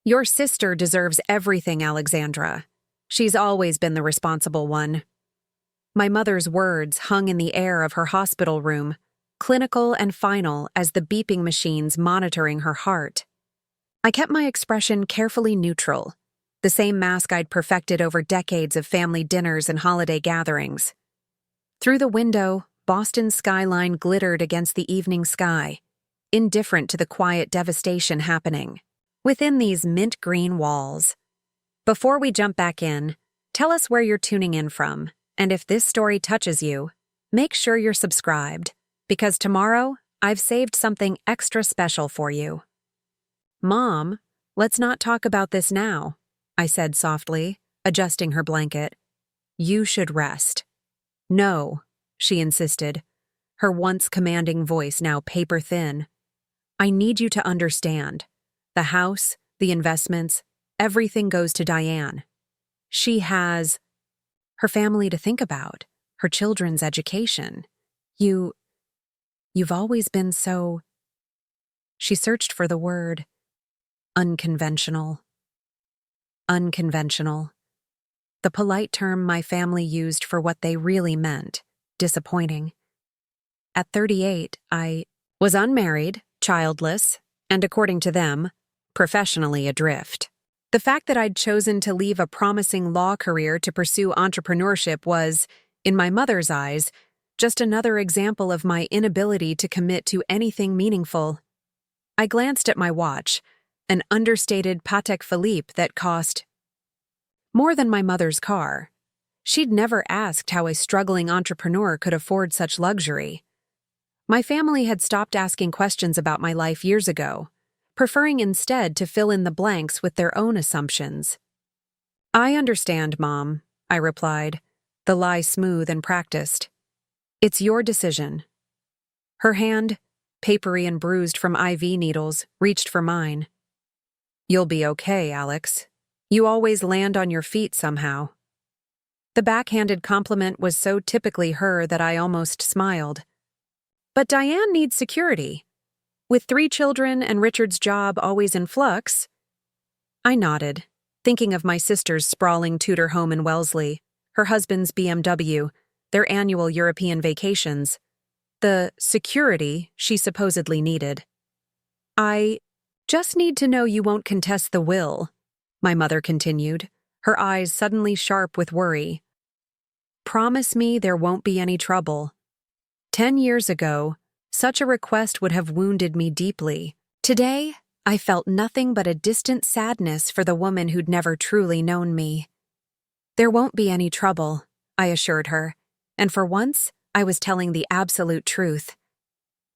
Your sister deserves everything, Alexandra. She's always been the responsible one. My mother's words hung in the air of her hospital room, clinical and final as the beeping machines monitoring her heart. I kept my expression carefully neutral, the same mask I'd perfected over decades of family dinners and holiday gatherings. Through the window, Boston's skyline glittered against the evening sky, indifferent to the quiet devastation happening within these mint-green walls. Before we jump back in, tell us where you're tuning in from, and if this story touches you, make sure you're subscribed, because tomorrow I've saved something extra special for you. Mom, let's not talk about this now, I said softly, adjusting her blanket. You should rest. No, she insisted, her once commanding voice now paper-thin. I need you to understand. The house, the investments, everything goes to Diane. She has her family to think about, her children's education. You've always been so... She searched for the word. Unconventional. Unconventional. The polite term my family used for what they really meant. Disappointing. At 38, I was unmarried, childless, and according to them, professionally adrift. The fact that I'd chosen to leave a promising law career to pursue entrepreneurship was, in my mother's eyes, just another example of my inability to commit to anything meaningful. I glanced at my watch, an understated Patek Philippe that cost more than my mother's car. She'd never asked how a struggling entrepreneur could afford such luxury. My family had stopped asking questions about my life years ago, preferring instead to fill in the blanks with their own assumptions. I understand, Mom, I replied, the lie smooth and practiced. It's your decision. Her hand, papery and bruised from IV needles, reached for mine. You'll be okay, Alex. You always land on your feet somehow. The backhanded compliment was so typically her that I almost smiled. But Diane needs security. With 3 children and Richard's job always in flux. I nodded, thinking of my sister's sprawling Tudor home in Wellesley, her husband's BMW, their annual European vacations, the security she supposedly needed. I just need to know you won't contest the will, my mother continued, her eyes suddenly sharp with worry. Promise me there won't be any trouble. 10 years ago, such a request would have wounded me deeply. Today, I felt nothing but a distant sadness for the woman who'd never truly known me. There won't be any trouble, I assured her, and for once, I was telling the absolute truth.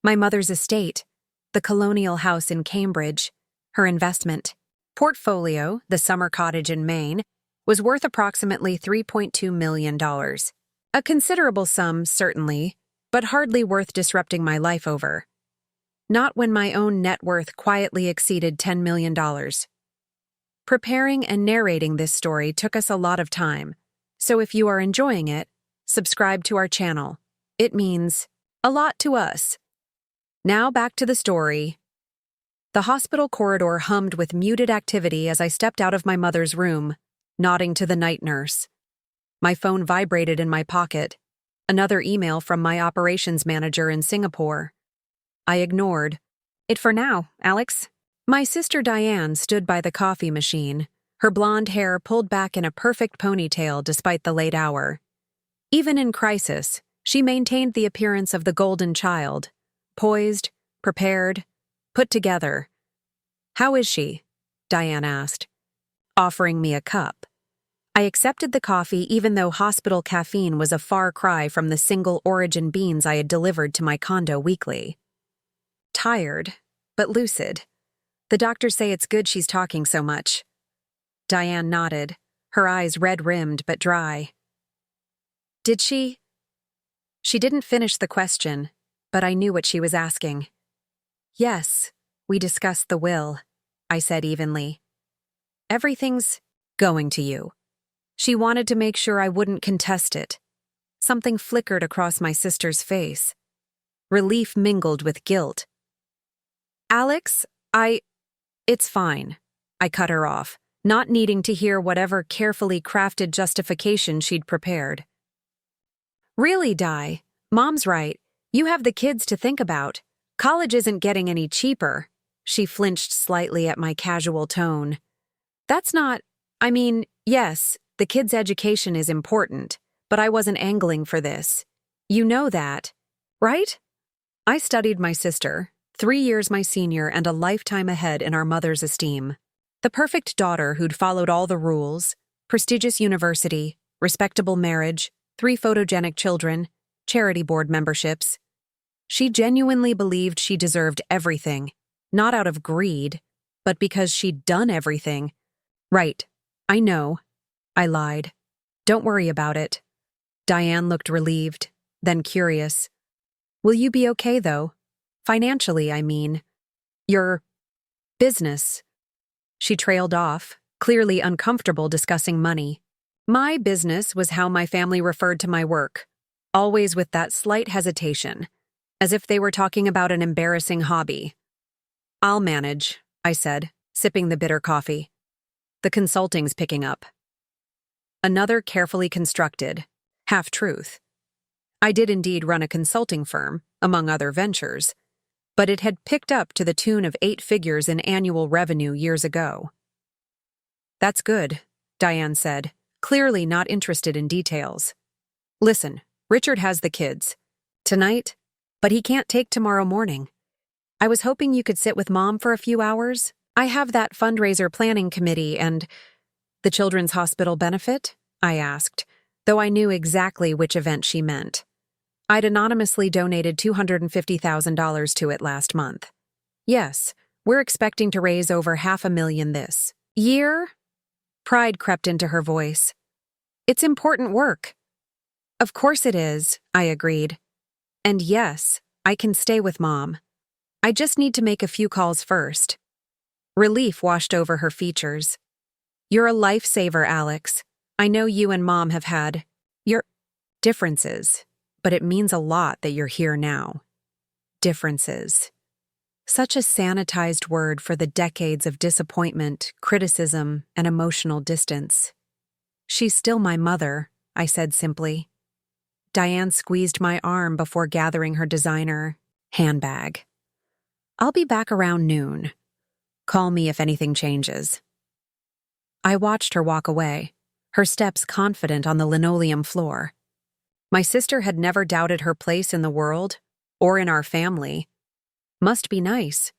My mother's estate, the colonial house in Cambridge, her investment, portfolio, the summer cottage in Maine, was worth approximately $3.2 million. A considerable sum, certainly, but hardly worth disrupting my life over. Not when my own net worth quietly exceeded $10 million. Preparing and narrating this story took us a lot of time, so if you are enjoying it, subscribe to our channel. It means a lot to us. Now back to the story. The hospital corridor hummed with muted activity as I stepped out of my mother's room, nodding to the night nurse. My phone vibrated in my pocket. Another email from my operations manager in Singapore. I ignored it for now, Alex. My sister Diane stood by the coffee machine, her blonde hair pulled back in a perfect ponytail despite the late hour. Even in crisis, she maintained the appearance of the golden child, poised, prepared, put together. How is she? Diane asked, offering me a cup. I accepted the coffee even though hospital caffeine was a far cry from the single-origin beans I had delivered to my condo weekly. Tired, but lucid. The doctors say it's good she's talking so much. Diane nodded, her eyes red-rimmed but dry. Did she? She didn't finish the question, but I knew what she was asking. Yes, we discussed the will, I said evenly. Everything's going to you. She wanted to make sure I wouldn't contest it. Something flickered across my sister's face. Relief mingled with guilt. Alex, it's fine, I cut her off, not needing to hear whatever carefully crafted justification she'd prepared. Really, Di, Mom's right. You have the kids to think about. College isn't getting any cheaper. She flinched slightly at my casual tone. That's not, yes, the kids' education is important, but I wasn't angling for this. You know that, right? I studied my sister, 3 years my senior and a lifetime ahead in our mother's esteem. The perfect daughter who'd followed all the rules, prestigious university, respectable marriage, 3 photogenic children, charity board memberships. She genuinely believed she deserved everything, not out of greed, but because she'd done everything. Right, I know. I lied. Don't worry about it. Diane looked relieved, then curious. Will you be okay, though? Financially, I mean. Your business. She trailed off, clearly uncomfortable discussing money. My business was how my family referred to my work, always with that slight hesitation, as if they were talking about an embarrassing hobby. I'll manage, I said, sipping the bitter coffee. The consulting's picking up. Another carefully constructed half-truth. I did indeed run a consulting firm, among other ventures, but it had picked up to the tune of 8 figures in annual revenue years ago. That's good, Diane said, clearly not interested in details. Listen, Richard has the kids. Tonight, but he can't take tomorrow morning. I was hoping you could sit with Mom for a few hours. I have that fundraiser planning committee and… The Children's Hospital benefit? I asked, though I knew exactly which event she meant. I'd anonymously donated $250,000 to it last month. Yes, we're expecting to raise over $500,000 this year. Pride crept into her voice. It's important work. Of course it is, I agreed. And yes, I can stay with Mom. I just need to make a few calls first. Relief washed over her features. You're a lifesaver, Alex. I know you and Mom have had your differences, but it means a lot that you're here now. Differences. Such a sanitized word for the decades of disappointment, criticism, and emotional distance. She's still my mother, I said simply. Diane squeezed my arm before gathering her designer handbag. I'll be back around noon. Call me if anything changes. I watched her walk away, her steps confident on the linoleum floor. My sister had never doubted her place in the world, or in our family. Must be nice.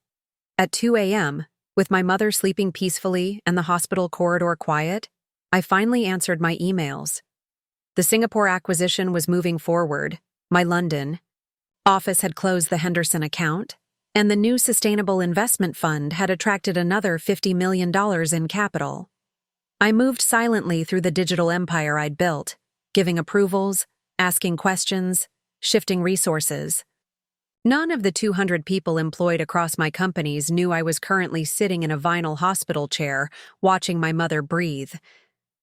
At 2 a.m., with my mother sleeping peacefully and the hospital corridor quiet, I finally answered my emails. The Singapore acquisition was moving forward, my London office had closed the Henderson account, and the new Sustainable Investment Fund had attracted another $50 million in capital. I moved silently through the digital empire I'd built, giving approvals, asking questions, shifting resources. None of the 200 people employed across my companies knew I was currently sitting in a vinyl hospital chair, watching my mother breathe.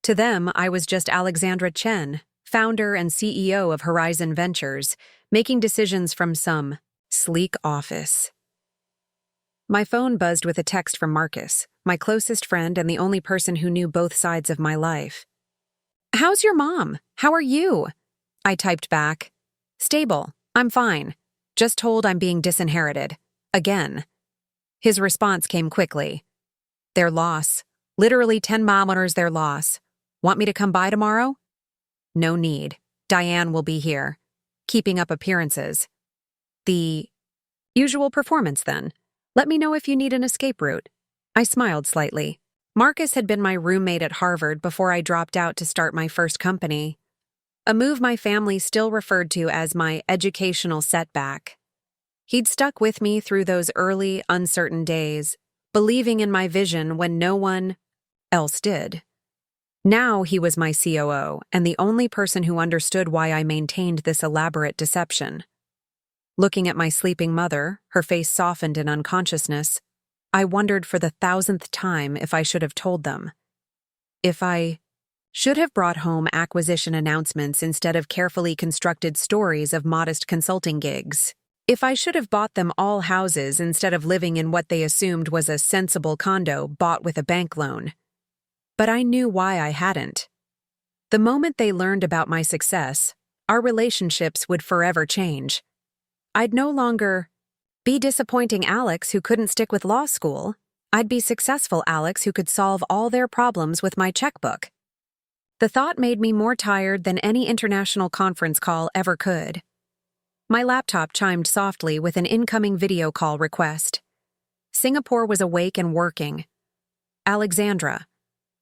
To them, I was just Alexandra Chen, founder and CEO of Horizon Ventures, making decisions from some sleek office. My phone buzzed with a text from Marcus, my closest friend and the only person who knew both sides of my life. How's your mom? How are you? I typed back. Stable. I'm fine. Just told I'm being disinherited. Again. His response came quickly. Their loss. Literally 10 miles their loss. Want me to come by tomorrow? No need. Diane will be here. Keeping up appearances. The usual performance, then. Let me know if you need an escape route. I smiled slightly. Marcus had been my roommate at Harvard before I dropped out to start my first company. A move my family still referred to as my educational setback. He'd stuck with me through those early, uncertain days, believing in my vision when no one else did. Now he was my COO and the only person who understood why I maintained this elaborate deception. Looking at my sleeping mother, her face softened in unconsciousness, I wondered for the 1,000th time if I should have told them. If I should have brought home acquisition announcements instead of carefully constructed stories of modest consulting gigs. If I should have bought them all houses instead of living in what they assumed was a sensible condo bought with a bank loan. But I knew why I hadn't. The moment they learned about my success, our relationships would forever change. I'd no longer be disappointing Alex who couldn't stick with law school. I'd be successful Alex who could solve all their problems with my checkbook. The thought made me more tired than any international conference call ever could. My laptop chimed softly with an incoming video call request. Singapore was awake and working. Alexandra,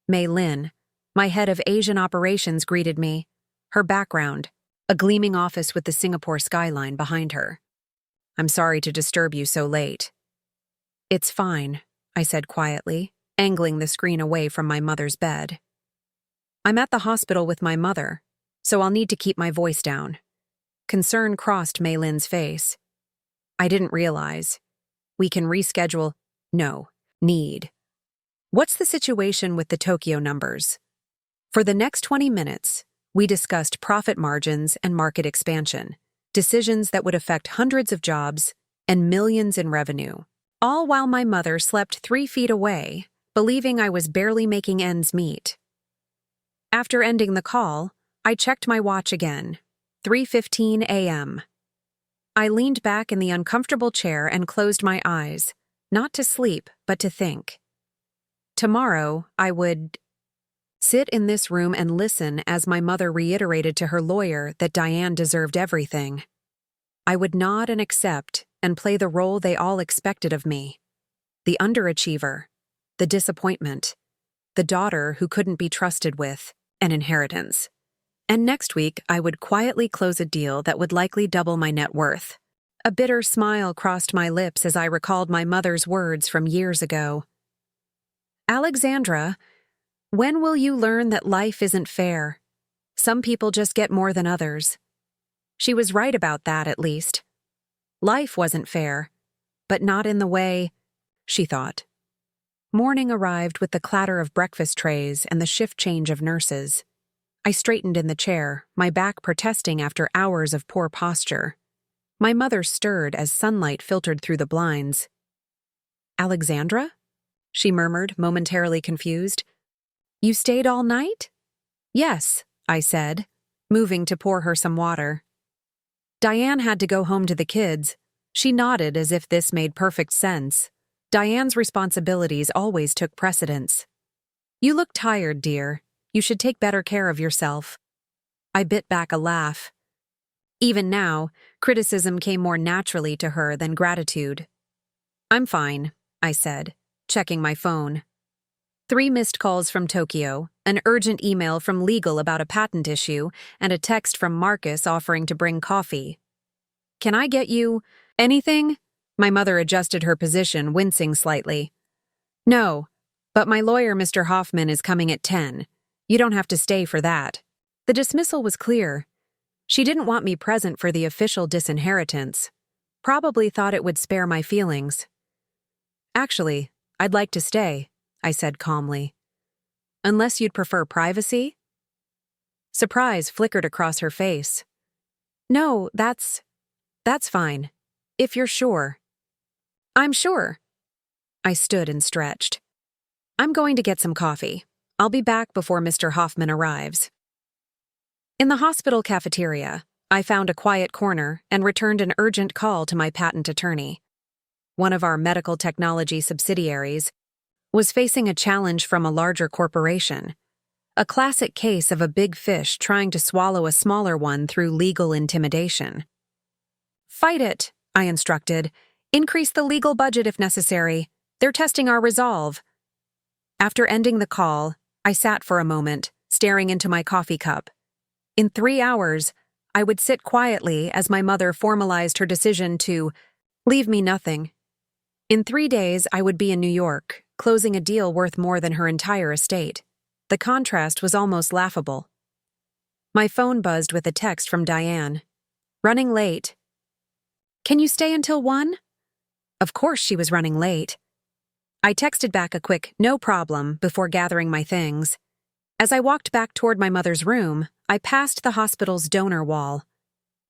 Mei Lin, my head of Asian operations, greeted me. Her background, a gleaming office with the Singapore skyline behind her. "I'm sorry to disturb you so late." "It's fine," I said quietly, angling the screen away from my mother's bed. "I'm at the hospital with my mother, so I'll need to keep my voice down." Concern crossed Mei Lin's face. "I didn't realize. We can reschedule." "No, need." "What's the situation with the Tokyo numbers?" For the next 20 minutes, we discussed profit margins and market expansion, decisions that would affect hundreds of jobs and millions in revenue, all while my mother slept 3 feet away, believing I was barely making ends meet. After ending the call, I checked my watch again. 3:15 a.m. I leaned back in the uncomfortable chair and closed my eyes, not to sleep, but to think. Tomorrow, I would sit in this room and listen as my mother reiterated to her lawyer that Diane deserved everything. I would nod and accept and play the role they all expected of me. The underachiever, the disappointment, the daughter who couldn't be trusted with an inheritance. And next week, I would quietly close a deal that would likely double my net worth. A bitter smile crossed my lips as I recalled my mother's words from years ago. "Alexandra, when will you learn that life isn't fair? Some people just get more than others." She was right about that, at least. Life wasn't fair, but not in the way she thought. Morning arrived with the clatter of breakfast trays and the shift change of nurses. I straightened in the chair, my back protesting after hours of poor posture. My mother stirred as sunlight filtered through the blinds. "Alexandra?" she murmured, momentarily confused. "You stayed all night?" "Yes," I said, moving to pour her some water. "Diane had to go home to the kids." She nodded as if this made perfect sense. Diane's responsibilities always took precedence. "You look tired, dear. You should take better care of yourself." I bit back a laugh. Even now, criticism came more naturally to her than gratitude. "I'm fine," I said, checking my phone. 3 missed calls from Tokyo, an urgent email from legal about a patent issue, and a text from Marcus offering to bring coffee. "Can I get you anything?" My mother adjusted her position, wincing slightly. "No, but my lawyer, Mr. Hoffman, is coming at 10. You don't have to stay for that." The dismissal was clear. She didn't want me present for the official disinheritance. Probably thought it would spare my feelings. "Actually, I'd like to stay," I said calmly. "Unless you'd prefer privacy?" Surprise flickered across her face. "No, that's fine. If you're sure." "I'm sure." I stood and stretched. "I'm going to get some coffee. I'll be back before Mr. Hoffman arrives." In the hospital cafeteria, I found a quiet corner and returned an urgent call to my patent attorney. One of our medical technology subsidiaries was facing a challenge from a larger corporation, a classic case of a big fish trying to swallow a smaller one through legal intimidation. "Fight it," I instructed. "Increase the legal budget if necessary. They're testing our resolve." After ending the call, I sat for a moment, staring into my coffee cup. In 3 hours, I would sit quietly as my mother formalized her decision to leave me nothing. In 3 days, I would be in New York, closing a deal worth more than her entire estate. The contrast was almost laughable. My phone buzzed with a text from Diane. "Running late." "Can you stay until 1?" Of course she was running late. I texted back a quick, "No problem," before gathering my things. As I walked back toward my mother's room, I passed the hospital's donor wall.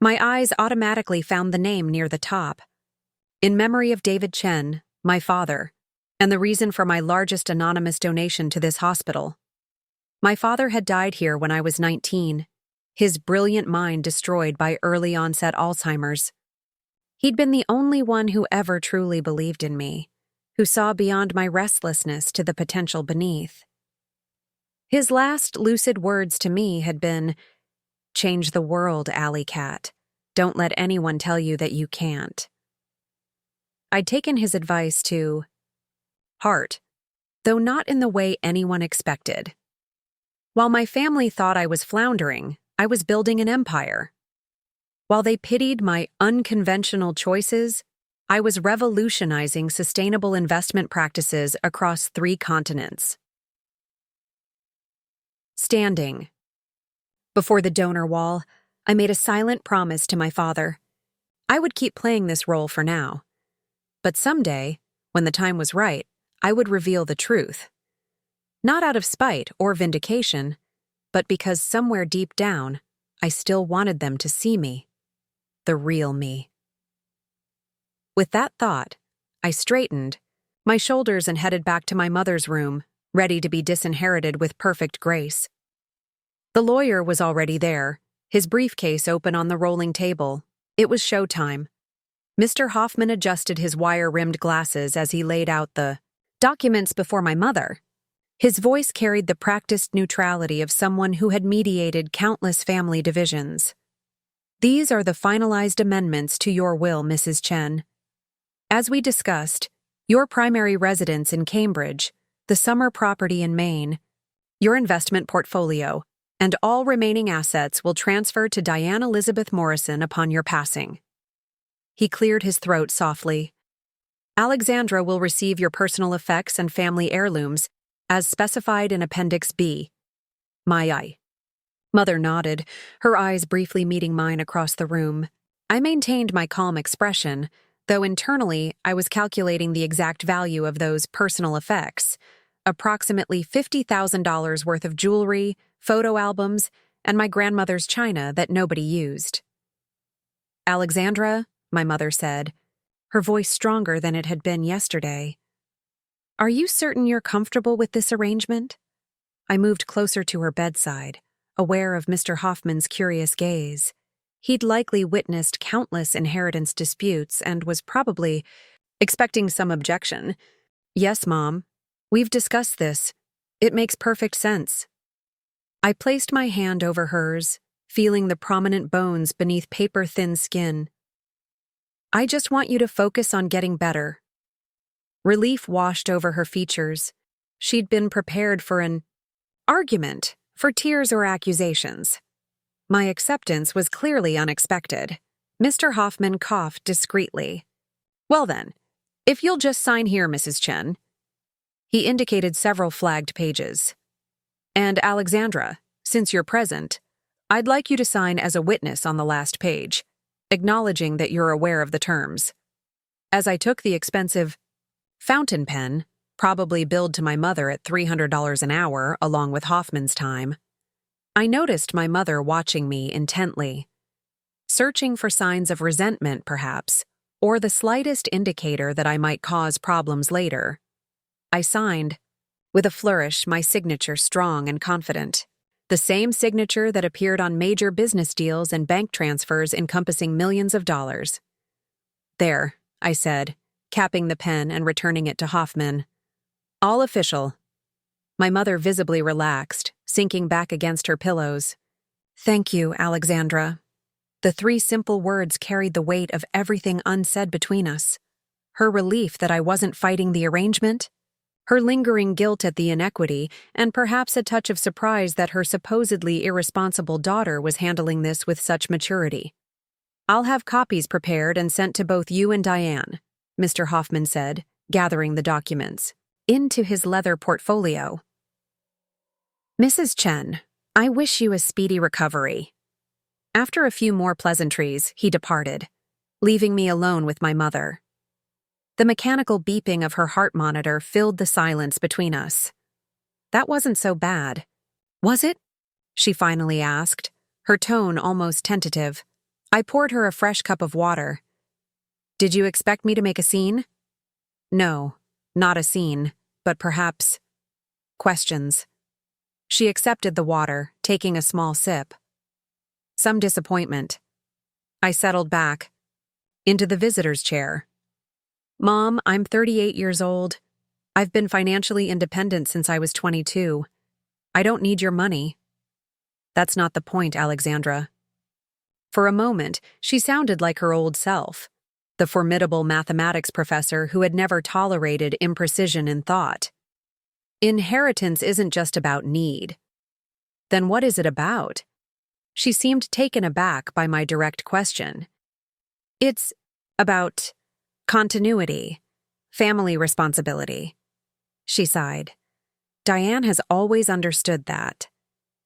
My eyes automatically found the name near the top. In memory of David Chen, my father, and the reason for my largest anonymous donation to this hospital. My father had died here when I was 19, his brilliant mind destroyed by early-onset Alzheimer's. He'd been the only one who ever truly believed in me, who saw beyond my restlessness to the potential beneath. His last lucid words to me had been, "Change the world, Alley Cat. Don't let anyone tell you that you can't." I'd taken his advice to heart, though not in the way anyone expected. While my family thought I was floundering, I was building an empire. While they pitied my unconventional choices, I was revolutionizing sustainable investment practices across 3 continents. Standing before the donor wall, I made a silent promise to my father. I would keep playing this role for now. But someday, when the time was right, I would reveal the truth. Not out of spite or vindication, but because somewhere deep down, I still wanted them to see me. The real me. With that thought, I straightened my shoulders and headed back to my mother's room, ready to be disinherited with perfect grace. The lawyer was already there, his briefcase open on the rolling table. It was showtime. Mr. Hoffman adjusted his wire-rimmed glasses as he laid out the documents before my mother. His voice carried the practiced neutrality of someone who had mediated countless family divisions. "These are the finalized amendments to your will, Mrs. Chen. As we discussed, your primary residence in Cambridge, the summer property in Maine, your investment portfolio, and all remaining assets will transfer to Diane Elizabeth Morrison upon your passing." He cleared his throat softly. "Alexandra will receive your personal effects and family heirlooms, as specified in Appendix B. My Mother nodded, her eyes briefly meeting mine across the room. I maintained my calm expression, though internally I was calculating the exact value of those personal effects, approximately $50,000 worth of jewelry, photo albums, and my grandmother's china that nobody used. "Alexandra," my mother said, her voice stronger than it had been yesterday, "are you certain you're comfortable with this arrangement?" I moved closer to her bedside, aware of Mr. Hoffman's curious gaze. He'd likely witnessed countless inheritance disputes and was probably expecting some objection. "Yes, Mom. We've discussed this. It makes perfect sense." I placed my hand over hers, feeling the prominent bones beneath paper-thin skin. "I just want you to focus on getting better." Relief washed over her features. She'd been prepared for an argument, for tears or accusations. My acceptance was clearly unexpected. Mr. Hoffman coughed discreetly. "Well then, if you'll just sign here, Mrs. Chen." He indicated several flagged pages. "And Alexandra, since you're present, I'd like you to sign as a witness on the last page, acknowledging that you're aware of the terms." As I took the expensive fountain pen, probably billed to my mother at $300 an hour along with Hoffman's time, I noticed my mother watching me intently, searching for signs of resentment, perhaps, or the slightest indicator that I might cause problems later. I signed, with a flourish, my signature strong and confident. The same signature that appeared on major business deals and bank transfers encompassing millions of dollars. "There," I said, capping the pen and returning it to Hoffman. "All official." My mother visibly relaxed, sinking back against her pillows. "Thank you, Alexandra." The 3 simple words carried the weight of everything unsaid between us. Her relief that I wasn't fighting the arrangement, her lingering guilt at the inequity, and perhaps a touch of surprise that her supposedly irresponsible daughter was handling this with such maturity. "I'll have copies prepared and sent to both you and Diane," Mr. Hoffman said, gathering the documents into his leather portfolio. "Mrs. Chen, I wish you a speedy recovery." After a few more pleasantries, he departed, leaving me alone with my mother. The mechanical beeping of her heart monitor filled the silence between us. "That wasn't so bad, was it?" she finally asked, her tone almost tentative. I poured her a fresh cup of water. Did you expect me to make a scene? No, not a scene, but perhaps questions. She accepted the water, taking a small sip. Some disappointment. I settled back into the visitor's chair. Mom, I'm 38 years old. I've been financially independent since I was 22. I don't need your money. That's not the point, Alexandra. For a moment, she sounded like her old self, the formidable mathematics professor who had never tolerated imprecision in thought. Inheritance isn't just about need. Then what is it about? She seemed taken aback by my direct question. It's about continuity, family responsibility. She sighed. Diane has always understood that.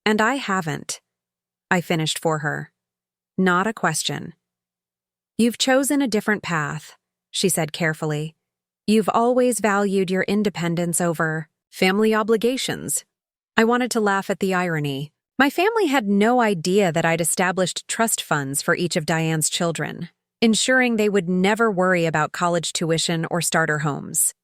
And I haven't. I finished for her. Not a question. You've chosen a different path, she said carefully. You've always valued your independence over family obligations. I wanted to laugh at the irony. My family had no idea that I'd established trust funds for each of Diane's children, ensuring they would never worry about college tuition or starter homes.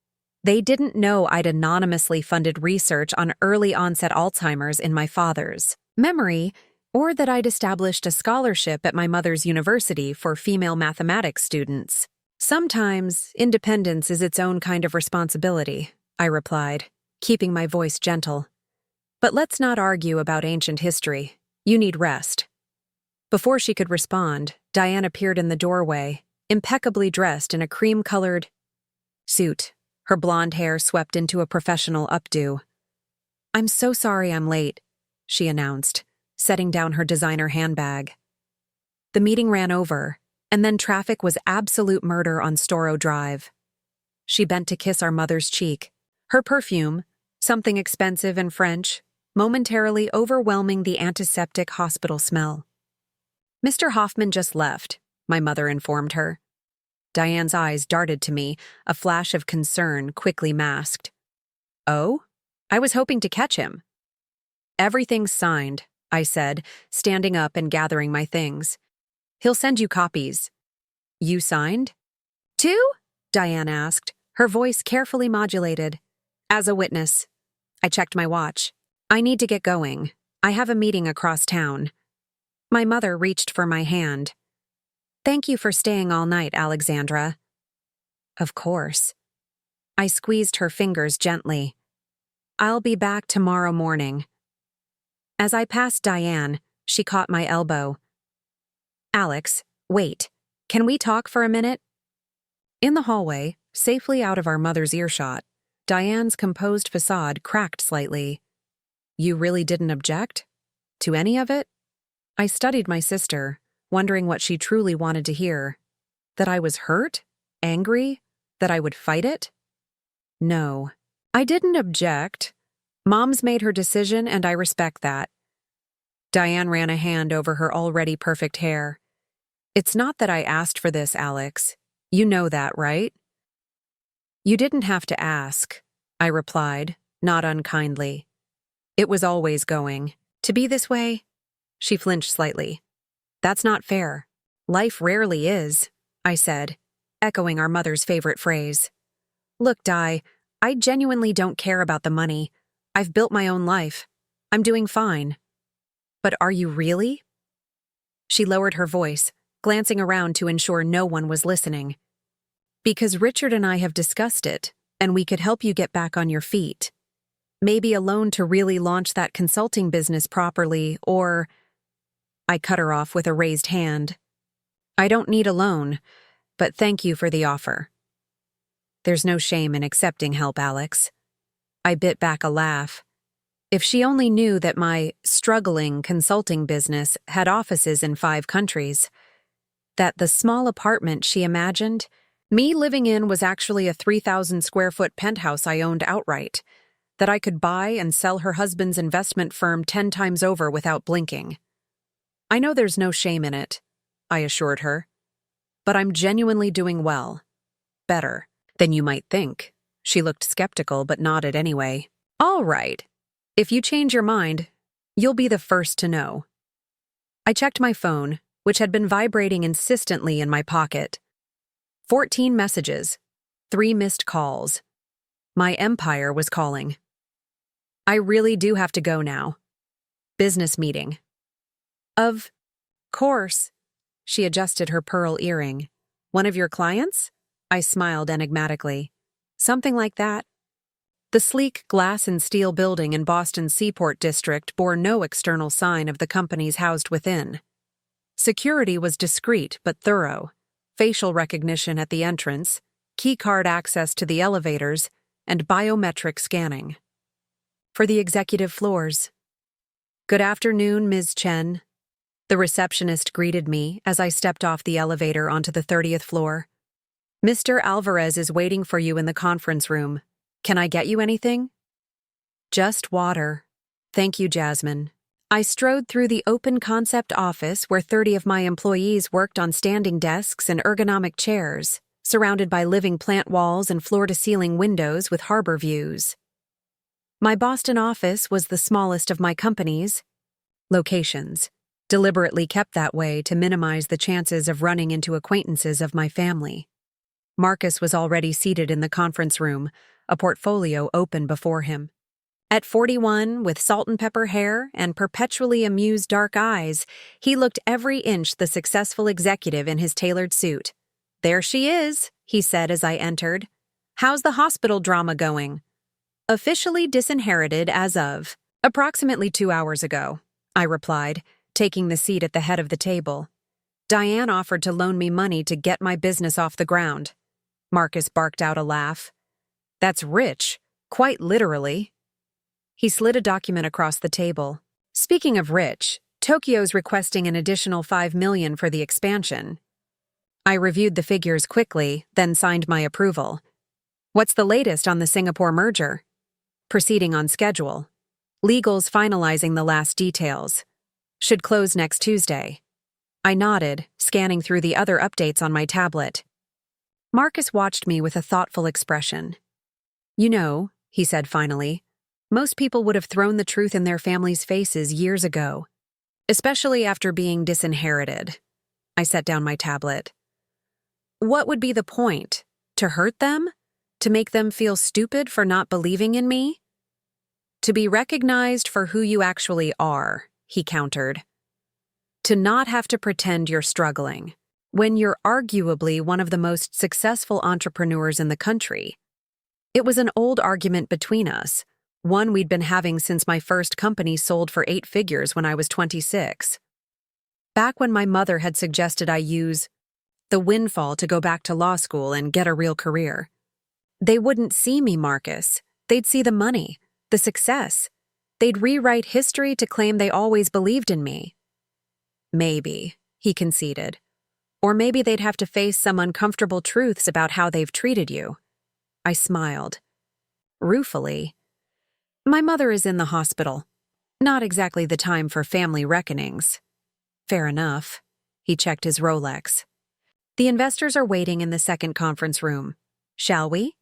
They didn't know I'd anonymously funded research on early-onset Alzheimer's in my father's memory, or that I'd established a scholarship at my mother's university for female mathematics students. Sometimes, independence is its own kind of responsibility, I replied, keeping my voice gentle. But let's not argue about ancient history. You need rest. Before she could respond, Diane appeared in the doorway, impeccably dressed in a cream-colored suit, her blonde hair swept into a professional updo. I'm so sorry I'm late, she announced, setting down her designer handbag. The meeting ran over, and then traffic was absolute murder on Storrow Drive. She bent to kiss our mother's cheek, her perfume, something expensive and French, momentarily overwhelming the antiseptic hospital smell. Mr. Hoffman just left, my mother informed her. Diane's eyes darted to me, a flash of concern quickly masked. Oh? I was hoping to catch him. Everything's signed, I said, standing up and gathering my things. He'll send you copies. You signed? Two? Diane asked, her voice carefully modulated. As a witness. I checked my watch. I need to get going. I have a meeting across town. My mother reached for my hand. Thank you for staying all night, Alexandra. Of course. I squeezed her fingers gently. I'll be back tomorrow morning. As I passed Diane, she caught my elbow. Alex, wait. Can we talk for a minute? In the hallway, safely out of our mother's earshot, Diane's composed facade cracked slightly. You really didn't object? To any of it? I studied my sister, wondering what she truly wanted to hear. That I was hurt? Angry? That I would fight it? No. I didn't object. Mom's made her decision, and I respect that. Diane ran a hand over her already perfect hair. It's not that I asked for this, Alex. You know that, right? You didn't have to ask, I replied, not unkindly. It was always going to be this way. She flinched slightly. That's not fair. Life rarely is, I said, echoing our mother's favorite phrase. Look, Di, I genuinely don't care about the money. I've built my own life. I'm doing fine. But are you really? She lowered her voice, glancing around to ensure no one was listening. Because Richard and I have discussed it, and we could help you get back on your feet. Maybe a loan to really launch that consulting business properly, or... I cut her off with a raised hand. I don't need a loan, but thank you for the offer. There's no shame in accepting help, Alex. I bit back a laugh. If she only knew that my struggling consulting business had offices in 5 countries, that the small apartment she imagined me living in was actually a 3,000-square-foot penthouse I owned outright, that I could buy and sell her husband's investment firm 10 times over without blinking. I know there's no shame in it, I assured her, but I'm genuinely doing well. Better than you might think. She looked skeptical but nodded anyway. All right. If you change your mind, you'll be the first to know. I checked my phone, which had been vibrating insistently in my pocket. 14 messages, 3 missed calls. My empire was calling. I really do have to go now. Business meeting. Of course. She adjusted her pearl earring. One of your clients? I smiled enigmatically. Something like that. The sleek glass and steel building in Boston's Seaport District bore no external sign of the companies housed within. Security was discreet but thorough. Facial recognition at the entrance, keycard access to the elevators, and biometric scanning. For the executive floors. Good afternoon, Ms. Chen. The receptionist greeted me as I stepped off the elevator onto the 30th floor. Mr. Alvarez is waiting for you in the conference room. Can I get you anything? Just water. Thank you, Jasmine. I strode through the open concept office where 30 of my employees worked on standing desks and ergonomic chairs, surrounded by living plant walls and floor-to-ceiling windows with harbor views. My Boston office was the smallest of my company's locations, deliberately kept that way to minimize the chances of running into acquaintances of my family. Marcus was already seated in the conference room, a portfolio open before him. At 41, with salt and pepper hair and perpetually amused dark eyes, he looked every inch the successful executive in his tailored suit. There she is, he said as I entered. How's the hospital drama going? Officially disinherited as of approximately 2 hours ago, I replied, taking the seat at the head of the table. Diane offered to loan me money to get my business off the ground. Marcus barked out a laugh. That's rich, quite literally. He slid a document across the table. Speaking of rich, Tokyo's requesting an additional $5 million for the expansion. I reviewed the figures quickly, then signed my approval. What's the latest on the Singapore merger? Proceeding on schedule. Legal's finalizing the last details. Should close next Tuesday. I nodded, scanning through the other updates on my tablet. Marcus watched me with a thoughtful expression. You know, he said finally, most people would have thrown the truth in their families' faces years ago, especially after being disinherited. I set down my tablet. What would be the point? To hurt them? To make them feel stupid for not believing in me? To be recognized for who you actually are, he countered. To not have to pretend you're struggling, when you're arguably one of the most successful entrepreneurs in the country. It was an old argument between us, one we'd been having since my first company sold for 8 figures when I was 26. Back when my mother had suggested I use the windfall to go back to law school and get a real career. They wouldn't see me, Marcus. They'd see the money, the success. They'd rewrite history to claim they always believed in me. Maybe, he conceded. Or maybe they'd have to face some uncomfortable truths about how they've treated you. I smiled. Ruefully. My mother is in the hospital. Not exactly the time for family reckonings. Fair enough. He checked his Rolex. The investors are waiting in the second conference room. Shall we?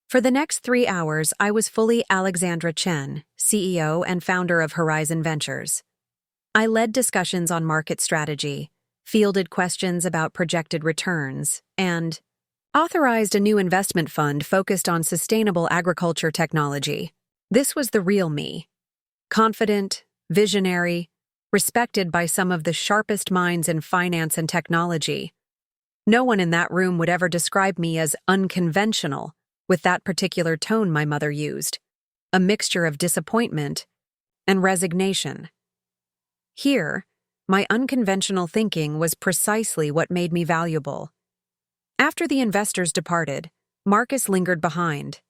For the next 3 hours, I was fully Alexandra Chen, CEO and founder of Horizon Ventures. I led discussions on market strategy, fielded questions about projected returns, and authorized a new investment fund focused on sustainable agriculture technology. This was the real me. Confident, visionary, respected by some of the sharpest minds in finance and technology. No one in that room would ever describe me as unconventional, with that particular tone my mother used, a mixture of disappointment and resignation. Here, my unconventional thinking was precisely what made me valuable. After the investors departed, Marcus lingered behind.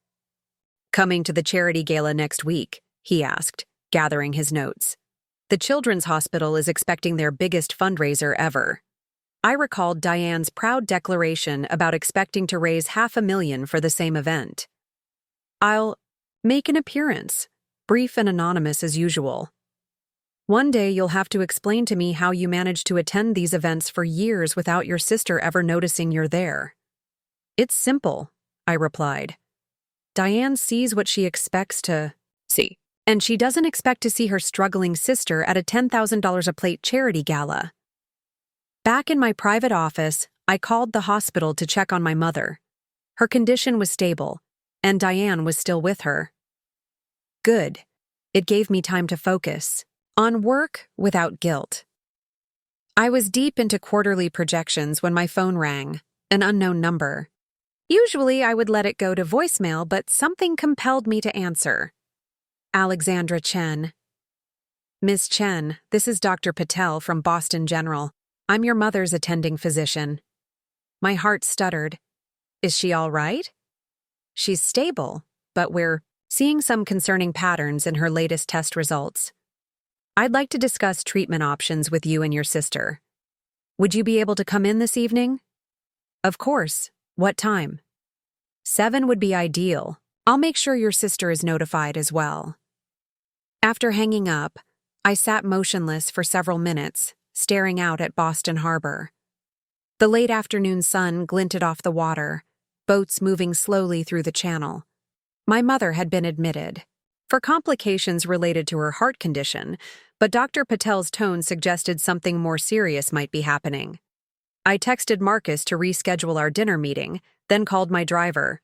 Coming to the charity gala next week, he asked, gathering his notes. The Children's Hospital is expecting their biggest fundraiser ever. I recalled Diane's proud declaration about expecting to raise $500,000 for the same event. I'll make an appearance, brief and anonymous as usual. One day you'll have to explain to me how you managed to attend these events for years without your sister ever noticing you're there. It's simple, I replied. Diane sees what she expects to see, and she doesn't expect to see her struggling sister at a $10,000 a plate charity gala. Back in my private office, I called the hospital to check on my mother. Her condition was stable, and Diane was still with her. Good. It gave me time to focus on work without guilt. I was deep into quarterly projections when my phone rang, an unknown number. Usually I would let it go to voicemail, but something compelled me to answer. Alexandra Chen. Ms. Chen, this is Dr. Patel from Boston General. I'm your mother's attending physician. My heart stuttered. Is she all right? She's stable, but we're seeing some concerning patterns in her latest test results. I'd like to discuss treatment options with you and your sister. Would you be able to come in this evening? Of course. What time? 7 would be ideal. I'll make sure your sister is notified as well. After hanging up, I sat motionless for several minutes, staring out at Boston Harbor. The late afternoon sun glinted off the water, boats moving slowly through the channel. My mother had been admitted for complications related to her heart condition, but Dr. Patel's tone suggested something more serious might be happening. I texted Marcus to reschedule our dinner meeting, then called my driver.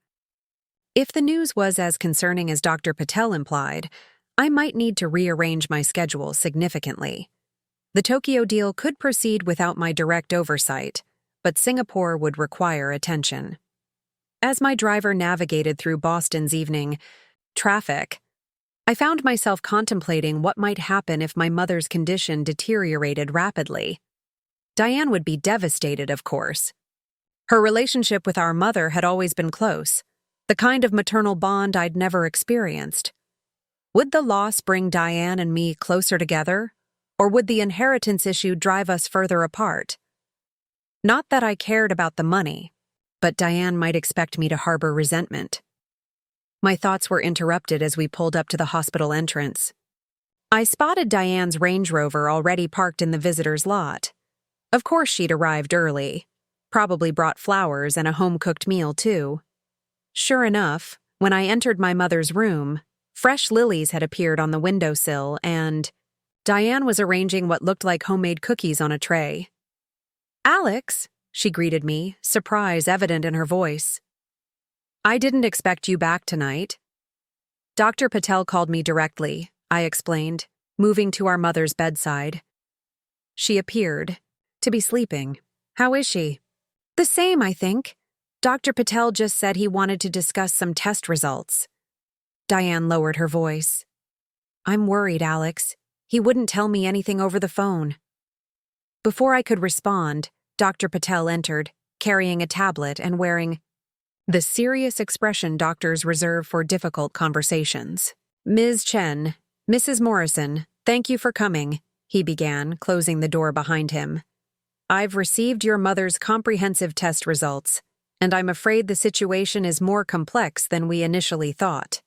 If the news was as concerning as Dr. Patel implied, I might need to rearrange my schedule significantly. The Tokyo deal could proceed without my direct oversight, but Singapore would require attention. As my driver navigated through Boston's evening traffic, I found myself contemplating what might happen if my mother's condition deteriorated rapidly. Diane would be devastated, of course. Her relationship with our mother had always been close, the kind of maternal bond I'd never experienced. Would the loss bring Diane and me closer together, or would the inheritance issue drive us further apart? Not that I cared about the money, but Diane might expect me to harbor resentment. My thoughts were interrupted as we pulled up to the hospital entrance. I spotted Diane's Range Rover already parked in the visitor's lot. Of course she'd arrived early, probably brought flowers and a home-cooked meal too. Sure enough, when I entered my mother's room, fresh lilies had appeared on the windowsill and Diane was arranging what looked like homemade cookies on a tray. "Alex," she greeted me, surprise evident in her voice. "I didn't expect you back tonight." Dr. Patel called me directly, I explained, moving to our mother's bedside. She appeared to be sleeping. "How is she?" "The same, I think. Dr. Patel just said he wanted to discuss some test results." Diane lowered her voice. "I'm worried, Alex. He wouldn't tell me anything over the phone." Before I could respond, Dr. Patel entered, carrying a tablet and wearing the serious expression doctors reserve for difficult conversations. "Ms. Chen, Mrs. Morrison, thank you for coming," he began, closing the door behind him. "I've received your mother's comprehensive test results, and I'm afraid the situation is more complex than we initially thought."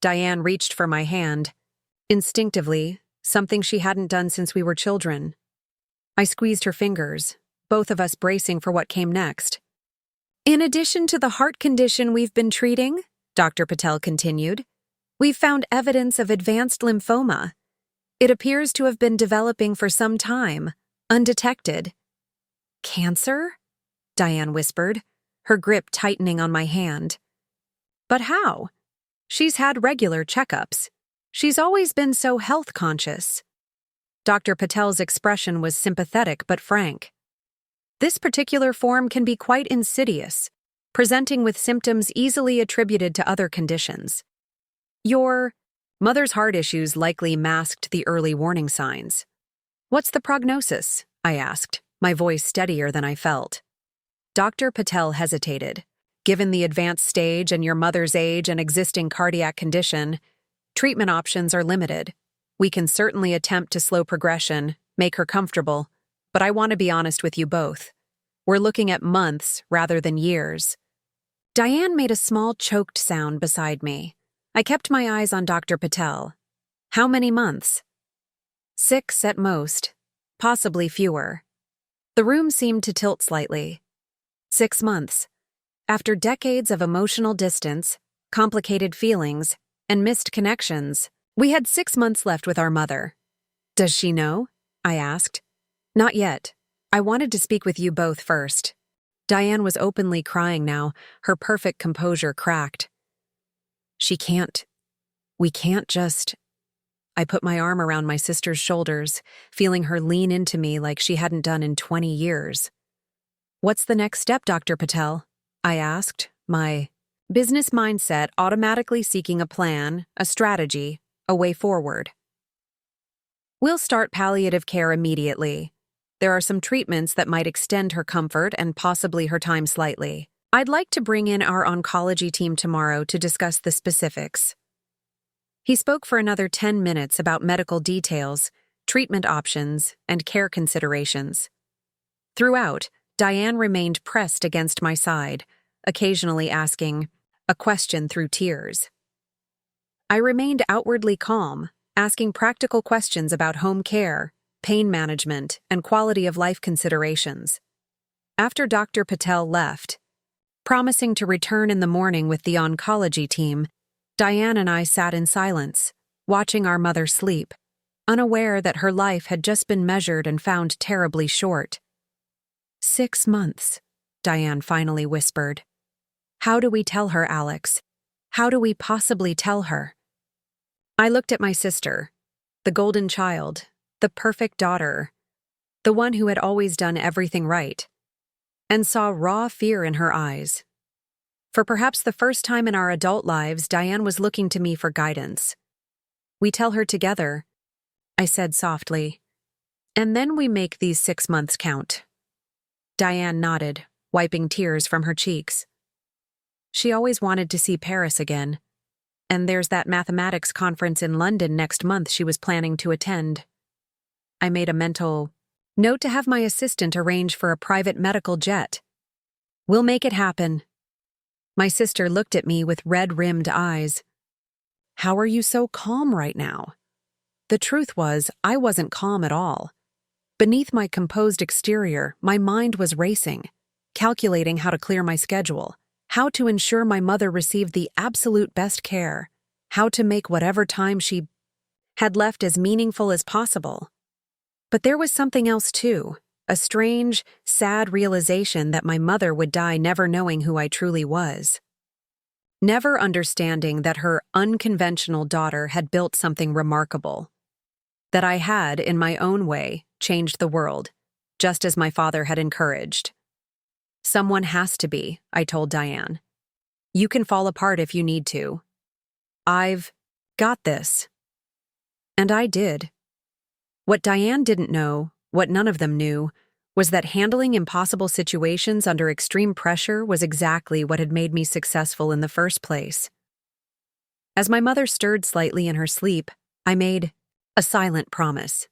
Diane reached for my hand. Instinctively, something she hadn't done since we were children. I squeezed her fingers, both of us bracing for what came next. "In addition to the heart condition we've been treating," Dr. Patel continued, "we've found evidence of advanced lymphoma. It appears to have been developing for some time, undetected." "Cancer?" Diane whispered, her grip tightening on my hand. "But how? She's had regular checkups. She's always been so health-conscious." Dr. Patel's expression was sympathetic but frank. "This particular form can be quite insidious, presenting with symptoms easily attributed to other conditions. Your mother's heart issues likely masked the early warning signs." "What's the prognosis?" I asked, my voice steadier than I felt. Dr. Patel hesitated. "Given the advanced stage and your mother's age and existing cardiac condition, treatment options are limited. We can certainly attempt to slow progression, make her comfortable, but I want to be honest with you both. We're looking at months rather than years." Diane made a small choked sound beside me. I kept my eyes on Dr. Patel. "How many months?" 6 at most, possibly fewer. The room seemed to tilt slightly. 6 months. After decades of emotional distance, complicated feelings, and missed connections, we had 6 months left with our mother. "Does she know?" I asked. "Not yet. I wanted to speak with you both first. Diane was openly crying now, her perfect composure cracked. We can't just... I put my arm around my sister's shoulders, feeling her lean into me like she hadn't done in 20 years. What's the next step, Dr. Patel? I asked, my business mindset automatically seeking a plan, a strategy, a way forward. We'll start palliative care immediately. There are some treatments that might extend her comfort and possibly her time slightly. I'd like to bring in our oncology team tomorrow to discuss the specifics. He spoke for another 10 minutes about medical details, treatment options, and care considerations. Throughout, Diane remained pressed against my side, occasionally asking a question through tears. I remained outwardly calm, asking practical questions about home care, pain management, and quality of life considerations. After Dr. Patel left, promising to return in the morning with the oncology team, Diane and I sat in silence, watching our mother sleep, unaware that her life had just been measured and found terribly short. 6 months, Diane finally whispered. How do we tell her, Alex? How do we possibly tell her? I looked at my sister, the golden child, the perfect daughter, the one who had always done everything right, and saw raw fear in her eyes. For perhaps the first time in our adult lives, Diane was looking to me for guidance. We tell her together, I said softly, and then we make these 6 months count. Diane nodded, wiping tears from her cheeks. She always wanted to see Paris again, and there's that mathematics conference in London next month she was planning to attend. I made a mental note to have my assistant arrange for a private medical jet. We'll make it happen. My sister looked at me with red-rimmed eyes. How are you so calm right now? The truth was, I wasn't calm at all. Beneath my composed exterior, my mind was racing, calculating how to clear my schedule, how to ensure my mother received the absolute best care, how to make whatever time she had left as meaningful as possible. But there was something else too, a strange, sad realization that my mother would die never knowing who I truly was. Never understanding that her unconventional daughter had built something remarkable. That I had, in my own way, changed the world, just as my father had encouraged. Someone has to be, I told Diane. You can fall apart if you need to. I've got this. And I did. What Diane didn't know, what none of them knew, was that handling impossible situations under extreme pressure was exactly what had made me successful in the first place. As my mother stirred slightly in her sleep, I made a silent promise.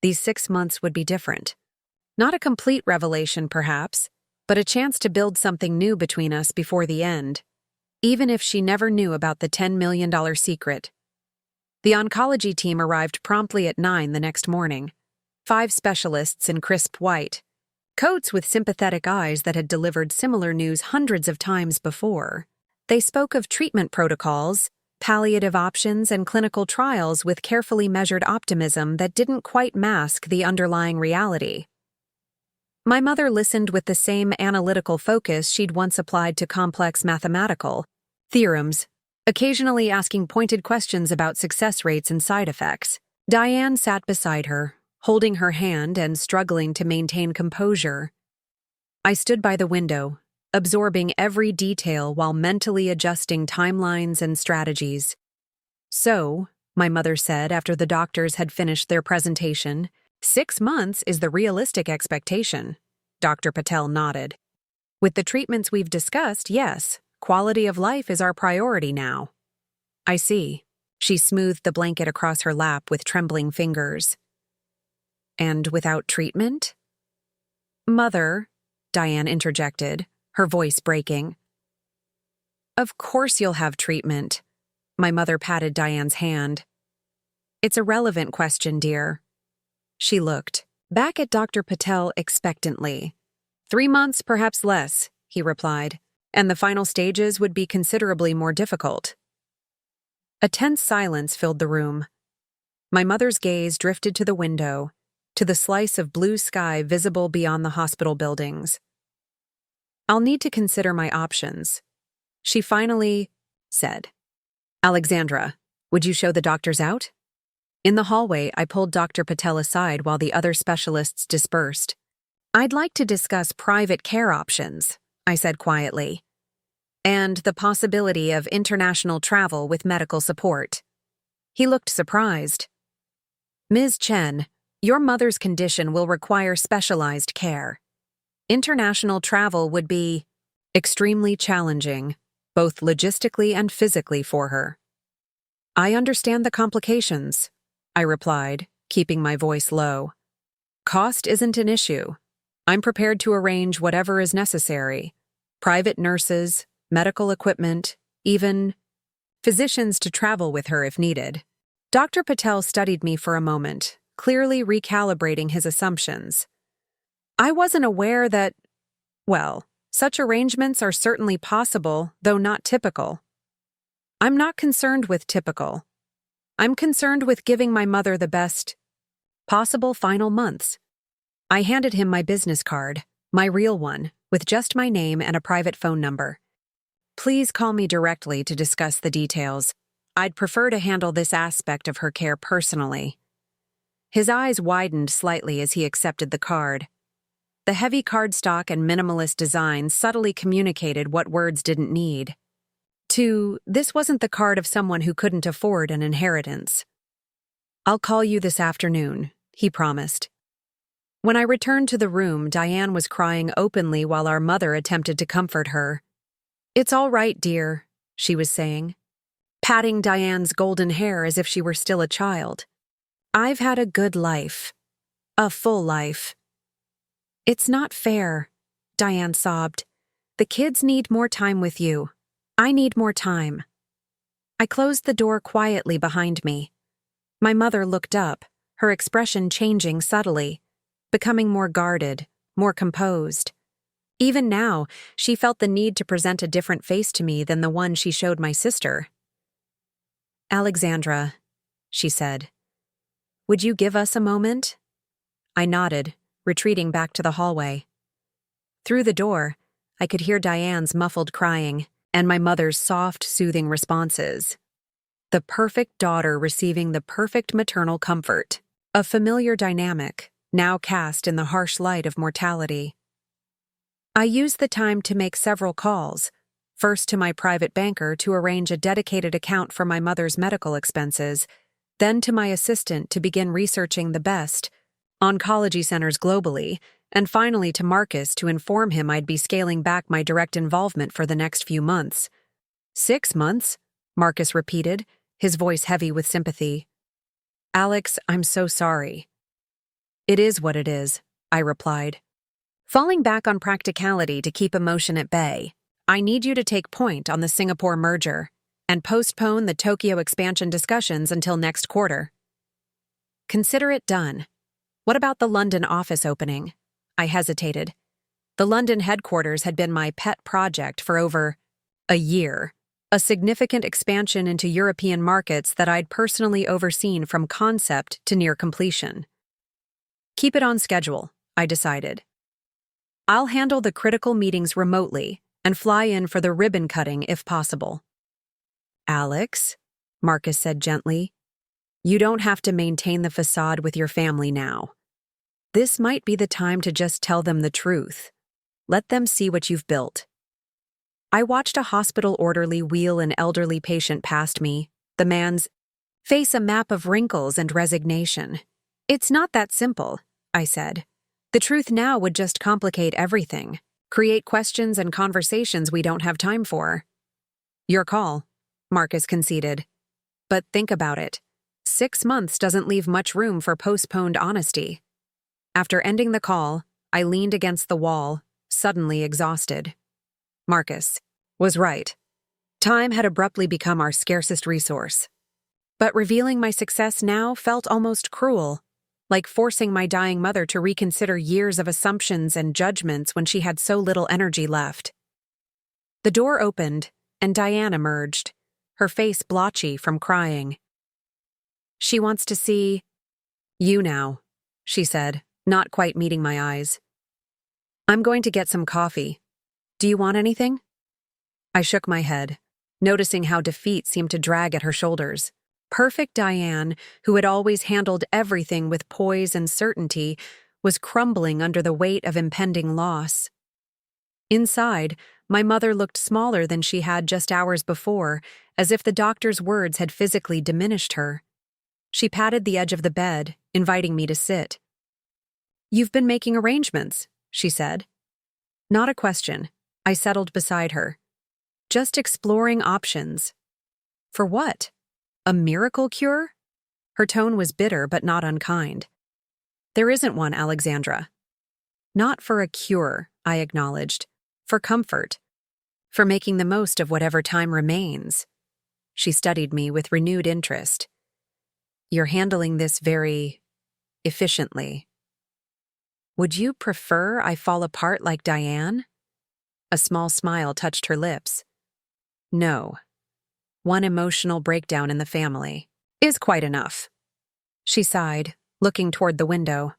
These 6 months would be different. Not a complete revelation, perhaps, but a chance to build something new between us before the end, even if she never knew about the $10 million secret. The oncology team arrived promptly at 9 the next morning. 5 specialists in crisp white, coats with sympathetic eyes that had delivered similar news hundreds of times before. They spoke of treatment protocols, palliative options, and clinical trials with carefully measured optimism that didn't quite mask the underlying reality. My mother listened with the same analytical focus she'd once applied to complex mathematical theorems, occasionally asking pointed questions about success rates and side effects. Diane sat beside her, holding her hand and struggling to maintain composure. I stood by the window, absorbing every detail while mentally adjusting timelines and strategies. So, my mother said after the doctors had finished their presentation, 6 months is the realistic expectation. Dr. Patel nodded. With the treatments we've discussed, yes, quality of life is our priority now. I see. She smoothed the blanket across her lap with trembling fingers. And without treatment? Mother, Diane interjected, her voice breaking. Of course you'll have treatment. My mother patted Diane's hand. It's a relevant question, dear. She looked back at Dr. Patel expectantly. 3 months, perhaps less, he replied, and the final stages would be considerably more difficult. A tense silence filled the room. My mother's gaze drifted to the window, to the slice of blue sky visible beyond the hospital buildings. "I'll need to consider my options," she finally said. "Alexandra, would you show the doctors out?" In the hallway, I pulled Dr. Patel aside while the other specialists dispersed. "I'd like to discuss private care options," I said quietly, "and the possibility of international travel with medical support." He looked surprised. "Ms. Chen, your mother's condition will require specialized care. International travel would be extremely challenging, both logistically and physically for her." "I understand the complications," I replied, keeping my voice low. "Cost isn't an issue. I'm prepared to arrange whatever is necessary. Private nurses, medical equipment, even physicians to travel with her if needed." Dr. Patel studied me for a moment, clearly recalibrating his assumptions. "I wasn't aware that, well, such arrangements are certainly possible, though not typical." "I'm not concerned with typical. I'm concerned with giving my mother the best possible final months." I handed him my business card, my real one, with just my name and a private phone number. "Please call me directly to discuss the details. I'd prefer to handle this aspect of her care personally." His eyes widened slightly as he accepted the card. The heavy cardstock and minimalist design subtly communicated what words didn't need. This wasn't the card of someone who couldn't afford an inheritance. "I'll call you this afternoon," he promised. When I returned to the room, Diane was crying openly while our mother attempted to comfort her. "It's all right, dear," she was saying, patting Diane's golden hair as if she were still a child. "I've had a good life. A full life." "It's not fair," Diane sobbed. "The kids need more time with you. I need more time." I closed the door quietly behind me. My mother looked up, her expression changing subtly, becoming more guarded, more composed. Even now, she felt the need to present a different face to me than the one she showed my sister. "Alexandra," she said, "would you give us a moment?" I nodded, retreating back to the hallway. Through the door, I could hear Diane's muffled crying and my mother's soft, soothing responses. The perfect daughter receiving the perfect maternal comfort, a familiar dynamic, now cast in the harsh light of mortality. I used the time to make several calls, first to my private banker to arrange a dedicated account for my mother's medical expenses, then to my assistant to begin researching the best oncology centers globally, and finally to Marcus to inform him I'd be scaling back my direct involvement for the next few months. 6 months? Marcus repeated, his voice heavy with sympathy. "Alex, I'm so sorry." "It is what it is," I replied. Falling back on practicality to keep emotion at bay, I need you to take point on the Singapore merger and postpone the Tokyo expansion discussions until next quarter. Consider it done. What about the London office opening? I hesitated. The London headquarters had been my pet project for over a year, a significant expansion into European markets that I'd personally overseen from concept to near completion. Keep it on schedule, I decided. I'll handle the critical meetings remotely and fly in for the ribbon cutting if possible. "Alex," Marcus said gently, "you don't have to maintain the facade with your family now. This might be the time to just tell them the truth. Let them see what you've built." I watched a hospital orderly wheel an elderly patient past me, the man's face a map of wrinkles and resignation. "It's not that simple," I said. "The truth now would just complicate everything, create questions and conversations we don't have time for." "Your call," Marcus conceded. "But think about it. 6 months doesn't leave much room for postponed honesty." After ending the call, I leaned against the wall, suddenly exhausted. Marcus was right. Time had abruptly become our scarcest resource. But revealing my success now felt almost cruel, like forcing my dying mother to reconsider years of assumptions and judgments when she had so little energy left. The door opened, and Diane emerged, her face blotchy from crying. "She wants to see you now," she said, not quite meeting my eyes. I'm going to get some coffee. Do you want anything? I shook my head, noticing how defeat seemed to drag at her shoulders. Perfect Diane, who had always handled everything with poise and certainty, was crumbling under the weight of impending loss. Inside, my mother looked smaller than she had just hours before, as if the doctor's words had physically diminished her. She patted the edge of the bed, inviting me to sit. "You've been making arrangements," she said. Not a question. I settled beside her. Just exploring options. For what? A miracle cure? Her tone was bitter but not unkind. There isn't one, Alexandra. Not for a cure, I acknowledged. For comfort. For making the most of whatever time remains. She studied me with renewed interest. You're handling this very efficiently. Would you prefer I fall apart like Diane? A small smile touched her lips. No. One emotional breakdown in the family is quite enough. She sighed, looking toward the window.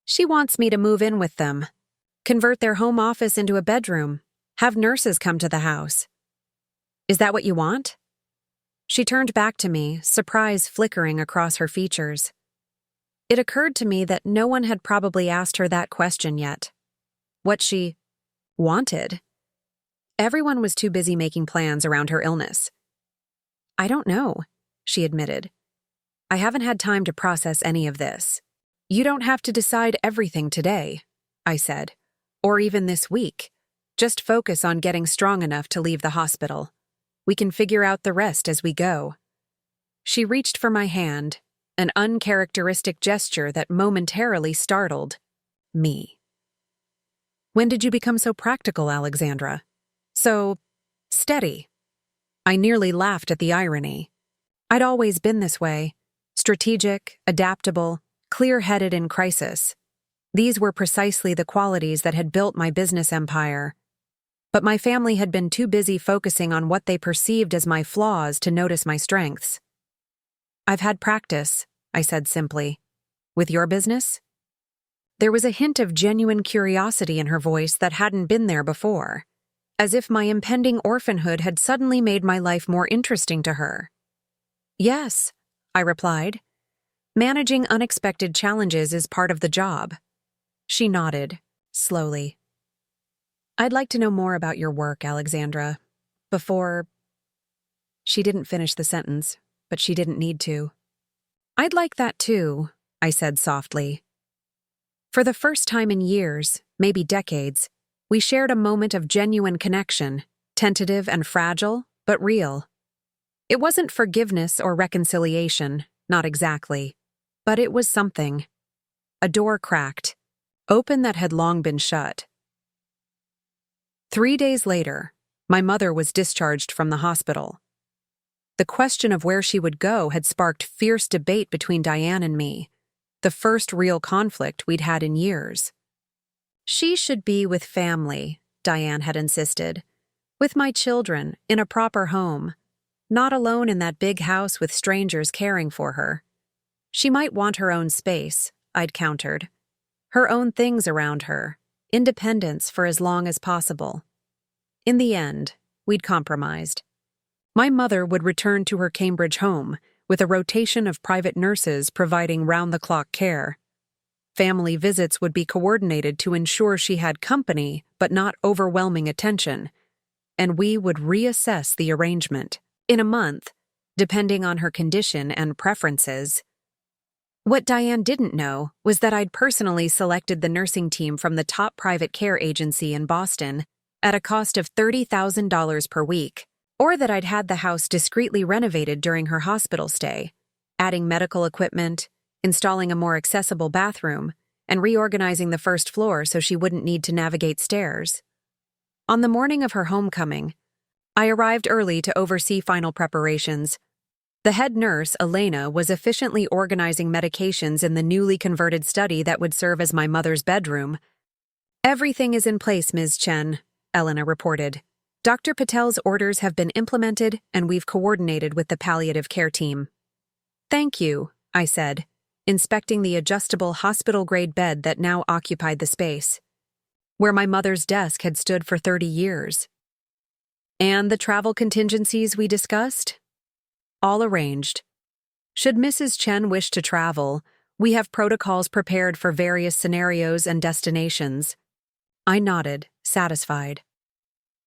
She wants me to move in with them, convert their home office into a bedroom, have nurses come to the house. Is that what you want? She turned back to me, surprise flickering across her features. It occurred to me that no one had probably asked her that question yet. What she wanted. Everyone was too busy making plans around her illness. I don't know, she admitted. I haven't had time to process any of this. You don't have to decide everything today, I said, or even this week. Just focus on getting strong enough to leave the hospital. We can figure out the rest as we go. She reached for my hand, an uncharacteristic gesture that momentarily startled me. When did you become so practical, Alexandra? So steady? I nearly laughed at the irony. I'd always been this way, strategic, adaptable, clear-headed in crisis. These were precisely the qualities that had built my business empire. But my family had been too busy focusing on what they perceived as my flaws to notice my strengths. I've had practice, I said simply. With your business? There was a hint of genuine curiosity in her voice that hadn't been there before, as if my impending orphanhood had suddenly made my life more interesting to her. Yes, I replied. Managing unexpected challenges is part of the job. She nodded, slowly. I'd like to know more about your work, Alexandra. Before... She didn't finish the sentence, but she didn't need to. I'd like that too, I said softly. For the first time in years, maybe decades, we shared a moment of genuine connection, tentative and fragile, but real. It wasn't forgiveness or reconciliation, not exactly, but it was something. A door cracked, open that had long been shut. 3 days later, my mother was discharged from the hospital. The question of where she would go had sparked fierce debate between Diane and me, the first real conflict we'd had in years. She should be with family, Diane had insisted, with my children, in a proper home, not alone in that big house with strangers caring for her. She might want her own space, I'd countered, her own things around her, independence for as long as possible. In the end, we'd compromised. My mother would return to her Cambridge home, with a rotation of private nurses providing round-the-clock care. Family visits would be coordinated to ensure she had company but not overwhelming attention, and we would reassess the arrangement in a month, depending on her condition and preferences. What Diane didn't know was that I'd personally selected the nursing team from the top private care agency in Boston at a cost of $30,000 per week, or that I'd had the house discreetly renovated during her hospital stay, adding medical equipment, installing a more accessible bathroom, and reorganizing the first floor so she wouldn't need to navigate stairs. On the morning of her homecoming, I arrived early to oversee final preparations. The head nurse, Elena, was efficiently organizing medications in the newly converted study that would serve as my mother's bedroom. Everything is in place, Ms. Chen, Elena reported. Dr. Patel's orders have been implemented, and we've coordinated with the palliative care team. Thank you, I said, inspecting the adjustable hospital-grade bed that now occupied the space, where my mother's desk had stood for 30 years. And the travel contingencies we discussed? All arranged. Should Mrs. Chen wish to travel, we have protocols prepared for various scenarios and destinations. I nodded, satisfied.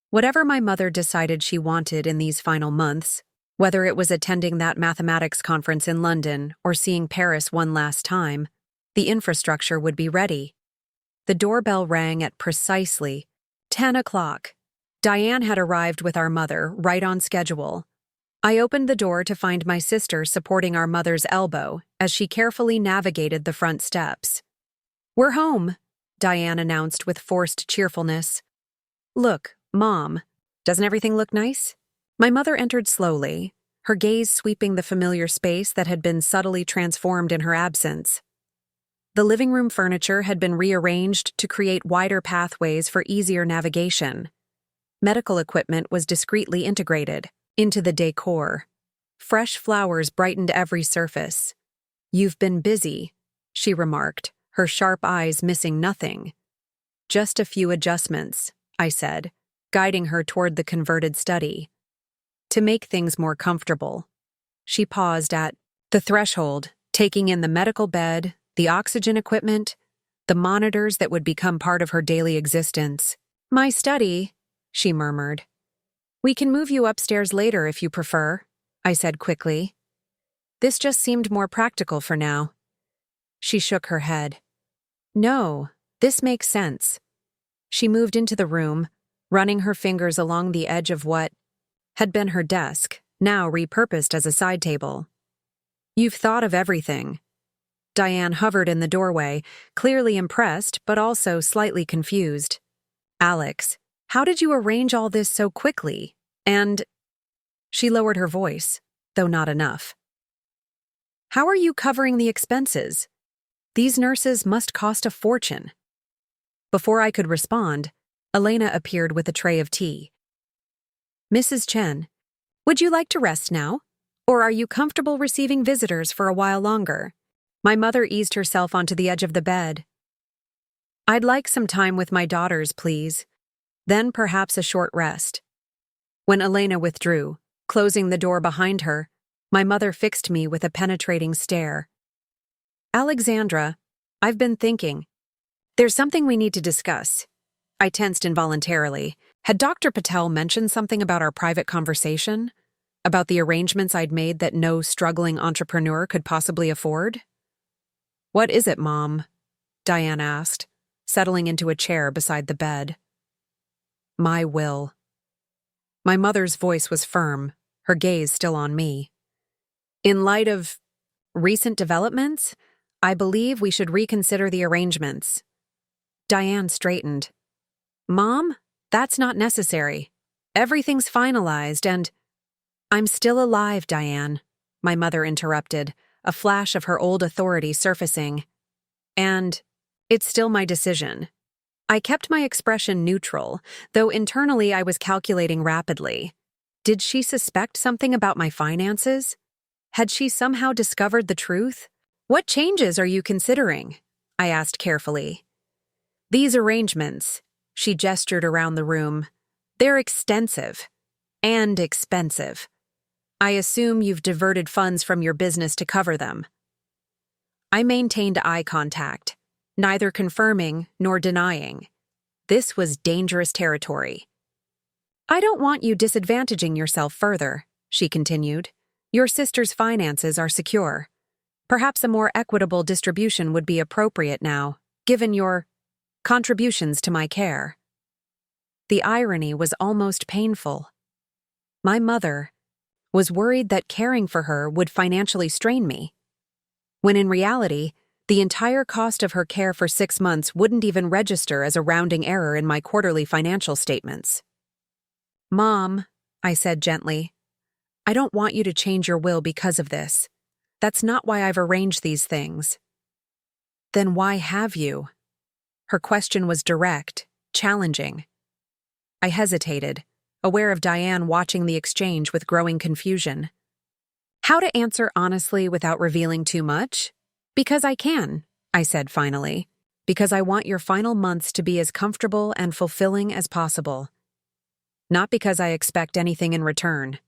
Whatever my mother decided she wanted in these final months, whether it was attending that mathematics conference in London or seeing Paris one last time, the infrastructure would be ready. The doorbell rang at precisely 10 o'clock. Diane had arrived with our mother, right on schedule. I opened the door to find my sister supporting our mother's elbow as she carefully navigated the front steps. "We're home," Diane announced with forced cheerfulness. "Look, Mom, doesn't everything look nice?" My mother entered slowly, her gaze sweeping the familiar space that had been subtly transformed in her absence. The living room furniture had been rearranged to create wider pathways for easier navigation. Medical equipment was discreetly integrated into the decor. Fresh flowers brightened every surface. "You've been busy," she remarked, her sharp eyes missing nothing. "Just a few adjustments," I said, guiding her toward the converted study. "To make things more comfortable." She paused at the threshold, taking in the medical bed, the oxygen equipment, the monitors that would become part of her daily existence. "My study," she murmured. "We can move you upstairs later if you prefer," I said quickly. "This just seemed more practical for now." She shook her head. "No, this makes sense." She moved into the room, running her fingers along the edge of what had been her desk, now repurposed as a side table. "You've thought of everything." Diane hovered in the doorway, clearly impressed but also slightly confused. "Alex, how did you arrange all this so quickly? And—" She lowered her voice, though not enough. "How are you covering the expenses? These nurses must cost a fortune." Before I could respond, Elena appeared with a tray of tea. "Mrs. Chen, would you like to rest now? Or are you comfortable receiving visitors for a while longer?" My mother eased herself onto the edge of the bed. "I'd like some time with my daughters, please. Then perhaps a short rest." When Elena withdrew, closing the door behind her, my mother fixed me with a penetrating stare. "Alexandra, I've been thinking. There's something we need to discuss." I tensed involuntarily. Had Dr. Patel mentioned something about our private conversation? About the arrangements I'd made that no struggling entrepreneur could possibly afford? "What is it, Mom?" Diane asked, settling into a chair beside the bed. "My will." My mother's voice was firm, her gaze still on me. "In light of recent developments, I believe we should reconsider the arrangements." Diane straightened. "Mom, that's not necessary. Everything's finalized and—" "I'm still alive, Diane," my mother interrupted, a flash of her old authority surfacing. "And it's still my decision." I kept my expression neutral, though internally I was calculating rapidly. Did she suspect something about my finances? Had she somehow discovered the truth? "What changes are you considering?" I asked carefully. "These arrangements," she gestured around the room, "they're extensive and expensive. I assume you've diverted funds from your business to cover them." I maintained eye contact, neither confirming nor denying. This was dangerous territory. "I don't want you disadvantaging yourself further," she continued. "Your sister's finances are secure. Perhaps a more equitable distribution would be appropriate now, given your contributions to my care." The irony was almost painful. My mother was worried that caring for her would financially strain me, when in reality, the entire cost of her care for 6 months wouldn't even register as a rounding error in my quarterly financial statements. "Mom," I said gently, "I don't want you to change your will because of this. That's not why I've arranged these things." "Then why have you?" Her question was direct, challenging. I hesitated, aware of Diane watching the exchange with growing confusion. How to answer honestly without revealing too much? Because I can, I said finally. Because I want your final months to be as comfortable and fulfilling as possible. Not because I expect anything in return.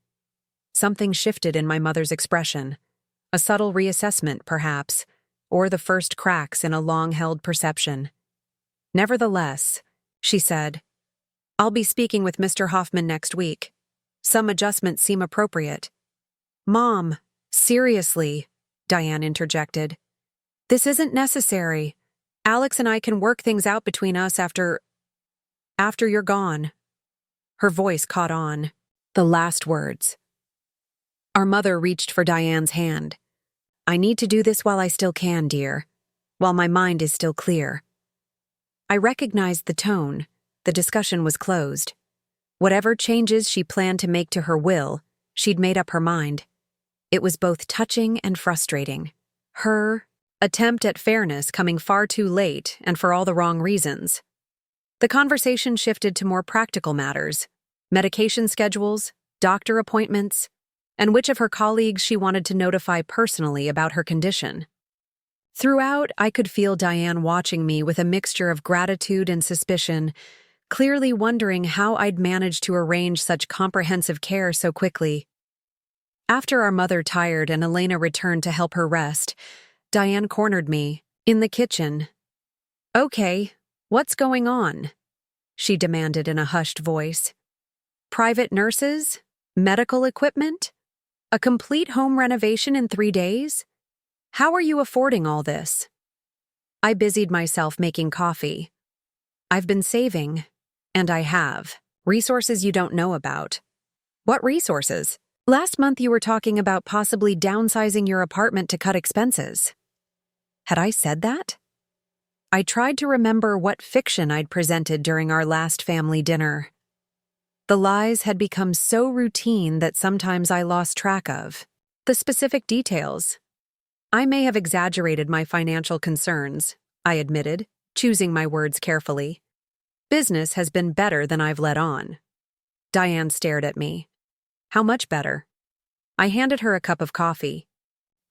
Something shifted in my mother's expression. A subtle reassessment, perhaps, or the first cracks in a long-held perception. Nevertheless, she said, I'll be speaking with Mr. Hoffman next week. Some adjustments seem appropriate. Mom, seriously, Diane interjected. This isn't necessary. Alex and I can work things out between us after you're gone. Her voice caught on. The last words. Our mother reached for Diane's hand. I need to do this while I still can, dear. While my mind is still clear. I recognized the tone. The discussion was closed. Whatever changes she planned to make to her will, she'd made up her mind. It was both touching and frustrating. Her attempt at fairness coming far too late and for all the wrong reasons. The conversation shifted to more practical matters, medication schedules, doctor appointments, and which of her colleagues she wanted to notify personally about her condition. Throughout, I could feel Diane watching me with a mixture of gratitude and suspicion, clearly wondering how I'd managed to arrange such comprehensive care so quickly. After our mother tired and Elena returned to help her rest, Diane cornered me, in the kitchen. Okay, what's going on? She demanded in a hushed voice. Private nurses? Medical equipment? A complete home renovation in 3 days? How are you affording all this? I busied myself making coffee. I've been saving, and I have. Resources you don't know about. What resources? Last month you were talking about possibly downsizing your apartment to cut expenses. Had I said that? I tried to remember what fiction I'd presented during our last family dinner. The lies had become so routine that sometimes I lost track of the specific details. I may have exaggerated my financial concerns, I admitted, choosing my words carefully. Business has been better than I've let on. Diane stared at me. How much better? I handed her a cup of coffee.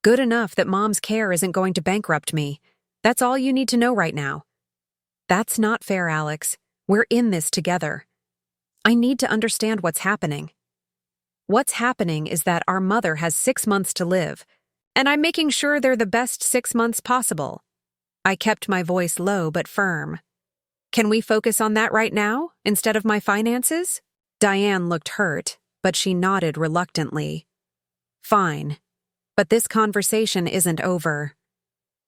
Good enough that Mom's care isn't going to bankrupt me. That's all you need to know right now. That's not fair, Alex. We're in this together. I need to understand what's happening. What's happening is that our mother has 6 months to live, and I'm making sure they're the best 6 months possible. I kept my voice low but firm. Can we focus on that right now, instead of my finances? Diane looked hurt, but she nodded reluctantly. Fine. But this conversation isn't over.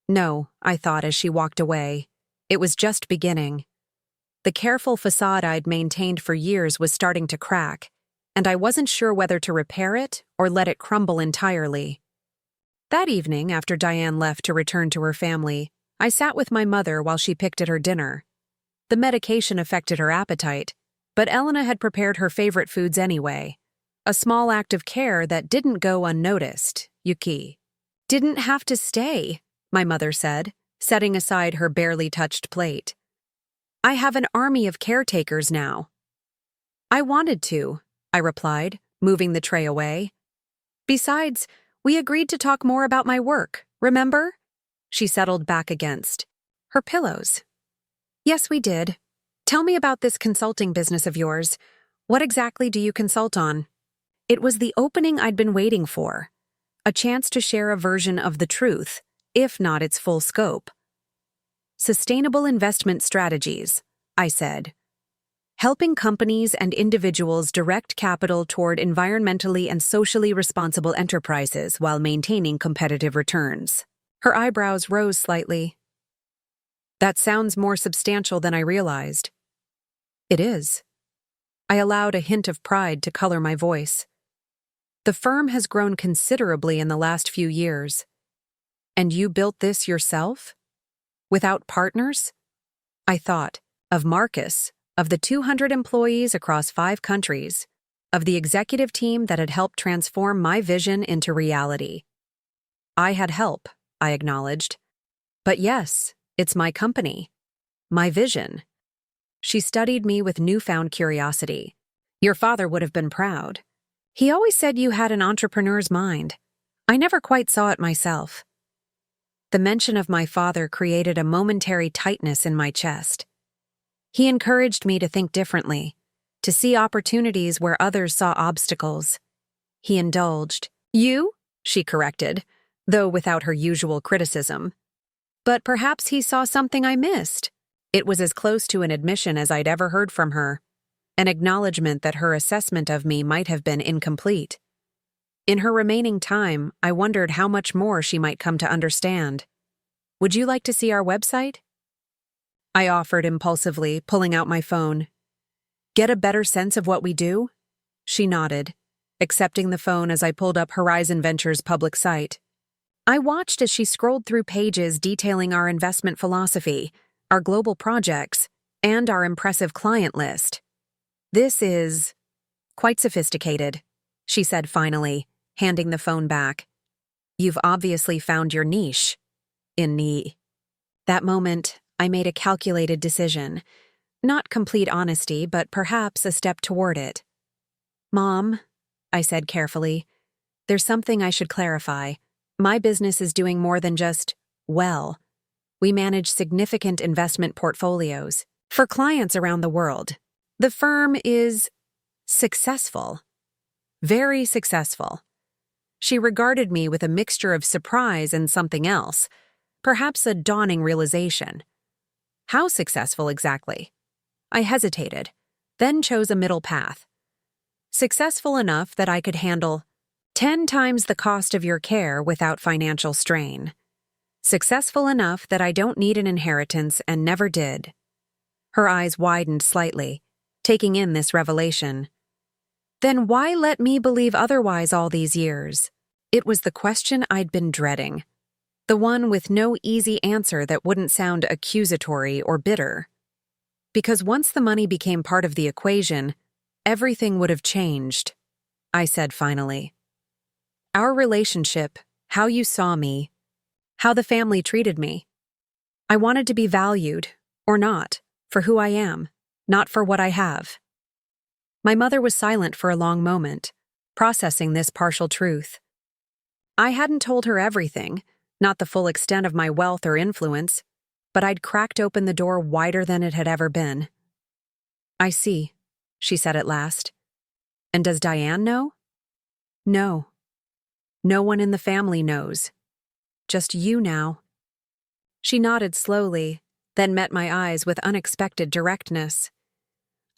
No, I thought as she walked away. It was just beginning. The careful facade I'd maintained for years was starting to crack, and I wasn't sure whether to repair it or let it crumble entirely. That evening, after Diane left to return to her family, I sat with my mother while she picked at her dinner. The medication affected her appetite, but Elena had prepared her favorite foods anyway. A small act of care that didn't go unnoticed, Yuki. Didn't have to stay, my mother said, setting aside her barely touched plate. I have an army of caretakers now. I wanted to, I replied, moving the tray away. Besides, we agreed to talk more about my work, remember? She settled back against her pillows. Yes, we did. Tell me about this consulting business of yours. What exactly do you consult on? It was the opening I'd been waiting for. A chance to share a version of the truth, if not its full scope. Sustainable investment strategies, I said. Helping companies and individuals direct capital toward environmentally and socially responsible enterprises while maintaining competitive returns. Her eyebrows rose slightly. That sounds more substantial than I realized. It is. I allowed a hint of pride to color my voice. The firm has grown considerably in the last few years. And you built this yourself? Without partners? I thought of Marcus, of the 200 employees across 5 countries, of the executive team that had helped transform my vision into reality. I had help, I acknowledged. But yes, it's my company. My vision. She studied me with newfound curiosity. Your father would have been proud. He always said you had an entrepreneur's mind. I never quite saw it myself. The mention of my father created a momentary tightness in my chest. He encouraged me to think differently, to see opportunities where others saw obstacles. He indulged. "You?" she corrected, though without her usual criticism. But perhaps he saw something I missed. It was as close to an admission as I'd ever heard from her, an acknowledgement that her assessment of me might have been incomplete. In her remaining time, I wondered how much more she might come to understand. "Would you like to see our website?" I offered impulsively, pulling out my phone. "Get a better sense of what we do?" She nodded, accepting the phone as I pulled up Horizon Ventures' public site. I watched as she scrolled through pages detailing our investment philosophy, our global projects, and our impressive client list. "This is quite sophisticated," she said finally, handing the phone back. "You've obviously found your niche." In me. That moment, I made a calculated decision. Not complete honesty, but perhaps a step toward it. "Mom," I said carefully, "there's something I should clarify. My business is doing more than just, well. We manage significant investment portfolios for clients around the world. The firm is successful. Very successful." She regarded me with a mixture of surprise and something else, perhaps a dawning realization. How successful exactly? I hesitated, then chose a middle path. Successful enough that I could handle 10 times the cost of your care without financial strain. Successful enough that I don't need an inheritance and never did. Her eyes widened slightly, taking in this revelation. Then why let me believe otherwise all these years? It was the question I'd been dreading. The one with no easy answer that wouldn't sound accusatory or bitter. Because once the money became part of the equation, everything would have changed, I said finally. Our relationship, how you saw me, how the family treated me. I wanted to be valued, or not, for who I am, not for what I have. My mother was silent for a long moment, processing this partial truth. I hadn't told her everything, not the full extent of my wealth or influence, but I'd cracked open the door wider than it had ever been. "I see," she said at last. "And does Diane know?" "No. No one in the family knows. Just you now." She nodded slowly, then met my eyes with unexpected directness.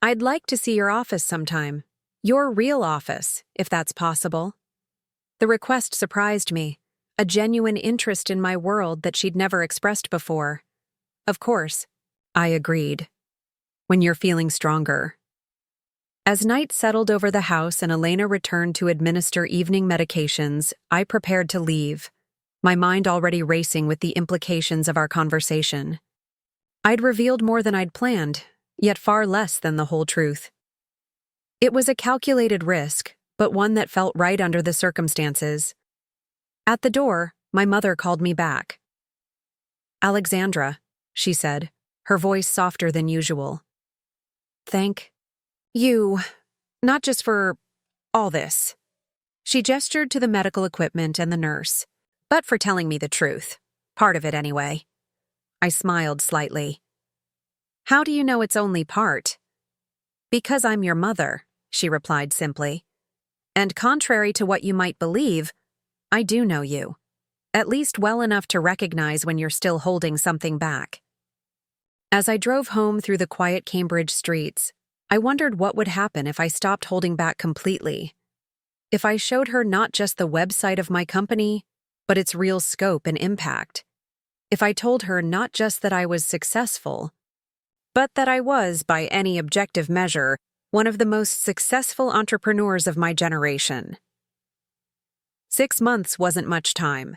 "I'd like to see your office sometime. Your real office, if that's possible." The request surprised me, a genuine interest in my world that she'd never expressed before. "Of course," I agreed. "When you're feeling stronger." As night settled over the house and Elena returned to administer evening medications, I prepared to leave, my mind already racing with the implications of our conversation. I'd revealed more than I'd planned, yet far less than the whole truth. It was a calculated risk, but one that felt right under the circumstances. At the door, my mother called me back. "Alexandra," she said, her voice softer than usual. "Thank you, not just for all this." She gestured to the medical equipment and the nurse, but for telling me the truth, part of it anyway. I smiled slightly. "How do you know it's only part?" "Because I'm your mother," she replied simply. "And contrary to what you might believe, I do know you, at least well enough to recognize when you're still holding something back." As I drove home through the quiet Cambridge streets, I wondered what would happen if I stopped holding back completely. If I showed her not just the website of my company, but its real scope and impact. If I told her not just that I was successful, but that I was, by any objective measure, one of the most successful entrepreneurs of my generation. 6 months wasn't much time,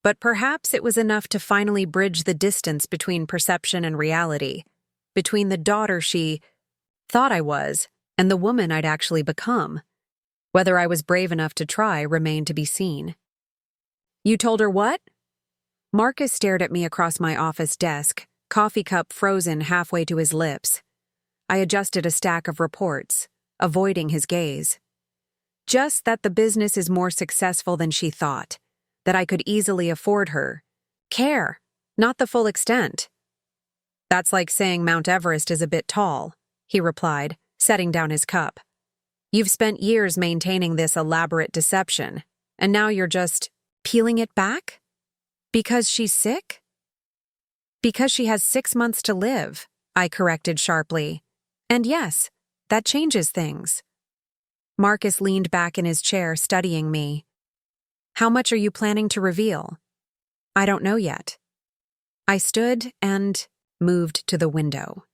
but perhaps it was enough to finally bridge the distance between perception and reality, between the daughter she thought I was and the woman I'd actually become. Whether I was brave enough to try remained to be seen. "You told her what?" Marcus stared at me across my office desk, coffee cup frozen halfway to his lips. I adjusted a stack of reports, avoiding his gaze. "Just that the business is more successful than she thought, that I could easily afford her, Care, not the full extent. That's like saying Mount Everest is a bit tall, he replied, setting down his cup. You've spent years maintaining this elaborate deception, and now you're just peeling it back? Because she's sick? Because she has 6 months to live, I corrected sharply. And yes, that changes things. Marcus leaned back in his chair, studying me. How much are you planning to reveal? I don't know yet. I stood and moved to the window.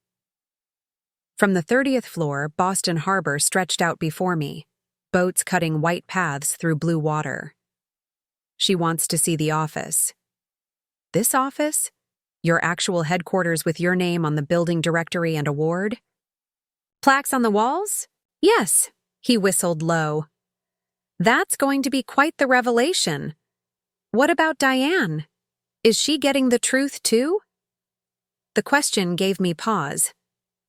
From the 30th floor, Boston Harbor stretched out before me, boats cutting white paths through blue water. She wants to see the office. This office? Your actual headquarters with your name on the building directory and award? Plaques on the walls? Yes, he whistled low. That's going to be quite the revelation. What about Diane? Is she getting the truth too? The question gave me pause.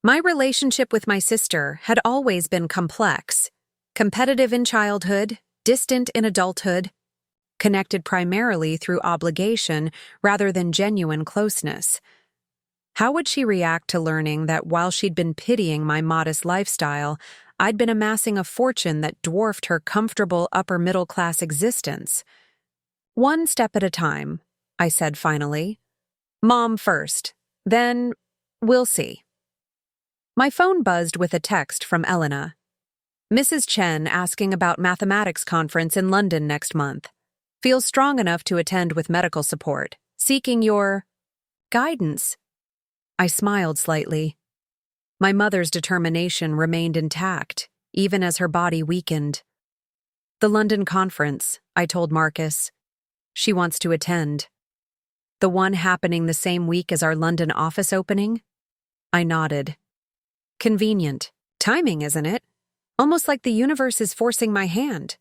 My relationship with my sister had always been complex, competitive in childhood, distant in adulthood, connected primarily through obligation rather than genuine closeness. How would she react to learning that while she'd been pitying my modest lifestyle, I'd been amassing a fortune that dwarfed her comfortable upper-middle-class existence? One step at a time, I said finally. Mom first, then we'll see. My phone buzzed with a text from Elena. Mrs. Chen asking about mathematics conference in London next month. Feels strong enough to attend with medical support. Seeking your guidance. I smiled slightly. My mother's determination remained intact, even as her body weakened. The London conference, I told Marcus. She wants to attend. The one happening the same week as our London office opening? I nodded. Convenient. Timing, isn't it? Almost like the universe is forcing my hand.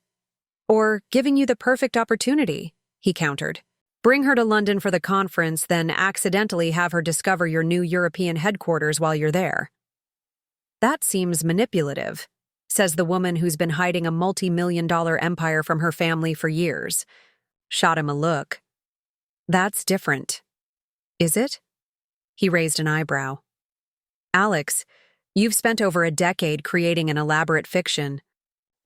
Or giving you the perfect opportunity, he countered. Bring her to London for the conference, then accidentally have her discover your new European headquarters while you're there. That seems manipulative, says the woman who's been hiding a multi-million-dollar empire from her family for years. Shot him a look. That's different. Is it? He raised an eyebrow. Alex, you've spent over a decade creating an elaborate fiction.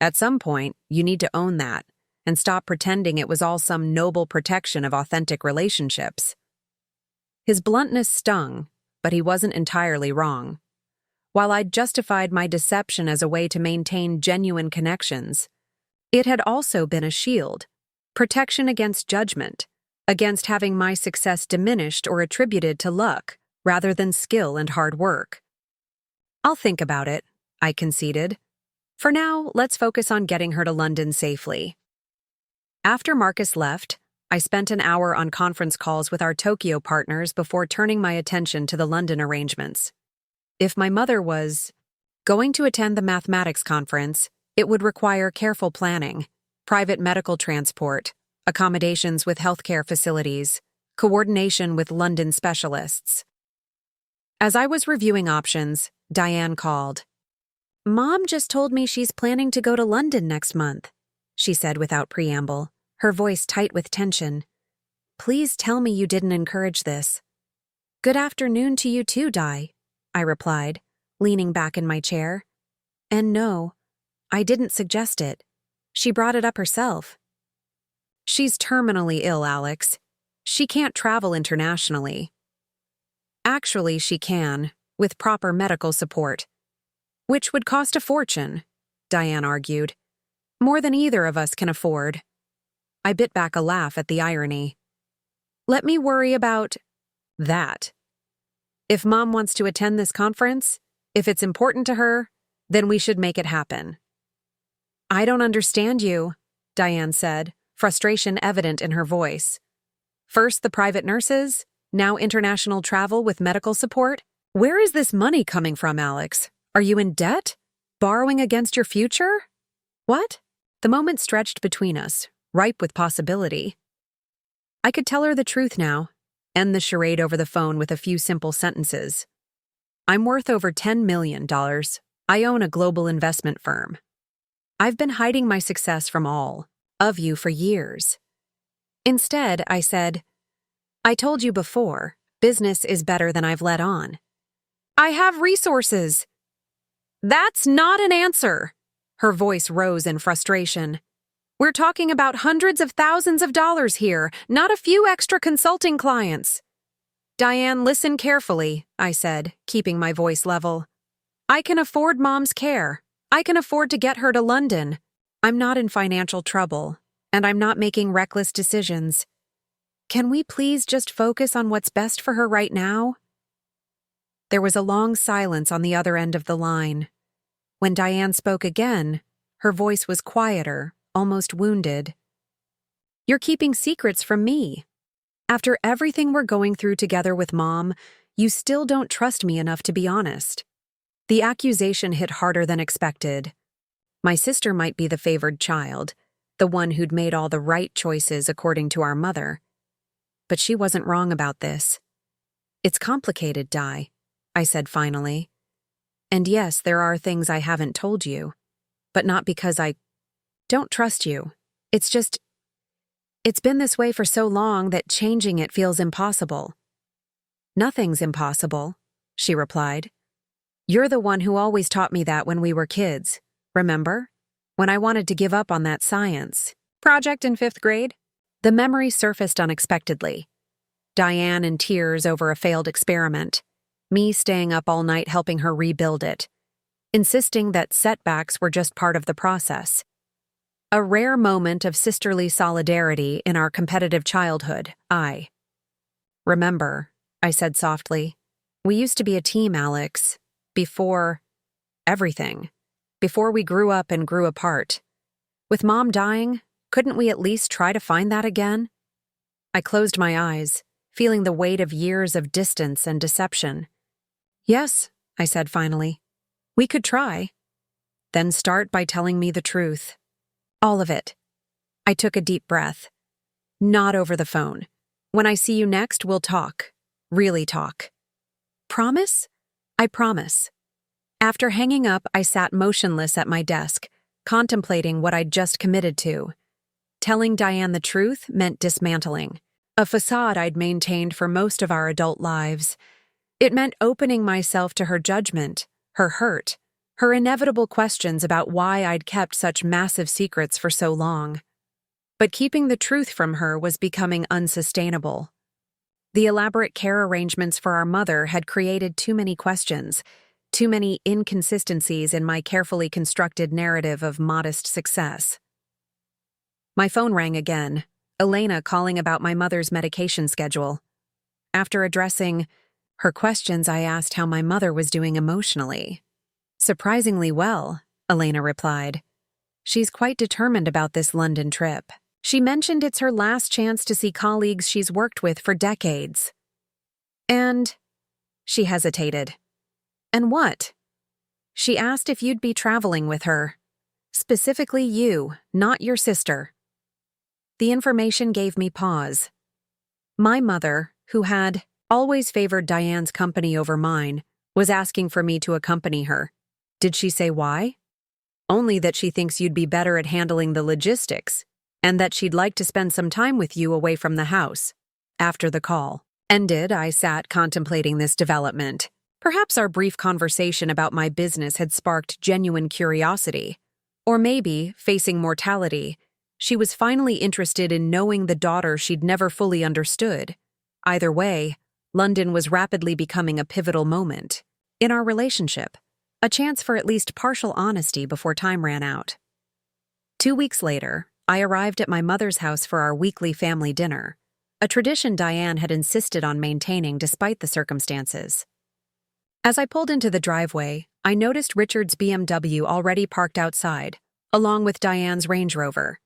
At some point, you need to own that and stop pretending it was all some noble protection of authentic relationships. His bluntness stung, but he wasn't entirely wrong. While I'd justified my deception as a way to maintain genuine connections, it had also been a shield, protection against judgment, against having my success diminished or attributed to luck rather than skill and hard work. I'll think about it, I conceded. For now, let's focus on getting her to London safely. After Marcus left, I spent an hour on conference calls with our Tokyo partners before turning my attention to the London arrangements. If my mother was going to attend the mathematics conference, it would require careful planning, private medical transport, accommodations with healthcare facilities, coordination with London specialists. As I was reviewing options, Diane called. Mom just told me she's planning to go to London next month, she said without preamble, her voice tight with tension. Please tell me you didn't encourage this. Good afternoon to you too, Di, I replied, leaning back in my chair. And no, I didn't suggest it. She brought it up herself. She's terminally ill, Alex. She can't travel internationally. Actually, she can, with proper medical support. Which would cost a fortune, Diane argued. More than either of us can afford. I bit back a laugh at the irony. Let me worry about that. If Mom wants to attend this conference, if it's important to her, then we should make it happen. I don't understand you, Diane said, frustration evident in her voice. First the private nurses, now international travel with medical support. Where is this money coming from, Alex? Are you in debt? Borrowing against your future? What? The moment stretched between us, ripe with possibility. I could tell her the truth now, end the charade over the phone with a few simple sentences. I'm worth over $10 million. I own a global investment firm. I've been hiding my success from all of you for years. Instead, I said, I told you before, business is better than I've let on. I have resources. That's not an answer. Her voice rose in frustration. We're talking about hundreds of thousands of dollars here, not a few extra consulting clients. Diane, listen carefully, I said, keeping my voice level. I can afford Mom's care. I can afford to get her to London. I'm not in financial trouble, and I'm not making reckless decisions. Can we please just focus on what's best for her right now? There was a long silence on the other end of the line. When Diane spoke again, her voice was quieter, almost wounded. You're keeping secrets from me. After everything we're going through together with Mom, you still don't trust me enough to be honest. The accusation hit harder than expected. My sister might be the favored child, the one who'd made all the right choices according to our mother. But she wasn't wrong about this. It's complicated, Di, I said finally. And yes, there are things I haven't told you, but not because I don't trust you. It's been this way for so long that changing it feels impossible. Nothing's impossible, she replied. You're the one who always taught me that when we were kids, remember? When I wanted to give up on that science project in 5th grade? The memory surfaced unexpectedly. Diane in tears over a failed experiment, me staying up all night helping her rebuild it, insisting that setbacks were just part of the process. A rare moment of sisterly solidarity in our competitive childhood, I remember, I said softly. We used to be a team, Alex, before everything, before we grew up and grew apart. With Mom dying, couldn't we at least try to find that again? I closed my eyes, feeling the weight of years of distance and deception. Yes, I said finally. We could try. Then start by telling me the truth. All of it. I took a deep breath. Not over the phone. When I see you next, we'll talk. Really talk. Promise? I promise. After hanging up, I sat motionless at my desk, contemplating what I'd just committed to. Telling Diane the truth meant dismantling a facade I'd maintained for most of our adult lives. It meant opening myself to her judgment, her hurt, her inevitable questions about why I'd kept such massive secrets for so long. But keeping the truth from her was becoming unsustainable. The elaborate care arrangements for our mother had created too many questions, too many inconsistencies in my carefully constructed narrative of modest success. My phone rang again, Elena calling about my mother's medication schedule. After addressing her questions, I asked how my mother was doing emotionally. Surprisingly well, Elena replied. She's quite determined about this London trip. She mentioned it's her last chance to see colleagues she's worked with for decades. And she hesitated. And what? She asked if you'd be traveling with her. Specifically you, not your sister. The information gave me pause. My mother, who had always favored Diane's company over mine, was asking for me to accompany her. Did she say why? Only that she thinks you'd be better at handling the logistics, and that she'd like to spend some time with you away from the house. After the call ended, I sat contemplating this development. Perhaps our brief conversation about my business had sparked genuine curiosity. Or maybe, facing mortality, she was finally interested in knowing the daughter she'd never fully understood. Either way, London was rapidly becoming a pivotal moment in our relationship, a chance for at least partial honesty before time ran out. 2 weeks later, I arrived at my mother's house for our weekly family dinner, a tradition Diane had insisted on maintaining despite the circumstances. As I pulled into the driveway, I noticed Richard's BMW already parked outside, along with Diane's Range Rover.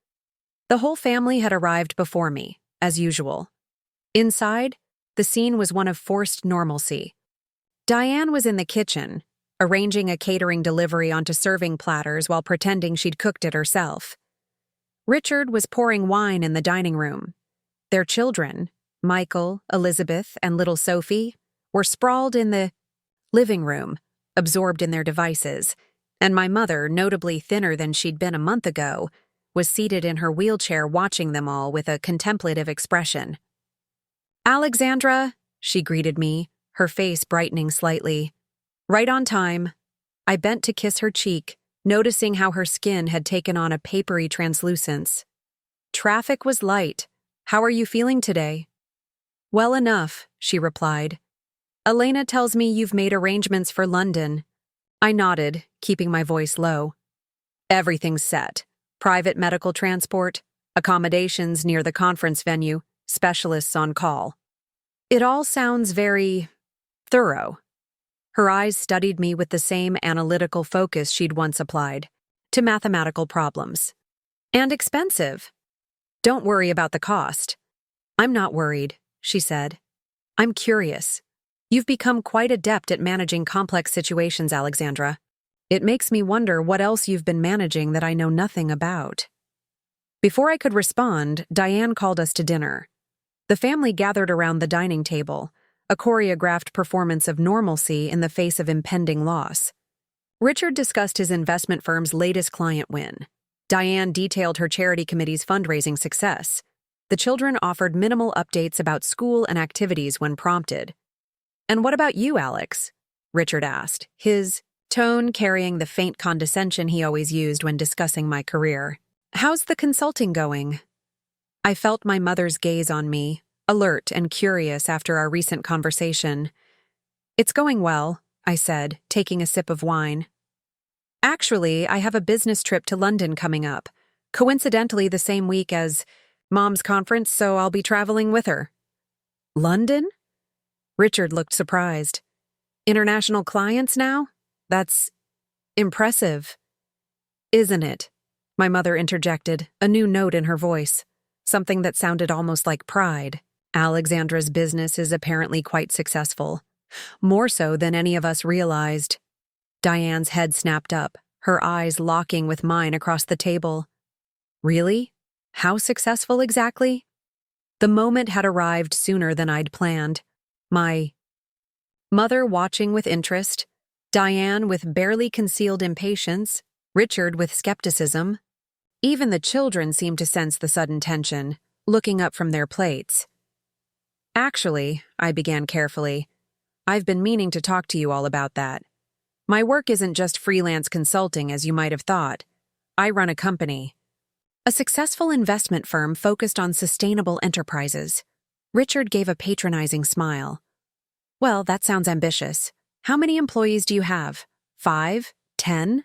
The whole family had arrived before me, as usual. Inside, the scene was one of forced normalcy. Diane was in the kitchen, arranging a catering delivery onto serving platters while pretending she'd cooked it herself. Richard was pouring wine in the dining room. Their children, Michael, Elizabeth, and little Sophie, were sprawled in the living room, absorbed in their devices, and my mother, notably thinner than she'd been a month ago, was seated in her wheelchair watching them all with a contemplative expression. Alexandra, she greeted me, her face brightening slightly. Right on time. I bent to kiss her cheek, noticing how her skin had taken on a papery translucence. Traffic was light. How are you feeling today? Well enough, she replied. Elena tells me you've made arrangements for London. I nodded, keeping my voice low. Everything's set. Private medical transport, accommodations near the conference venue, specialists on call. It all sounds very thorough. Her eyes studied me with the same analytical focus she'd once applied to mathematical problems. And expensive. Don't worry about the cost. I'm not worried, she said. I'm curious. You've become quite adept at managing complex situations, Alexandra. It makes me wonder what else you've been managing that I know nothing about. Before I could respond, Diane called us to dinner. The family gathered around the dining table, a choreographed performance of normalcy in the face of impending loss. Richard discussed his investment firm's latest client win. Diane detailed her charity committee's fundraising success. The children offered minimal updates about school and activities when prompted. And what about you, Alex? Richard asked, his tone carrying the faint condescension he always used when discussing my career. How's the consulting going? I felt my mother's gaze on me, alert and curious after our recent conversation. It's going well, I said, taking a sip of wine. Actually, I have a business trip to London coming up, coincidentally the same week as Mom's conference, so I'll be traveling with her. London? Richard looked surprised. International clients now? That's impressive. Isn't it? My mother interjected, a new note in her voice, something that sounded almost like pride. Alexandra's business is apparently quite successful, more so than any of us realized. Diane's head snapped up, her eyes locking with mine across the table. Really? How successful exactly? The moment had arrived sooner than I'd planned. My mother watching with interest, Diane with barely concealed impatience, Richard with skepticism. Even the children seemed to sense the sudden tension, looking up from their plates. Actually, I began carefully, I've been meaning to talk to you all about that. My work isn't just freelance consulting as you might have thought. I run a company. A successful investment firm focused on sustainable enterprises. Richard gave a patronizing smile. Well, that sounds ambitious. How many employees do you have? 5? 10?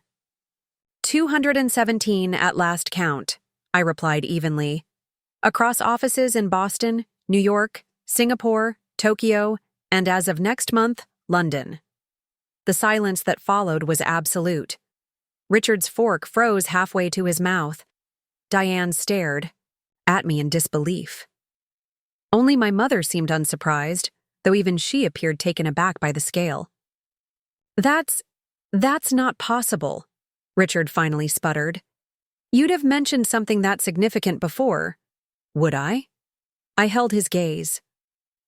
217 at last count, I replied evenly. Across offices in Boston, New York, Singapore, Tokyo, and as of next month, London. The silence that followed was absolute. Richard's fork froze halfway to his mouth. Diane stared at me in disbelief. Only my mother seemed unsurprised, though even she appeared taken aback by the scale. That's not possible, Richard finally sputtered. You'd have mentioned something that significant before. Would I? I held his gaze.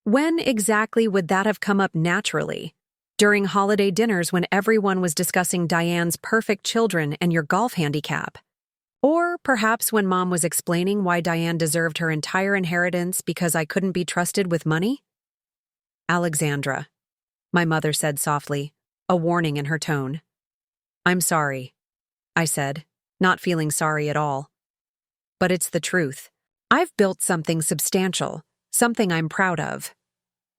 When exactly would that have come up naturally? During holiday dinners when everyone was discussing Diane's perfect children and your golf handicap? Or perhaps when Mom was explaining why Diane deserved her entire inheritance because I couldn't be trusted with money? Alexandra, my mother said softly, a warning in her tone. I'm sorry, I said, not feeling sorry at all. But it's the truth. I've built something substantial, something I'm proud of.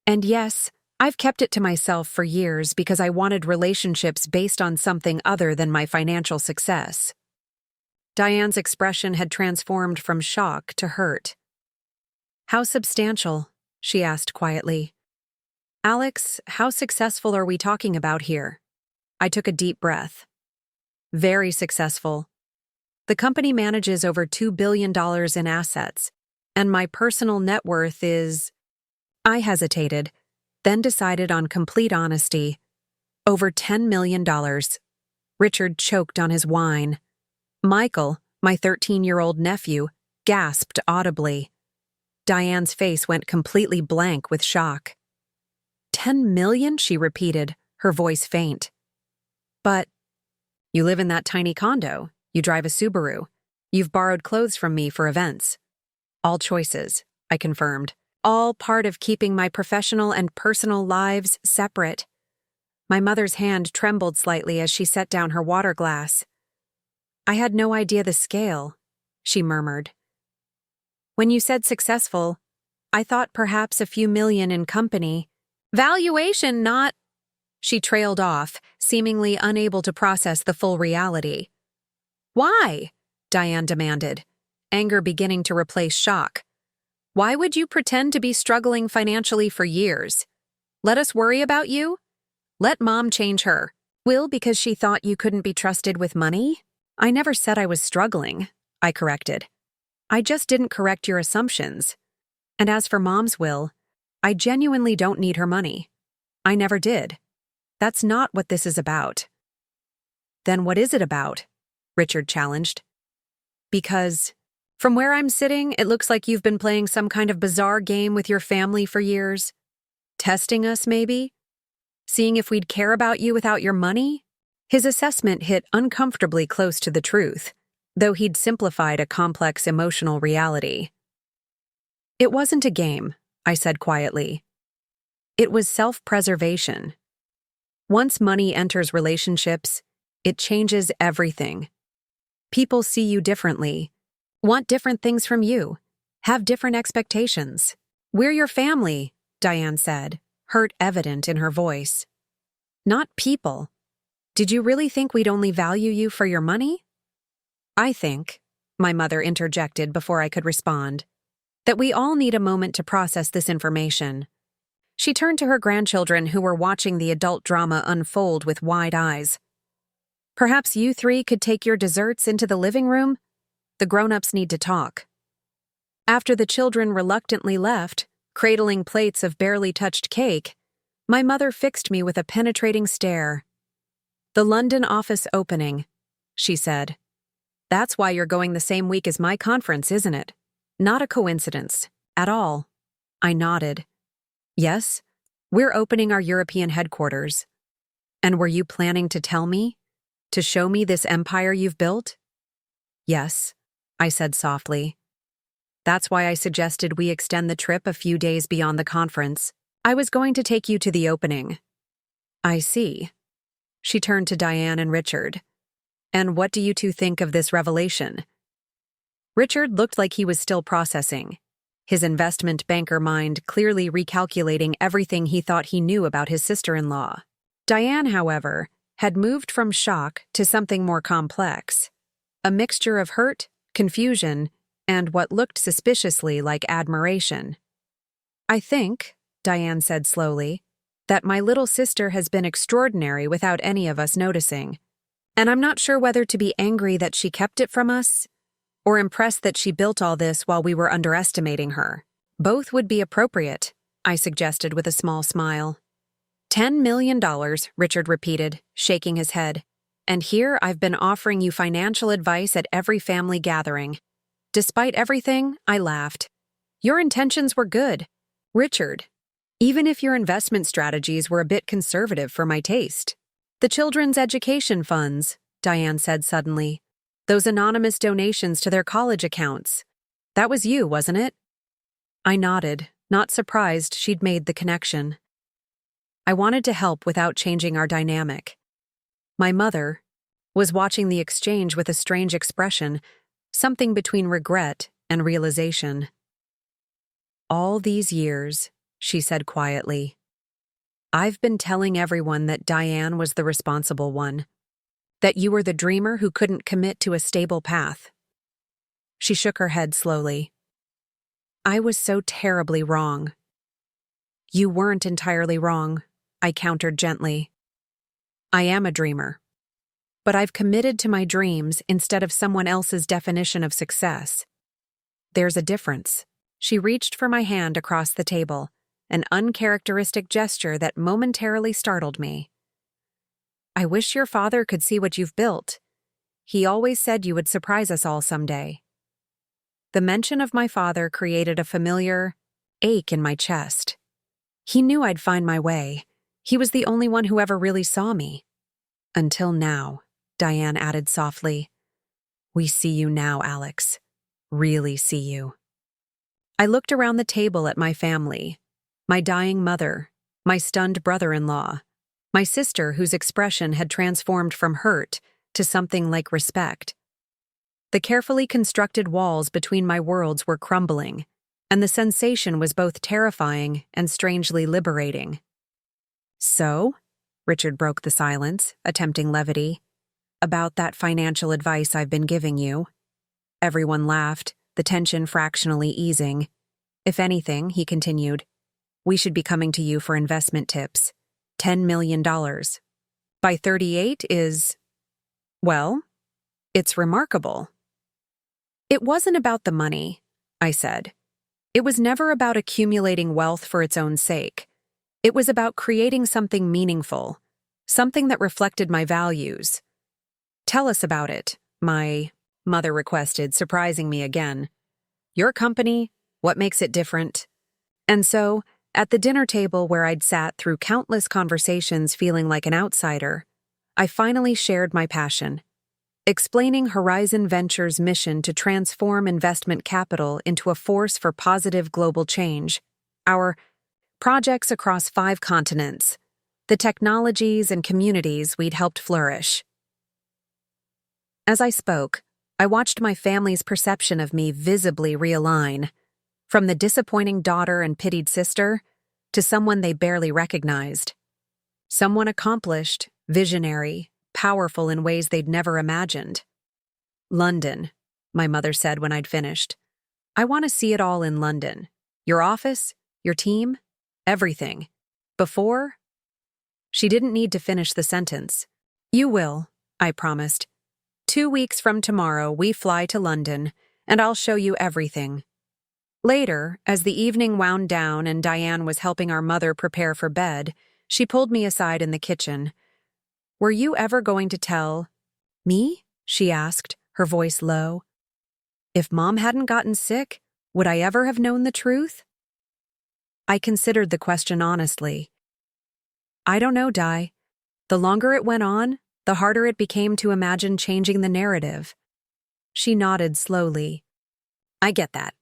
And yes, I've kept it to myself for years because I wanted relationships based on something other than my financial success. Diane's expression had transformed from shock to hurt. How substantial? She asked quietly. Alex, how successful are we talking about here? I took a deep breath. Very successful. The company manages over $2 billion in assets, and my personal net worth is… I hesitated, then decided on complete honesty. Over $10 million. Richard choked on his wine. Michael, my 13-year-old nephew, gasped audibly. Diane's face went completely blank with shock. 10 million, she repeated, her voice faint. But you live in that tiny condo, you drive a Subaru, you've borrowed clothes from me for events. All choices, I confirmed, all part of keeping my professional and personal lives separate. My mother's hand trembled slightly as she set down her water glass. I had no idea the scale, she murmured. When you said successful, I thought perhaps a few million in company. Valuation, not... She trailed off, seemingly unable to process the full reality. Why? Diane demanded, anger beginning to replace shock. Why would you pretend to be struggling financially for years? Let us worry about you? Let Mom change her. Will, because she thought you couldn't be trusted with money? I never said I was struggling, I corrected. I just didn't correct your assumptions. And as for Mom's will, I genuinely don't need her money. I never did. That's not what this is about. Then what is it about? Richard challenged. Because, from where I'm sitting, it looks like you've been playing some kind of bizarre game with your family for years. Testing us, maybe? Seeing if we'd care about you without your money? His assessment hit uncomfortably close to the truth, though he'd simplified a complex emotional reality. It wasn't a game, I said quietly. It was self-preservation. Once money enters relationships, it changes everything. People see you differently, want different things from you, have different expectations. We're your family, Diane said, hurt evident in her voice. Not people. Did you really think we'd only value you for your money? I think, my mother interjected before I could respond, that we all need a moment to process this information. She turned to her grandchildren who were watching the adult drama unfold with wide eyes. Perhaps you three could take your desserts into the living room? The grown-ups need to talk. After the children reluctantly left, cradling plates of barely touched cake, my mother fixed me with a penetrating stare. The London office opening, she said. That's why you're going the same week as my conference, isn't it? Not a coincidence, at all. I nodded. Yes, we're opening our European headquarters. And were you planning to tell me? To show me this empire you've built? Yes, I said softly. That's why I suggested we extend the trip a few days beyond the conference. I was going to take you to the opening. I see. She turned to Diane and Richard. And what do you two think of this revelation? Richard looked like he was still processing, his investment banker mind clearly recalculating everything he thought he knew about his sister-in-law. Diane, however, had moved from shock to something more complex, a mixture of hurt, confusion, and what looked suspiciously like admiration. I think, Diane said slowly, that my little sister has been extraordinary without any of us noticing, and I'm not sure whether to be angry that she kept it from us or impressed that she built all this while we were underestimating her. Both would be appropriate, I suggested with a small smile. $10 million, Richard repeated, shaking his head. And here I've been offering you financial advice at every family gathering. Despite everything, I laughed. Your intentions were good, Richard, even if your investment strategies were a bit conservative for my taste. The children's education funds, Diane said suddenly. Those anonymous donations to their college accounts. That was you, wasn't it? I nodded, not surprised she'd made the connection. I wanted to help without changing our dynamic. My mother was watching the exchange with a strange expression, something between regret and realization. All these years, she said quietly, I've been telling everyone that Diane was the responsible one, that you were the dreamer who couldn't commit to a stable path. She shook her head slowly. I was so terribly wrong. You weren't entirely wrong, I countered gently. I am a dreamer. But I've committed to my dreams instead of someone else's definition of success. There's a difference. She reached for my hand across the table, an uncharacteristic gesture that momentarily startled me. I wish your father could see what you've built. He always said you would surprise us all someday. The mention of my father created a familiar ache in my chest. He knew I'd find my way. He was the only one who ever really saw me. Until now, Diane added softly. We see you now, Alex. Really see you. I looked around the table at my family, my dying mother, my stunned brother-in-law, my sister whose expression had transformed from hurt to something like respect. The carefully constructed walls between my worlds were crumbling, and the sensation was both terrifying and strangely liberating. "So?" Richard broke the silence, attempting levity. "About that financial advice I've been giving you." Everyone laughed, the tension fractionally easing. "If anything," he continued, "we should be coming to you for investment tips. $10 million. By 38 is, well, it's remarkable." "It wasn't about the money," I said. "It was never about accumulating wealth for its own sake. It was about creating something meaningful, something that reflected my values." "Tell us about it," my mother requested, surprising me again. "Your company, what makes it different?" And so, at the dinner table where I'd sat through countless conversations feeling like an outsider, I finally shared my passion, explaining Horizon Ventures' mission to transform investment capital into a force for positive global change, our projects across 5 continents, the technologies and communities we'd helped flourish. As I spoke, I watched my family's perception of me visibly realign, from the disappointing daughter and pitied sister to someone they barely recognized. Someone accomplished, visionary, powerful in ways they'd never imagined. "London," my mother said when I'd finished. "I want to see it all in London. Your office, your team, everything. Before—" She didn't need to finish the sentence. "You will," I promised. 2 weeks from tomorrow, we fly to London, and I'll show you everything." Later, as the evening wound down and Diane was helping our mother prepare for bed, she pulled me aside in the kitchen. "Were you ever going to tell—" "Me?" she asked, her voice low. "If Mom hadn't gotten sick, would I ever have known the truth?" I considered the question honestly. "I don't know, Di. The longer it went on, the harder it became to imagine changing the narrative." She nodded slowly. "I get that.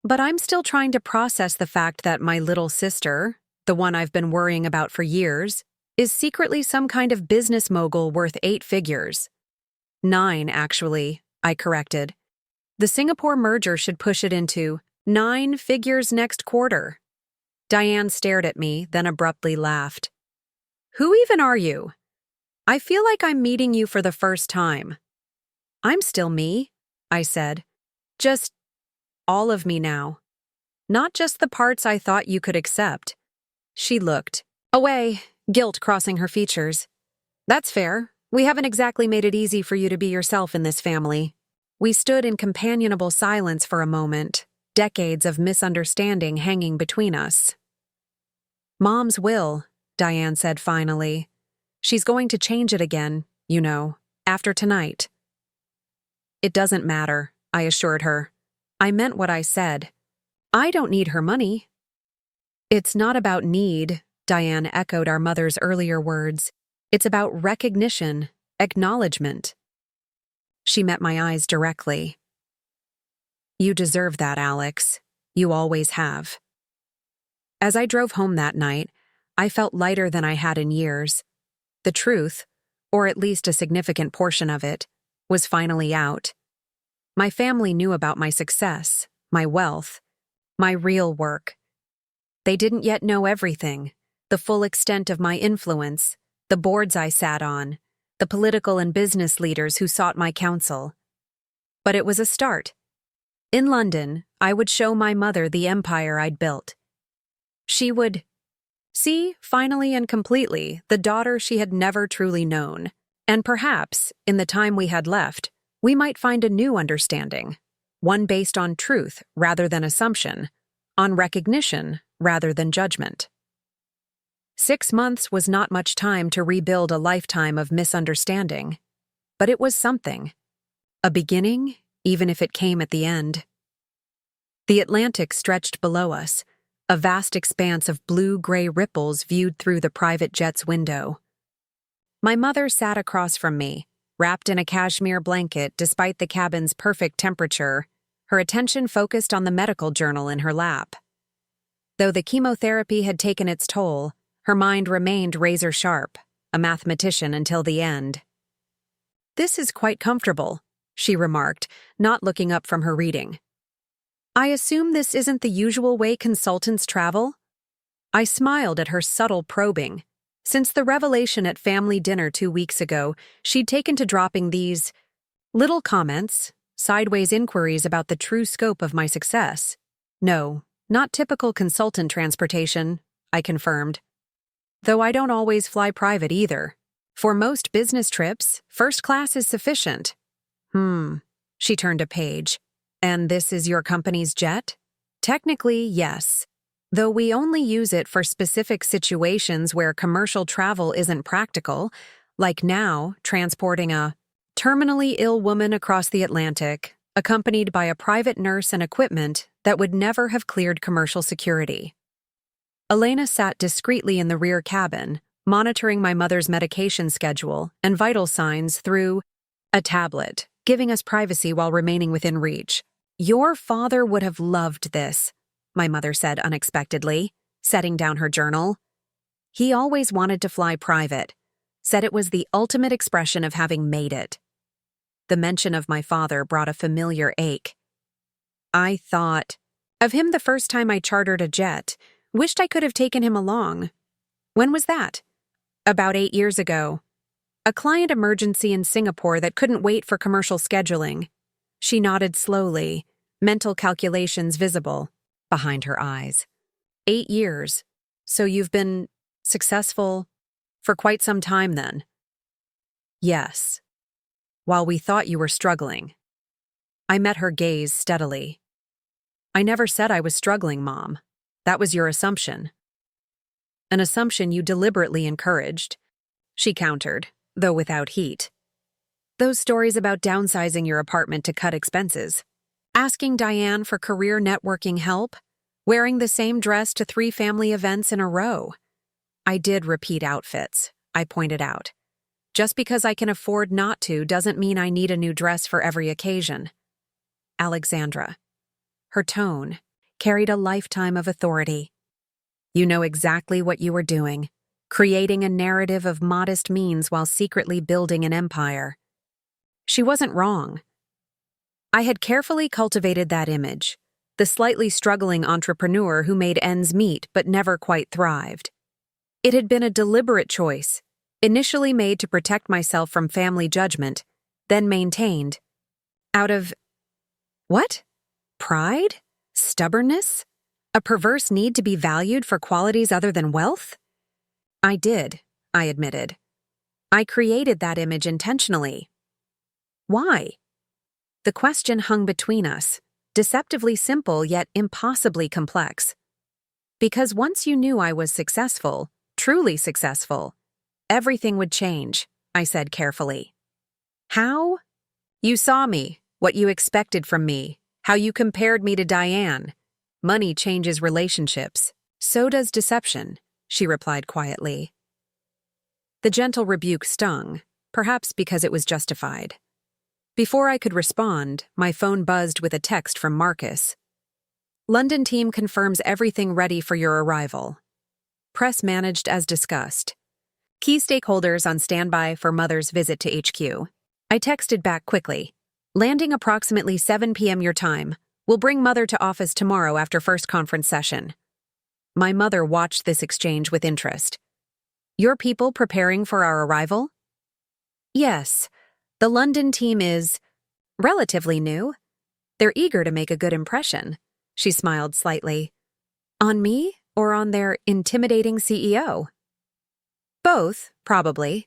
But I'm still trying to process the fact that my little sister, the one I've been worrying about for years, is secretly some kind of business mogul worth 8 figures. 9, actually," I corrected. "The Singapore merger should push it into 9 figures next quarter." Diane stared at me, then abruptly laughed. "Who even are you? I feel like I'm meeting you for the first time." "I'm still me," I said. "Just all of me now. Not just the parts I thought you could accept." She looked away, guilt crossing her features. "That's fair. We haven't exactly made it easy for you to be yourself in this family." We stood in companionable silence for a moment, decades of misunderstanding hanging between us. "Mom's will," Diane said finally. "She's going to change it again, you know, after tonight." "It doesn't matter," I assured her. "I meant what I said. I don't need her money." "It's not about need," Diane echoed our mother's earlier words. "It's about recognition, acknowledgement." She met my eyes directly. "You deserve that, Alex. You always have." As I drove home that night, I felt lighter than I had in years. The truth, or at least a significant portion of it, was finally out. My family knew about my success, my wealth, my real work. They didn't yet know everything, the full extent of my influence, the boards I sat on, the political and business leaders who sought my counsel. But it was a start. In London, I would show my mother the empire I'd built. She would see, finally and completely, the daughter she had never truly known. And perhaps, in the time we had left, we might find a new understanding, one based on truth rather than assumption, on recognition rather than judgment. 6 months was not much time to rebuild a lifetime of misunderstanding, but it was something. A beginning, even if it came at the end. The Atlantic stretched below us, a vast expanse of blue-gray ripples viewed through the private jet's window. My mother sat across from me, wrapped in a cashmere blanket despite the cabin's perfect temperature, her attention focused on the medical journal in her lap. Though the chemotherapy had taken its toll, her mind remained razor-sharp, a mathematician until the end. "This is quite comfortable," she remarked, not looking up from her reading. "I assume this isn't the usual way consultants travel?" I smiled at her subtle probing. Since the revelation at family dinner 2 weeks ago, she'd taken to dropping these little comments, sideways inquiries about the true scope of my success. "No, not typical consultant transportation," I confirmed. "Though I don't always fly private either. For most business trips, first class is sufficient." She turned a page. "And this is your company's jet?" "Technically, yes. Though we only use it for specific situations where commercial travel isn't practical, like now, transporting a terminally ill woman across the Atlantic, accompanied by a private nurse and equipment that would never have cleared commercial security." Elena sat discreetly in the rear cabin, monitoring my mother's medication schedule and vital signs through a tablet, giving us privacy while remaining within reach. "Your father would have loved this," my mother said unexpectedly, setting down her journal. "He always wanted to fly private, said it was the ultimate expression of having made it." The mention of my father brought a familiar ache. I thought of him the first time I chartered a jet, wished I could have taken him along. "When was that?" "About 8 years ago. A client emergency in Singapore that couldn't wait for commercial scheduling." She nodded slowly, mental calculations visible behind her eyes. 8 years. So you've been successful for quite some time then?" "Yes. While we thought you were struggling." I met her gaze steadily. "I never said I was struggling, Mom. That was your assumption." "An assumption you deliberately encouraged," she countered, though without heat. "Those stories about downsizing your apartment to cut expenses, asking Diane for career networking help, wearing the same dress to 3 family events in a row." "I did repeat outfits," I pointed out. "Just because I can afford not to doesn't mean I need a new dress for every occasion." Alexandra. Her tone carried a lifetime of authority. "You know exactly what you were doing, creating a narrative of modest means while secretly building an empire." She wasn't wrong. I had carefully cultivated that image, the slightly struggling entrepreneur who made ends meet but never quite thrived. It had been a deliberate choice, initially made to protect myself from family judgment, then maintained out of what? Pride? Stubbornness? A perverse need to be valued for qualities other than wealth? "I did," I admitted. "I created that image intentionally." "Why?" The question hung between us, deceptively simple yet impossibly complex. "Because once you knew I was successful, truly successful, everything would change," I said carefully. "How?" "You saw me, what you expected from me, how you compared me to Diane. Money changes relationships. So does deception," she replied quietly. The gentle rebuke stung, perhaps because it was justified. Before I could respond, my phone buzzed with a text from Marcus. "London team confirms everything ready for your arrival. Press managed as discussed. Key stakeholders on standby for Mother's visit to HQ." I texted back quickly. "Landing approximately 7 p.m. your time. We'll bring Mother to office tomorrow after first conference session." My mother watched this exchange with interest. "Your people preparing for our arrival?" "Yes. The London team is relatively new. They're eager to make a good impression." She smiled slightly. "On me or on their intimidating CEO?" "Both, probably."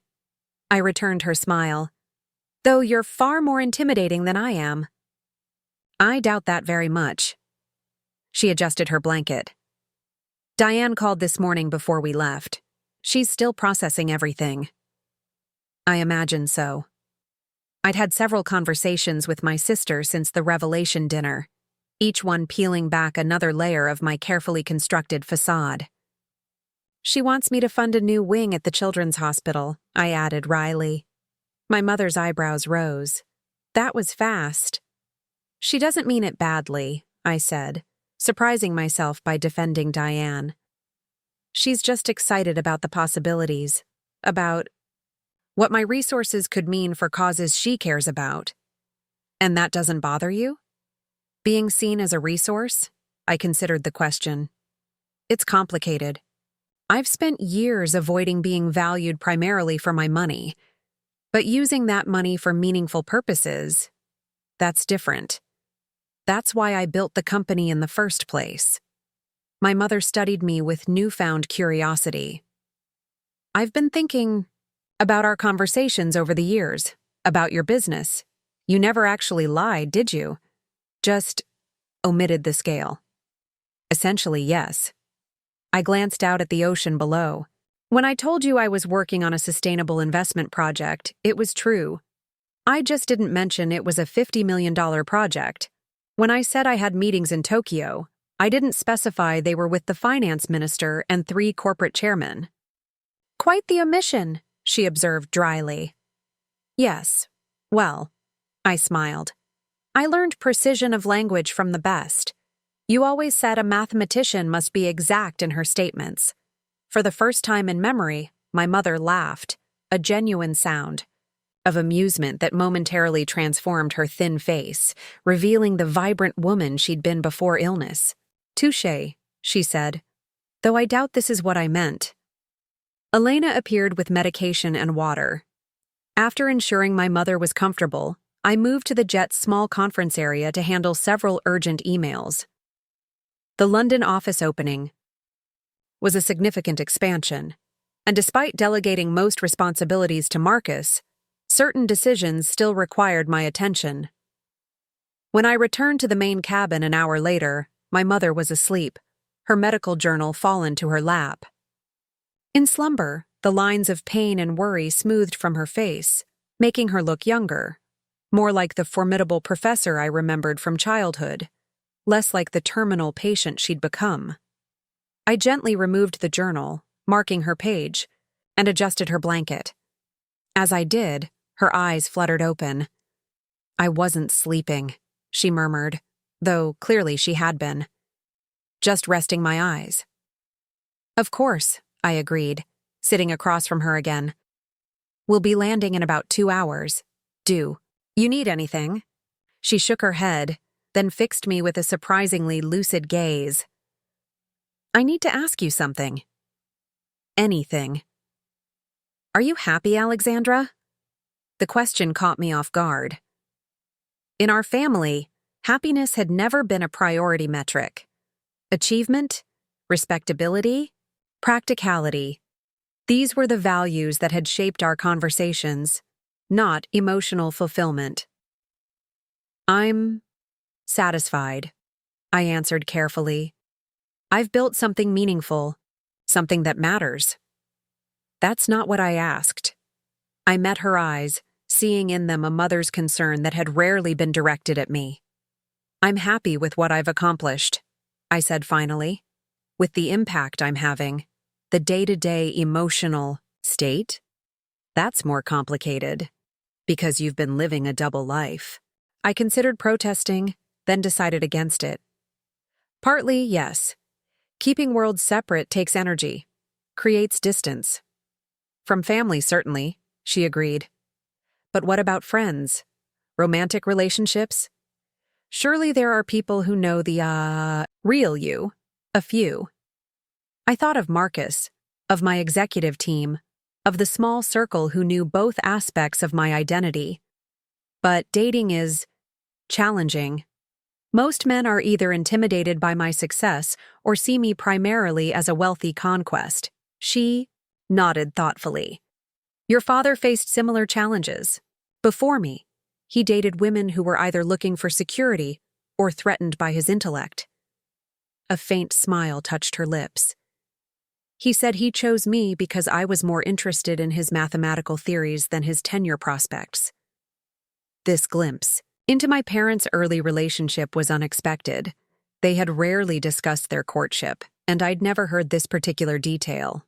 I returned her smile. "Though you're far more intimidating than I am." "I doubt that very much." She adjusted her blanket. "Diane called this morning before we left. She's still processing everything." I imagine so. I'd had several conversations with my sister since the revelation dinner, each one peeling back another layer of my carefully constructed facade. "She wants me to fund a new wing at the children's hospital," I added wryly. My mother's eyebrows rose. "That was fast." She doesn't mean it badly, I said, surprising myself by defending Diane. She's just excited about the possibilities, about what my resources could mean for causes she cares about. And that doesn't bother you? Being seen as a resource? I considered the question. It's complicated. I've spent years avoiding being valued primarily for my money, but using that money for meaningful purposes, that's different. That's why I built the company in the first place. My mother studied me with newfound curiosity. I've been thinking about our conversations over the years, about your business. You never actually lied, did you? Just omitted the scale. Essentially, yes. I glanced out at the ocean below. When I told you I was working on a sustainable investment project, it was true. I just didn't mention it was a $50 million project. When I said I had meetings in Tokyo, I didn't specify they were with the finance minister and 3 corporate chairmen. Quite the omission, she observed dryly. Yes. Well, I smiled. I learned precision of language from the best. You always said a mathematician must be exact in her statements. For the first time in memory, my mother laughed, a genuine sound of amusement that momentarily transformed her thin face, revealing the vibrant woman she'd been before illness. Touché, she said, though I doubt this is what I meant. Elena appeared with medication and water. After ensuring my mother was comfortable, I moved to the jet's small conference area to handle several urgent emails. The London office opening was a significant expansion, and despite delegating most responsibilities to Marcus, certain decisions still required my attention. When I returned to the main cabin an hour later, my mother was asleep, her medical journal fallen to her lap. In slumber, the lines of pain and worry smoothed from her face, making her look younger, more like the formidable professor I remembered from childhood, less like the terminal patient she'd become. I gently removed the journal, marking her page, and adjusted her blanket. As I did, her eyes fluttered open. I wasn't sleeping, she murmured, though clearly she had been. Just resting my eyes. Of course, I agreed, sitting across from her again. We'll be landing in about 2 hours. Do you need anything? She shook her head, then fixed me with a surprisingly lucid gaze. I need to ask you something. Anything. Are you happy, Alexandra? The question caught me off guard. In our family, happiness had never been a priority metric. Achievement, respectability, practicality. These were the values that had shaped our conversations, not emotional fulfillment. I'm satisfied, I answered carefully. I've built something meaningful, something that matters. That's not what I asked. I met her eyes, seeing in them a mother's concern that had rarely been directed at me. I'm happy with what I've accomplished, I said finally, with the impact I'm having, the day-to-day emotional state. That's more complicated, because you've been living a double life. I considered protesting, then decided against it. Partly, yes. Keeping worlds separate takes energy, creates distance. From family, certainly, she agreed. But what about friends? Romantic relationships? Surely there are people who know the, real you. A few. I thought of Marcus, of my executive team, of the small circle who knew both aspects of my identity. But dating is challenging. Most men are either intimidated by my success or see me primarily as a wealthy conquest. She nodded thoughtfully. Your father faced similar challenges. Before me, he dated women who were either looking for security or threatened by his intellect. A faint smile touched her lips. He said he chose me because I was more interested in his mathematical theories than his tenure prospects. This glimpse into my parents' early relationship was unexpected. They had rarely discussed their courtship, and I'd never heard this particular detail.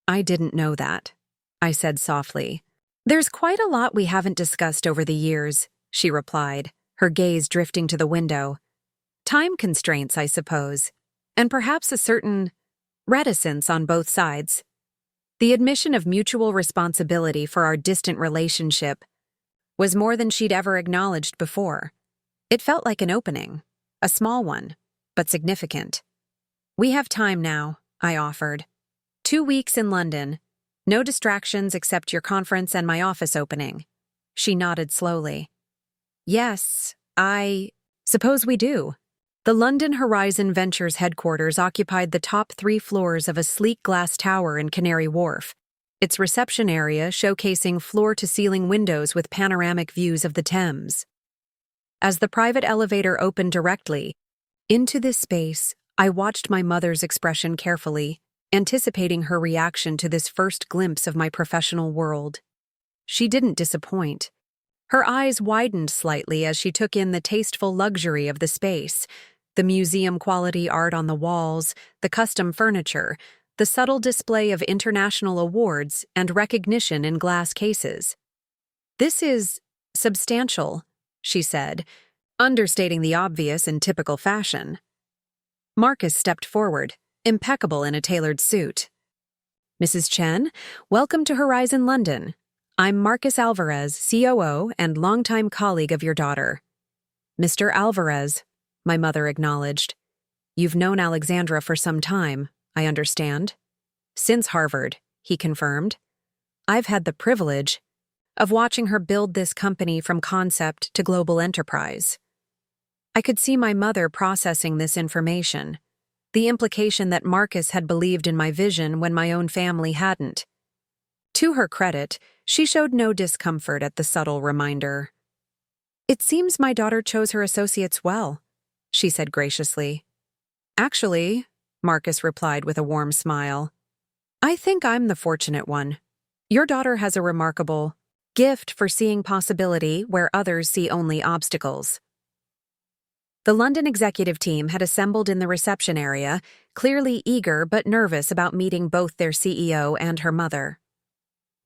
I didn't know that, I said softly. There's quite a lot we haven't discussed over the years, she replied, her gaze drifting to the window. Time constraints, I suppose, and perhaps a certain reticence on both sides. The admission of mutual responsibility for our distant relationship was more than she'd ever acknowledged before. It felt like an opening, a small one, but significant. "We have time now," I offered. 2 weeks in London. No distractions except your conference and my office opening." She nodded slowly. "Yes, I suppose we do." The London Horizon Ventures headquarters occupied the top 3 floors of a sleek glass tower in Canary Wharf, its reception area showcasing floor-to-ceiling windows with panoramic views of the Thames. As the private elevator opened directly into this space, I watched my mother's expression carefully, anticipating her reaction to this first glimpse of my professional world. She didn't disappoint. Her eyes widened slightly as she took in the tasteful luxury of the space, the museum-quality art on the walls, the custom furniture, the subtle display of international awards and recognition in glass cases. "This is substantial," she said, understating the obvious in typical fashion. Marcus stepped forward, impeccable in a tailored suit. "Mrs. Chen, welcome to Horizon London. I'm Marcus Alvarez, COO and longtime colleague of your daughter." "Mr. Alvarez," my mother acknowledged. "You've known Alexandra for some time, I understand." "Since Harvard," he confirmed. "I've had the privilege of watching her build this company from concept to global enterprise." I could see my mother processing this information, the implication that Marcus had believed in my vision when my own family hadn't. To her credit, she showed no discomfort at the subtle reminder. "It seems my daughter chose her associates well," she said graciously. "Actually," Marcus replied with a warm smile, "I think I'm the fortunate one. Your daughter has a remarkable gift for seeing possibility where others see only obstacles." The London executive team had assembled in the reception area, clearly eager but nervous about meeting both their CEO and her mother.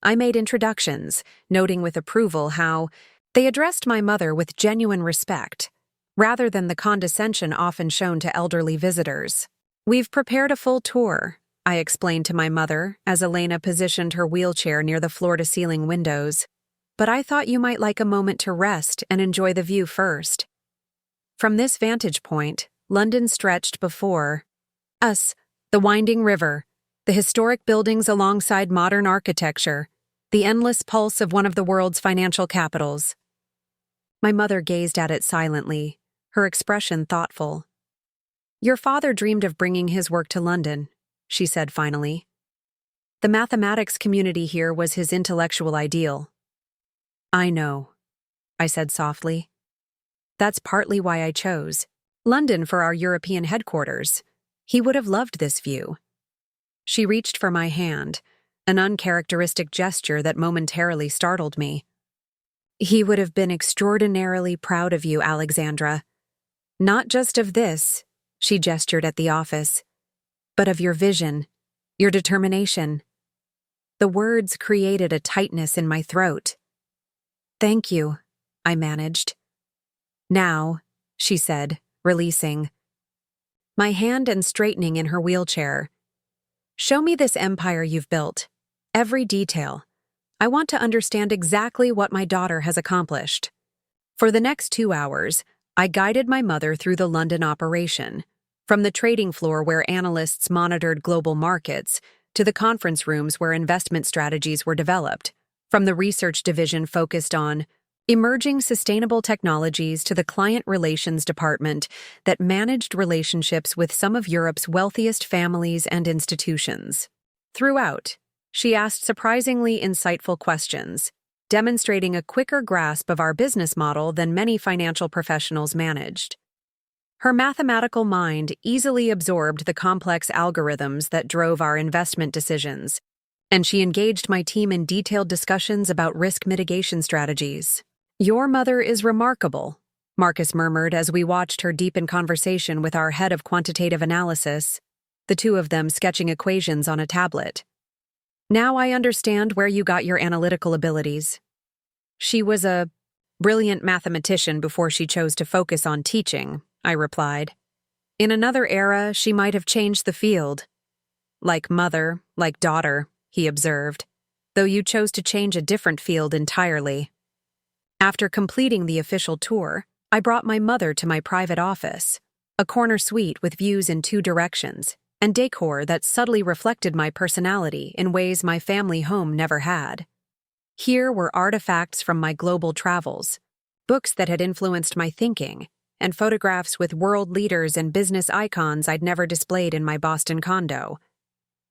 I made introductions, noting with approval how they addressed my mother with genuine respect, rather than the condescension often shown to elderly visitors. "We've prepared a full tour," I explained to my mother as Elena positioned her wheelchair near the floor-to-ceiling windows. "But I thought you might like a moment to rest and enjoy the view first." From this vantage point, London stretched before us, the winding river, the historic buildings alongside modern architecture, the endless pulse of one of the world's financial capitals. My mother gazed at it silently, her expression thoughtful. "Your father dreamed of bringing his work to London," she said finally. "The mathematics community here was his intellectual ideal." "I know," I said softly. "That's partly why I chose London for our European headquarters. He would have loved this view." She reached for my hand, an uncharacteristic gesture that momentarily startled me. "He would have been extraordinarily proud of you, Alexandra. Not just of this," she gestured at the office, "but of your vision, your determination." The words created a tightness in my throat. "Thank you," I managed. "Now," she said, releasing my hand and straightening in her wheelchair. "Show me this empire you've built. Every detail. I want to understand exactly what my daughter has accomplished." For the next 2 hours, I guided my mother through the London operation, from the trading floor where analysts monitored global markets to the conference rooms where investment strategies were developed, from the research division focused on emerging sustainable technologies to the client relations department that managed relationships with some of Europe's wealthiest families and institutions. Throughout, she asked surprisingly insightful questions, demonstrating a quicker grasp of our business model than many financial professionals managed. Her mathematical mind easily absorbed the complex algorithms that drove our investment decisions, and she engaged my team in detailed discussions about risk mitigation strategies. "Your mother is remarkable," Marcus murmured as we watched her deepen conversation with our head of quantitative analysis, the two of them sketching equations on a tablet. "Now I understand where you got your analytical abilities." She was a Brilliant mathematician before she chose to focus on teaching, I replied. In another era, she might have changed the field. Like mother, like daughter, he observed, though you chose to change a different field entirely. After completing the official tour, I brought my mother to my private office, a corner suite with views in 2 directions, and decor that subtly reflected my personality in ways my family home never had. Here were artifacts from my global travels, books that had influenced my thinking, and photographs with world leaders and business icons I'd never displayed in my Boston condo.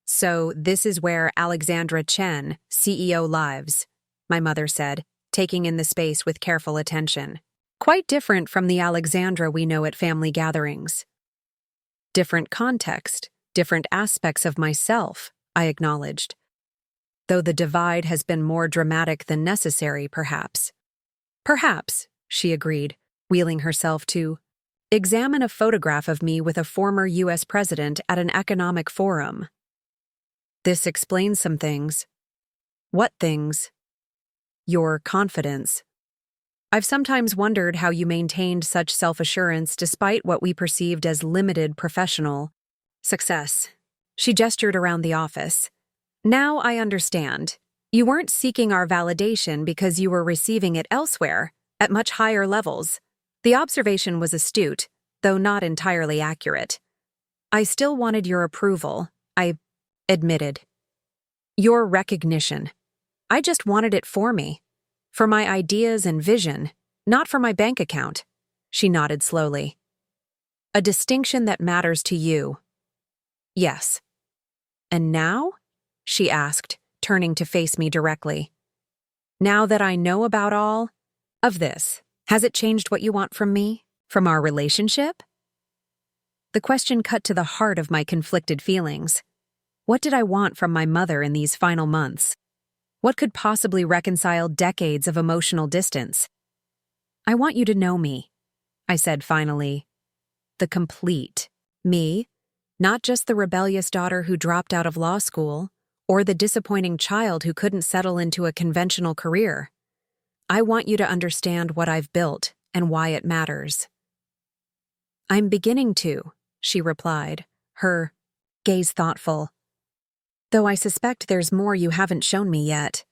So this is where Alexandra Chen, CEO, lives, my mother said, taking in the space with careful attention. Quite different from the Alexandra we know at family gatherings. Different context, different aspects of myself, I acknowledged. Though the divide has been more dramatic than necessary, perhaps. Perhaps, she agreed, wheeling herself to examine a photograph of me with a former U.S. president at an economic forum. This explains some things. What things? Your confidence. I've sometimes wondered how you maintained such self-assurance despite what we perceived as limited professional success. She gestured around the office. Now I understand. You weren't seeking our validation because you were receiving it elsewhere, at much higher levels. The observation was astute, though not entirely accurate. I still wanted your approval, I admitted. Your recognition. I just wanted it for me. For my ideas and vision, not for my bank account. She nodded slowly. A distinction that matters to you. Yes. And now? She asked, turning to face me directly. Now that I know about all of this, has it changed what you want from me? From our relationship? The question cut to the heart of my conflicted feelings. What did I want from my mother in these final months? What could possibly reconcile decades of emotional distance? I want you to know me, I said finally. The complete me, not just the rebellious daughter who dropped out of law school, or the disappointing child who couldn't settle into a conventional career. I want you to understand what I've built and why it matters. I'm beginning to, she replied, her gaze thoughtful. Though I suspect there's more you haven't shown me yet.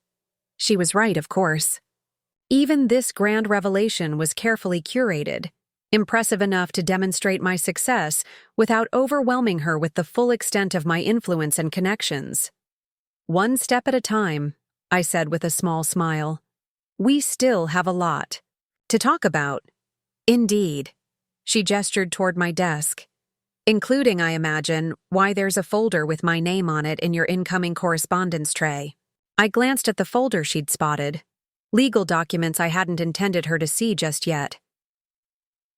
She was right, of course. Even this grand revelation was carefully curated, impressive enough to demonstrate my success without overwhelming her with the full extent of my influence and connections. One step at a time, I said with a small smile. We still have a lot to talk about. Indeed. She gestured toward my desk. Including, I imagine, why there's a folder with my name on it in your incoming correspondence tray. I glanced at the folder she'd spotted. Legal documents I hadn't intended her to see just yet.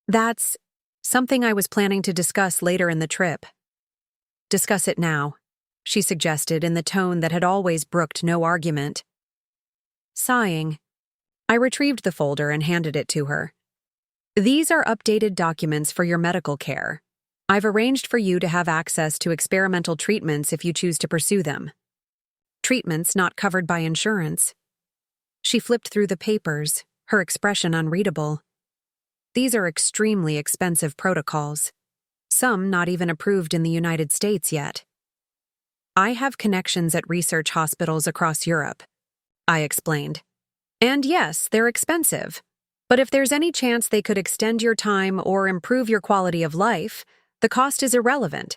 That's something I was planning to discuss later in the trip. Discuss it now, she suggested in the tone that had always brooked no argument. Sighing, I retrieved the folder and handed it to her. These are updated documents for your medical care. I've arranged for you to have access to experimental treatments if you choose to pursue them. Treatments not covered by insurance. She flipped through the papers, her expression unreadable. These are extremely expensive protocols. Some not even approved in the United States yet. I have connections at research hospitals across Europe, I explained. And yes, they're expensive. But if there's any chance they could extend your time or improve your quality of life, the cost is irrelevant.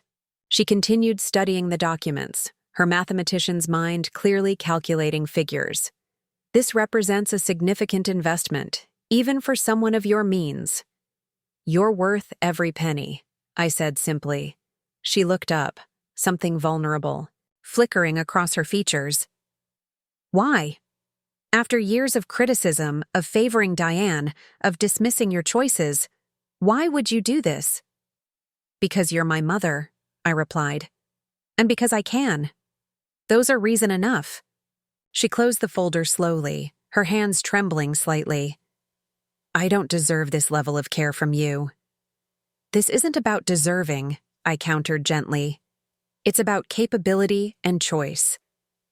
She continued studying the documents, her mathematician's mind clearly calculating figures. This represents a significant investment, even for someone of your means. You're worth every penny, I said simply. She looked up, something vulnerable, flickering across her features. Why? After years of criticism, of favoring Diane, of dismissing your choices, why would you do this? Because you're my mother, I replied. And because I can. Those are reason enough. She closed the folder slowly, her hands trembling slightly. I don't deserve this level of care from you. This isn't about deserving, I countered gently. It's about capability and choice.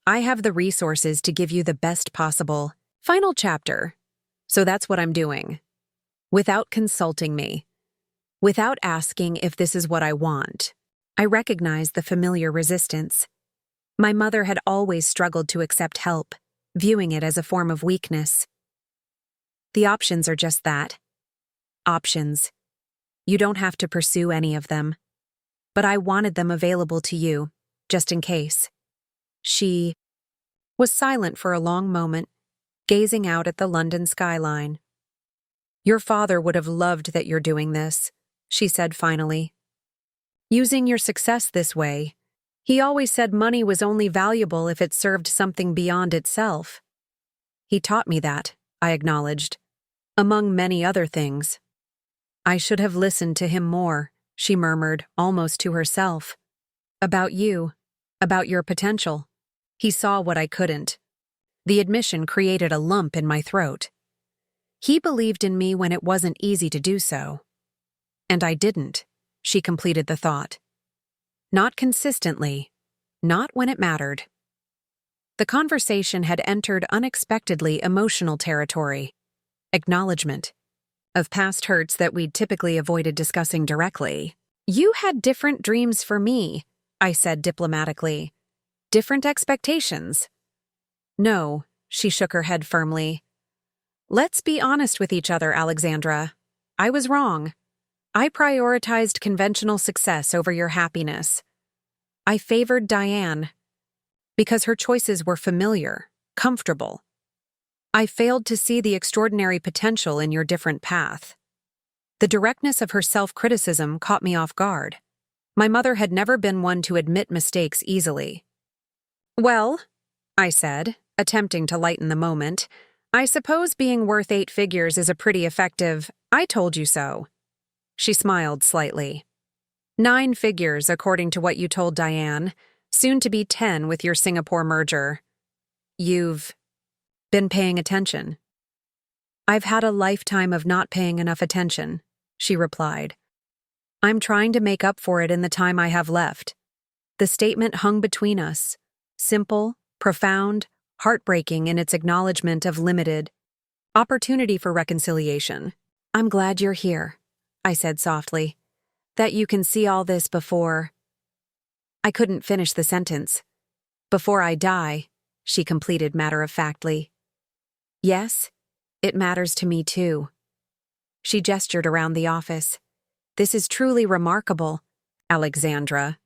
I have the resources to give you the best possible. Final chapter. So that's what I'm doing. Without consulting me. Without asking if this is what I want. I recognized the familiar resistance. My mother had always struggled to accept help, viewing it as a form of weakness. The options are just that. Options. You don't have to pursue any of them. But I wanted them available to you, just in case. She was silent for a long moment, gazing out at the London skyline. Your father would have loved that you're doing this, she said finally. Using your success this way. He always said money was only valuable if it served something beyond itself. He taught me that, I acknowledged. Among many other things. I should have listened to him more, she murmured, almost to herself. About you. About your potential. He saw what I couldn't. The admission created a lump in my throat. He believed in me when it wasn't easy to do so. And I didn't, she completed the thought. Not consistently. Not when it mattered. The conversation had entered unexpectedly emotional territory. Acknowledgement. Of past hurts that we'd typically avoided discussing directly. You had different dreams for me, I said diplomatically. Different expectations. No, she shook her head firmly. Let's be honest with each other, Alexandra. I was wrong. I prioritized conventional success over your happiness. I favored Diane because her choices were familiar, comfortable. I failed to see the extraordinary potential in your different path. The directness of her self-criticism caught me off guard. My mother had never been one to admit mistakes easily. Well, I said, attempting to lighten the moment, I suppose being worth 8 figures is a pretty effective, I told you so. She smiled slightly. 9 figures, according to what you told Diane, soon to be 10 with your Singapore merger. You've been paying attention. I've had a lifetime of not paying enough attention, she replied. I'm trying to make up for it in the time I have left. The statement hung between us, simple, profound, heartbreaking in its acknowledgement of limited opportunity for reconciliation. I'm glad you're here, I said softly, that you can see all this before. I couldn't finish the sentence. Before I die, she completed matter-of-factly. Yes, it matters to me too. She gestured around the office. This is truly remarkable, Alexandra.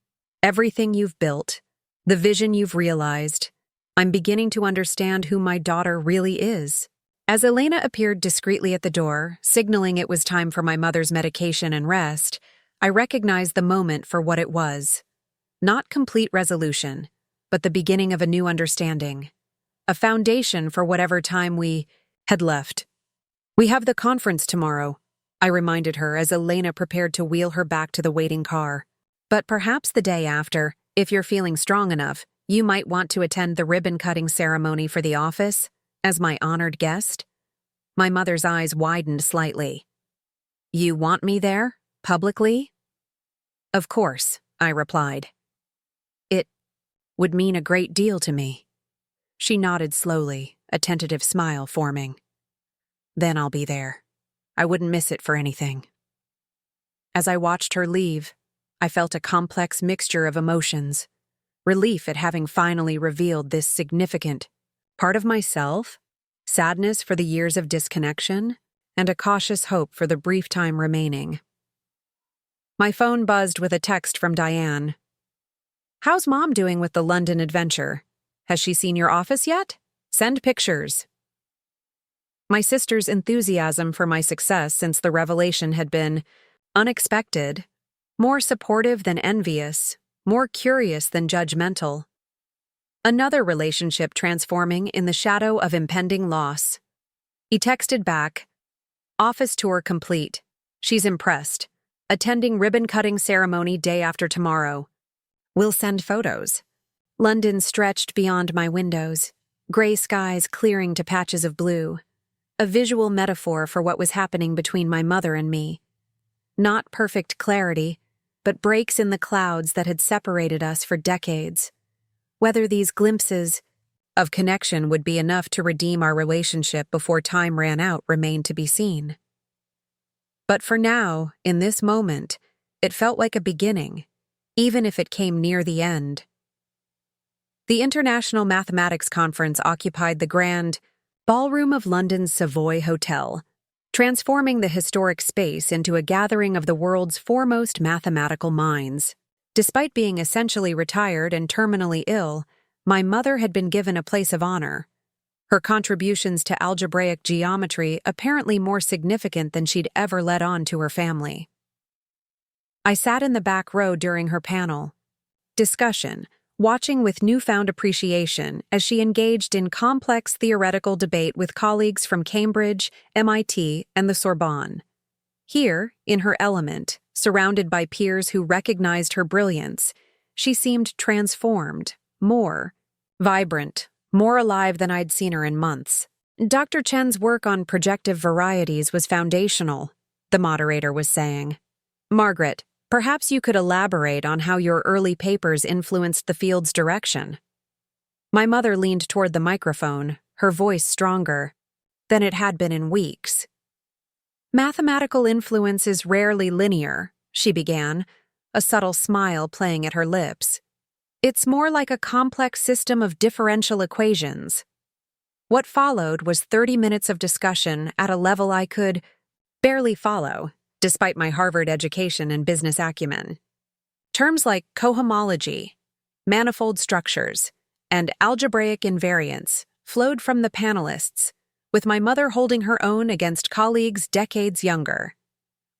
Everything you've built, the vision you've realized. I'm beginning to understand who my daughter really is. As Elena appeared discreetly at the door, signaling it was time for my mother's medication and rest, I recognized the moment for what it was. Not complete resolution, but the beginning of a new understanding. A foundation for whatever time we had left. We have the conference tomorrow, I reminded her as Elena prepared to wheel her back to the waiting car. But perhaps the day after, if you're feeling strong enough, you might want to attend the ribbon-cutting ceremony for the office, as my honored guest. My mother's eyes widened slightly. You want me there? Publicly? Of course, I replied. It would mean a great deal to me. She nodded slowly, a tentative smile forming. Then I'll be there. I wouldn't miss it for anything. As I watched her leave, I felt a complex mixture of emotions. Relief at having finally revealed this significant part of myself, sadness for the years of disconnection, and a cautious hope for the brief time remaining. My phone buzzed with a text from Diane. How's Mom doing with the London adventure? Has she seen your office yet? Send pictures. My sister's enthusiasm for my success since the revelation had been unexpected, more supportive than envious, more curious than judgmental. Another relationship transforming in the shadow of impending loss. He texted back, office tour complete. She's impressed. Attending ribbon-cutting ceremony day after tomorrow. We'll send photos. London stretched beyond my windows, gray skies clearing to patches of blue. A visual metaphor for what was happening between my mother and me. Not perfect clarity, but breaks in the clouds that had separated us for decades. Whether these glimpses of connection would be enough to redeem our relationship before time ran out remained to be seen. But for now, in this moment, it felt like a beginning, even if it came near the end. The International Mathematics Conference occupied the grand ballroom of London's Savoy Hotel, transforming the historic space into a gathering of the world's foremost mathematical minds. Despite being essentially retired and terminally ill, my mother had been given a place of honor, her contributions to algebraic geometry apparently more significant than she'd ever let on to her family. I sat in the back row during her panel discussion, watching with newfound appreciation as she engaged in complex theoretical debate with colleagues from Cambridge, MIT, and the Sorbonne. Here, in her element, surrounded by peers who recognized her brilliance, she seemed transformed, more vibrant, more alive than I'd seen her in months. Dr. Chen's work on projective varieties was foundational, the moderator was saying. Margaret, perhaps you could elaborate on how your early papers influenced the field's direction. My mother leaned toward the microphone, her voice stronger than it had been in weeks. Mathematical influence is rarely linear, she began, a subtle smile playing at her lips. It's more like a complex system of differential equations. What followed was 30 minutes of discussion at a level I could barely follow, despite my Harvard education and business acumen. Terms like cohomology, manifold structures, and algebraic invariance flowed from the panelists, with my mother holding her own against colleagues decades younger.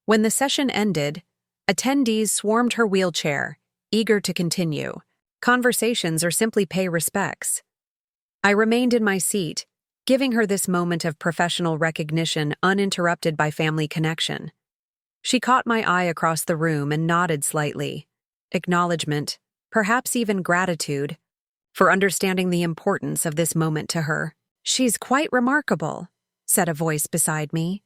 When the session ended, attendees swarmed her wheelchair, eager to continue conversations or simply pay respects. I remained in my seat, giving her this moment of professional recognition uninterrupted by family connection. She caught my eye across the room and nodded slightly, acknowledgement, perhaps even gratitude, for understanding the importance of this moment to her. "She's quite remarkable," said a voice beside me.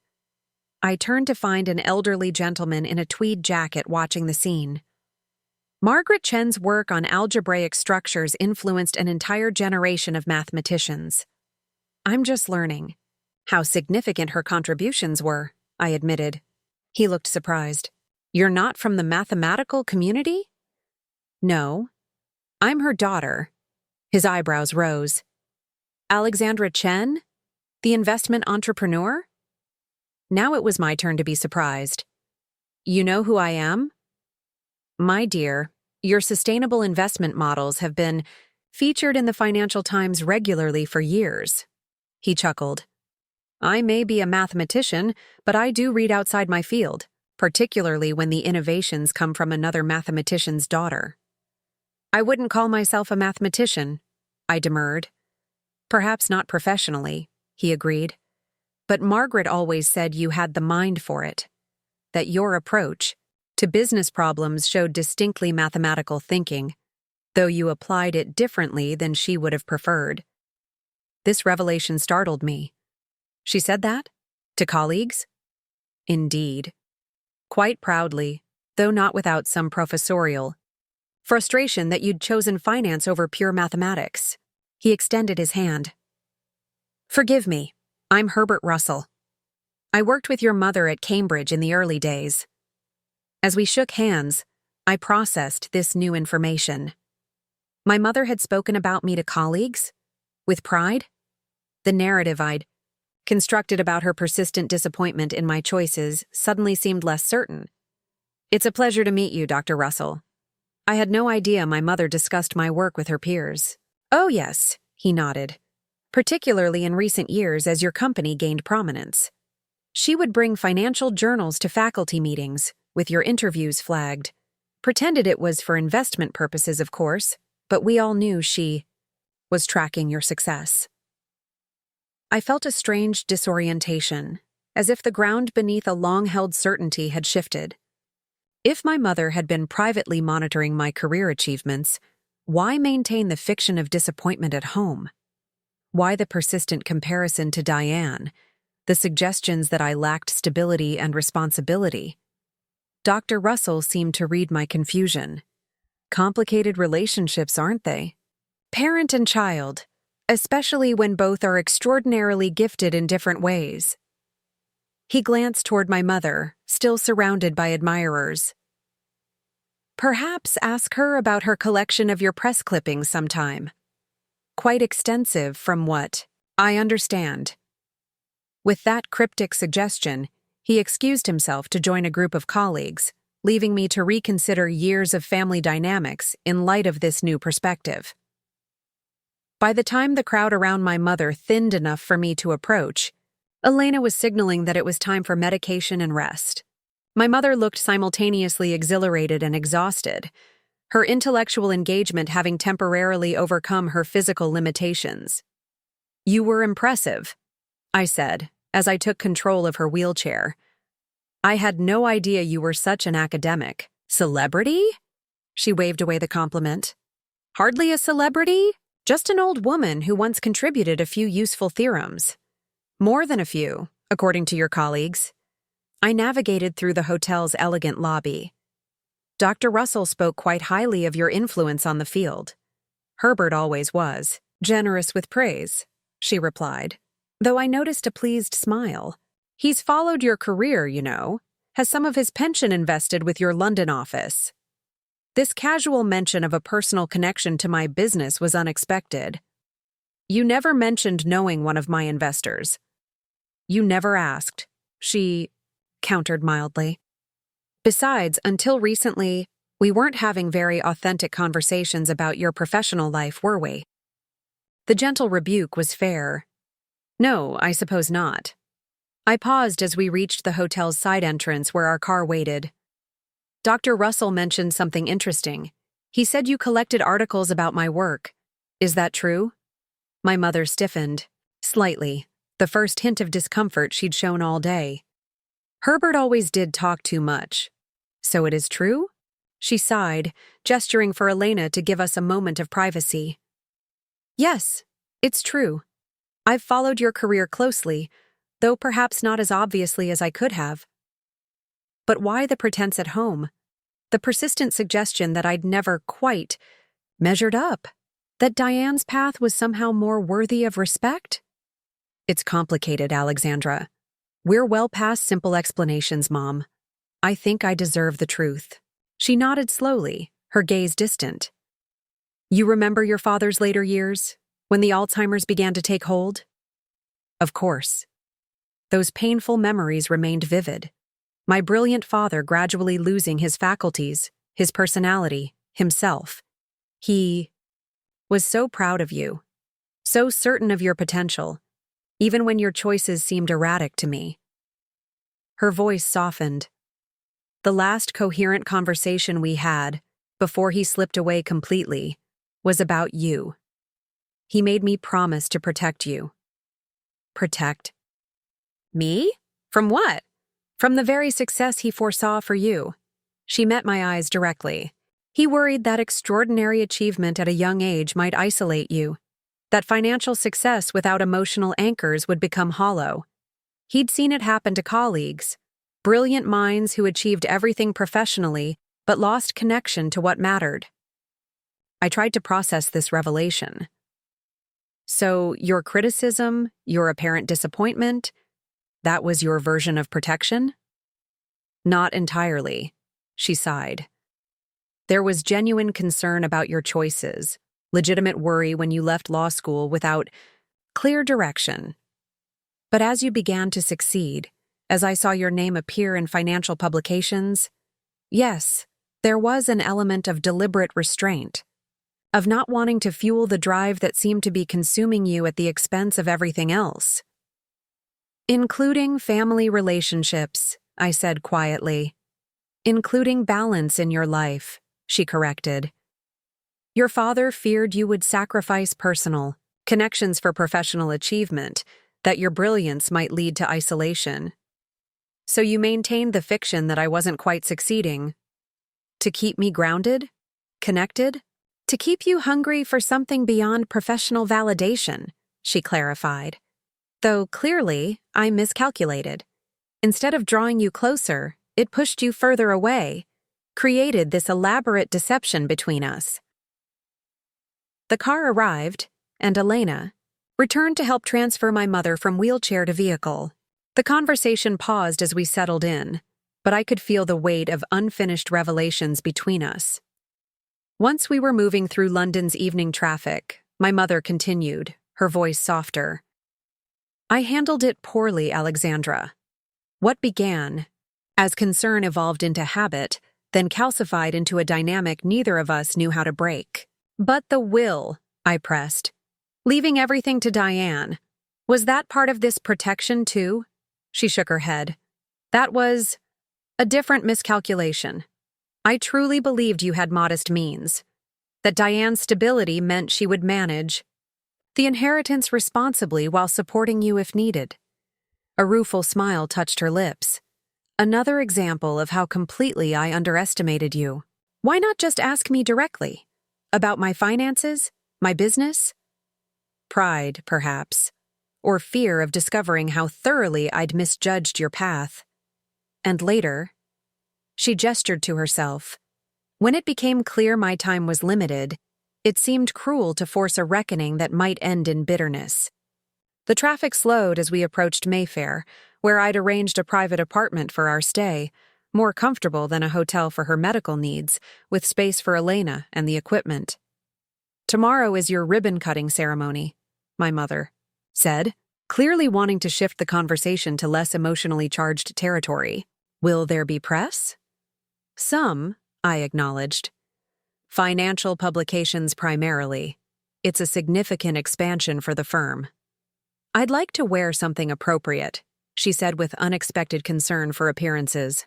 I turned to find an elderly gentleman in a tweed jacket watching the scene. Margaret Chen's work on algebraic structures influenced an entire generation of mathematicians. I'm just learning how significant her contributions were, I admitted. He looked surprised. You're not from the mathematical community? No. I'm her daughter. His eyebrows rose. Alexandra Chen? The investment entrepreneur? Now it was my turn to be surprised. You know who I am? My dear, your sustainable investment models have been featured in the Financial Times regularly for years. He chuckled. I may be a mathematician, but I do read outside my field, particularly when the innovations come from another mathematician's daughter. I wouldn't call myself a mathematician, I demurred. Perhaps not professionally, he agreed. But Margaret always said you had the mind for it, that your approach to business problems showed distinctly mathematical thinking, though you applied it differently than she would have preferred. This revelation startled me. She said that? To colleagues? Indeed. Quite proudly, though not without some professorial frustration that you'd chosen finance over pure mathematics. He extended his hand. Forgive me, I'm Herbert Russell. I worked with your mother at Cambridge in the early days. As we shook hands, I processed this new information. My mother had spoken about me to colleagues? With pride? The narrative I'd constructed about her persistent disappointment in my choices suddenly seemed less certain. It's a pleasure to meet you, Dr. Russell. I had no idea my mother discussed my work with her peers. Oh yes, he nodded. Particularly in recent years as your company gained prominence. She would bring financial journals to faculty meetings, with your interviews flagged. Pretended it was for investment purposes, of course, but we all knew she was tracking your success. I felt a strange disorientation, as if the ground beneath a long-held certainty had shifted. If my mother had been privately monitoring my career achievements, why maintain the fiction of disappointment at home? Why the persistent comparison to Diane, the suggestions that I lacked stability and responsibility? Dr. Russell seemed to read my confusion. Complicated relationships, aren't they? Parent and child, especially when both are extraordinarily gifted in different ways. He glanced toward my mother, still surrounded by admirers. Perhaps ask her about her collection of your press clippings sometime. Quite extensive from what I understand. With that cryptic suggestion, he excused himself to join a group of colleagues, leaving me to reconsider years of family dynamics in light of this new perspective. By the time the crowd around my mother thinned enough for me to approach, Elena was signaling that it was time for medication and rest. My mother looked simultaneously exhilarated and exhausted, her intellectual engagement having temporarily overcome her physical limitations. "You were impressive," I said, as I took control of her wheelchair. "I had no idea you were such an academic. Celebrity?" She waved away the compliment. "Hardly a celebrity, just an old woman who once contributed a few useful theorems. More than a few, according to your colleagues." I navigated through the hotel's elegant lobby. "Dr. Russell spoke quite highly of your influence on the field." "Herbert always was generous with praise," she replied, though I noticed a pleased smile. "He's followed your career, you know, has some of his pension invested with your London office." This casual mention of a personal connection to my business was unexpected. "You never mentioned knowing one of my investors." "You never asked," she countered mildly. "Besides, until recently, we weren't having very authentic conversations about your professional life, were we?" The gentle rebuke was fair. "No, I suppose not." I paused as we reached the hotel's side entrance where our car waited. "Dr. Russell mentioned something interesting. He said you collected articles about my work. Is that true?" My mother stiffened, slightly, the first hint of discomfort she'd shown all day. "Herbert always did talk too much." "So it is true?" She sighed, gesturing for Elena to give us a moment of privacy. "Yes, it's true. I've followed your career closely, though perhaps not as obviously as I could have." But why the pretense at home? The persistent suggestion that I'd never quite measured up? That Diane's path was somehow more worthy of respect? "It's complicated, Alexandra. We're well past simple explanations, Mom. I think I deserve the truth." She nodded slowly, her gaze distant. "You remember your father's later years, when the Alzheimer's began to take hold?" Of course. Those painful memories remained vivid. My brilliant father gradually losing his faculties, his personality, himself. He was so proud of you, so certain of your potential, even when your choices seemed erratic to me. Her voice softened. The last coherent conversation we had, before he slipped away completely, was about you. He made me promise to protect you. Protect me? From what? From the very success he foresaw for you. She met my eyes directly. He worried that extraordinary achievement at a young age might isolate you, that financial success without emotional anchors would become hollow. He'd seen it happen to colleagues, brilliant minds who achieved everything professionally but lost connection to what mattered. I tried to process this revelation. "So your criticism, your apparent disappointment, that was your version of protection?" "Not entirely," she sighed. "There was genuine concern about your choices, legitimate worry when you left law school without clear direction. But as you began to succeed, as I saw your name appear in financial publications, yes, there was an element of deliberate restraint, of not wanting to fuel the drive that seemed to be consuming you at the expense of everything else." "Including family relationships," I said quietly. "Including balance in your life," she corrected. "Your father feared you would sacrifice personal connections for professional achievement, that your brilliance might lead to isolation. So you maintained the fiction that I wasn't quite succeeding. To keep me grounded, connected, to keep you hungry for something beyond professional validation," she clarified. "Though clearly, I miscalculated. Instead of drawing you closer, it pushed you further away, created this elaborate deception between us." The car arrived, and Elena, Returned to help transfer my mother from wheelchair to vehicle. The conversation paused as we settled in, but I could feel the weight of unfinished revelations between us. Once we were moving through London's evening traffic, my mother continued, her voice softer. I handled it poorly, Alexandra. What began as concern evolved into habit, then calcified into a dynamic neither of us knew how to break. But the will, I pressed. Leaving everything to Diane. Was that part of this protection too? She shook her head. That was a different miscalculation. I truly believed you had modest means. That Diane's stability meant she would manage the inheritance responsibly while supporting you if needed. A rueful smile touched her lips. Another example of how completely I underestimated you. Why not just ask me directly? About my finances? My business? Pride, perhaps. Or fear of discovering how thoroughly I'd misjudged your path. And later, she gestured to herself. When it became clear my time was limited, it seemed cruel to force a reckoning that might end in bitterness. The traffic slowed as we approached Mayfair, where I'd arranged a private apartment for our stay, more comfortable than a hotel for her medical needs, with space for Elena and the equipment. Tomorrow is your ribbon-cutting ceremony, my mother said, clearly wanting to shift the conversation to less emotionally charged territory. Will there be press? Some, I acknowledged. Financial publications primarily. It's a significant expansion for the firm. I'd like to wear something appropriate, she said with unexpected concern for appearances.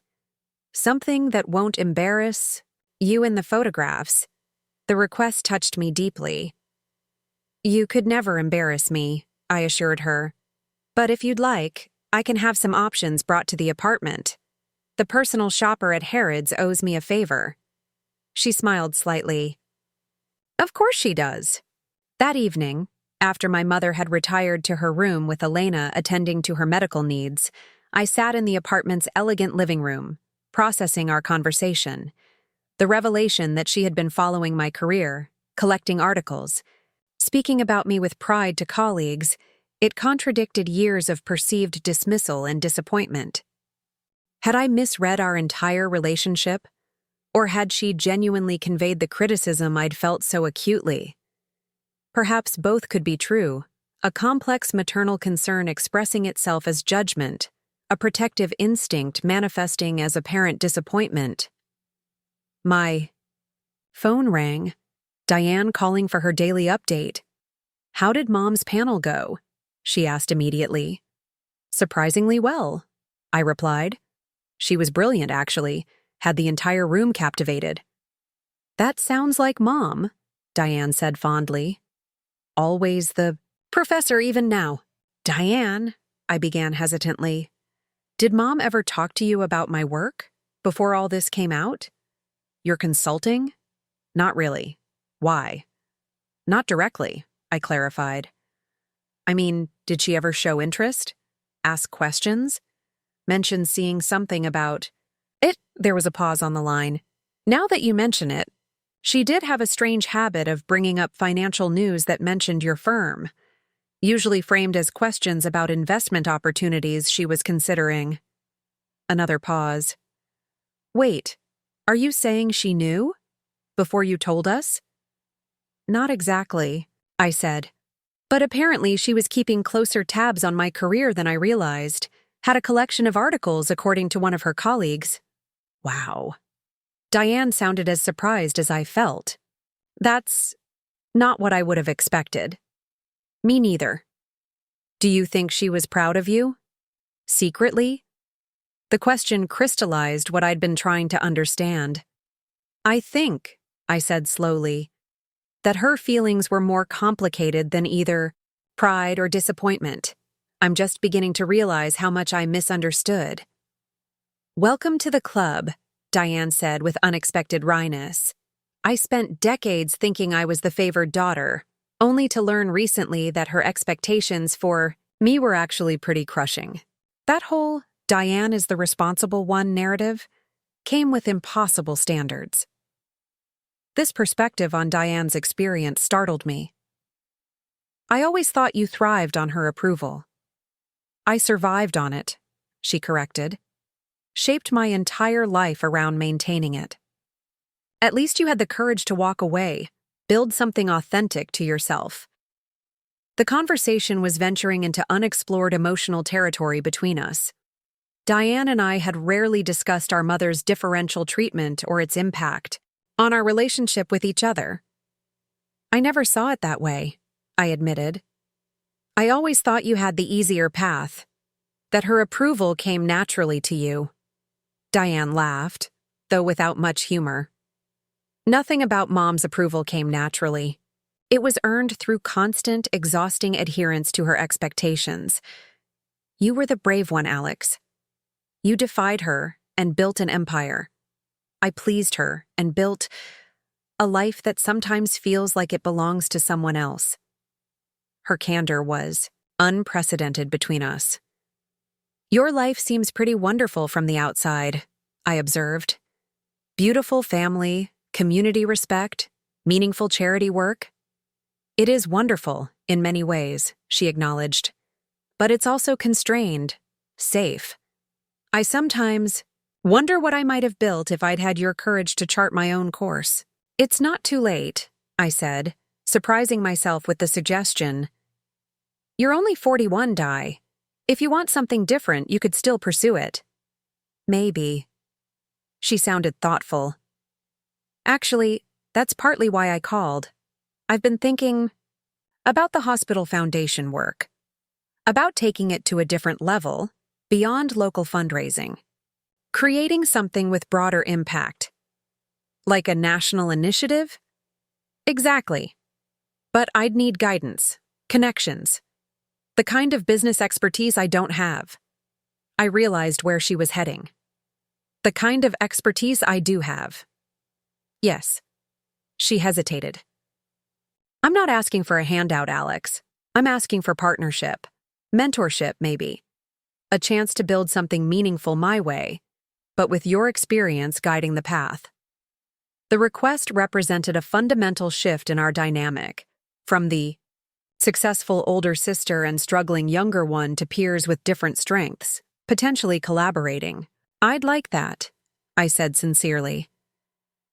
Something that won't embarrass you in the photographs. The request touched me deeply. You could never embarrass me, I assured her. But if you'd like, I can have some options brought to the apartment. The personal shopper at Harrods owes me a favor. She smiled slightly. Of course she does. That evening, after my mother had retired to her room with Elena attending to her medical needs, I sat in the apartment's elegant living room, processing our conversation. The revelation that she had been following my career, collecting articles, speaking about me with pride to colleagues, it contradicted years of perceived dismissal and disappointment. Had I misread our entire relationship? Or had she genuinely conveyed the criticism I'd felt so acutely? Perhaps both could be true, a complex maternal concern expressing itself as judgment, a protective instinct manifesting as apparent disappointment. My phone rang, Diane calling for her daily update. How did Mom's panel go? She asked immediately. Surprisingly well, I replied. She was brilliant, actually, had the entire room captivated. That sounds like Mom, Diane said fondly. Always the professor even now. Diane, I began hesitantly. Did Mom ever talk to you about my work before all this came out? Your consulting? Not really. Why? Not directly, I clarified. I mean, did she ever show interest? Ask questions? Mention seeing something about it? There was a pause on the line. Now that you mention it, she did have a strange habit of bringing up financial news that mentioned your firm, usually framed as questions about investment opportunities she was considering. Another pause. Wait, are you saying she knew? Before you told us? Not exactly, I said. But apparently she was keeping closer tabs on my career than I realized, had a collection of articles according to one of her colleagues. Wow. Diane sounded as surprised as I felt. That's not what I would have expected. Me neither. Do you think she was proud of you? Secretly? The question crystallized what I'd been trying to understand. I think, I said slowly, that her feelings were more complicated than either pride or disappointment. I'm just beginning to realize how much I misunderstood. Welcome to the club, Diane said with unexpected wryness. I spent decades thinking I was the favored daughter, only to learn recently that her expectations for me were actually pretty crushing. That whole Diane is the responsible one narrative came with impossible standards. This perspective on Diane's experience startled me. I always thought you thrived on her approval. I survived on it, she corrected. Shaped my entire life around maintaining it. At least you had the courage to walk away, build something authentic to yourself. The conversation was venturing into unexplored emotional territory between us. Diane and I had rarely discussed our mother's differential treatment or its impact on our relationship with each other. I never saw it that way, I admitted. I always thought you had the easier path, that her approval came naturally to you. Diane laughed, though without much humor. Nothing about Mom's approval came naturally. It was earned through constant, exhausting adherence to her expectations. You were the brave one, Alex. You defied her and built an empire. I pleased her and built a life that sometimes feels like it belongs to someone else. Her candor was unprecedented between us. Your life seems pretty wonderful from the outside, I observed. Beautiful family, community respect, meaningful charity work. It is wonderful in many ways, she acknowledged. But it's also constrained, safe. I sometimes wonder what I might have built if I'd had your courage to chart my own course. It's not too late, I said, surprising myself with the suggestion. You're only 41, Di. If you want something different, you could still pursue it. Maybe. She sounded thoughtful. Actually, that's partly why I called. I've been thinking about the hospital foundation work, about taking it to a different level, beyond local fundraising, creating something with broader impact. Like a national initiative? Exactly. But I'd need guidance, connections, the kind of business expertise I don't have. I realized where she was heading. The kind of expertise I do have. Yes. She hesitated. I'm not asking for a handout, Alex. I'm asking for partnership. Mentorship, maybe. A chance to build something meaningful my way, but with your experience guiding the path. The request represented a fundamental shift in our dynamic, from the successful older sister and struggling younger one to peers with different strengths, potentially collaborating. I'd like that, I said sincerely.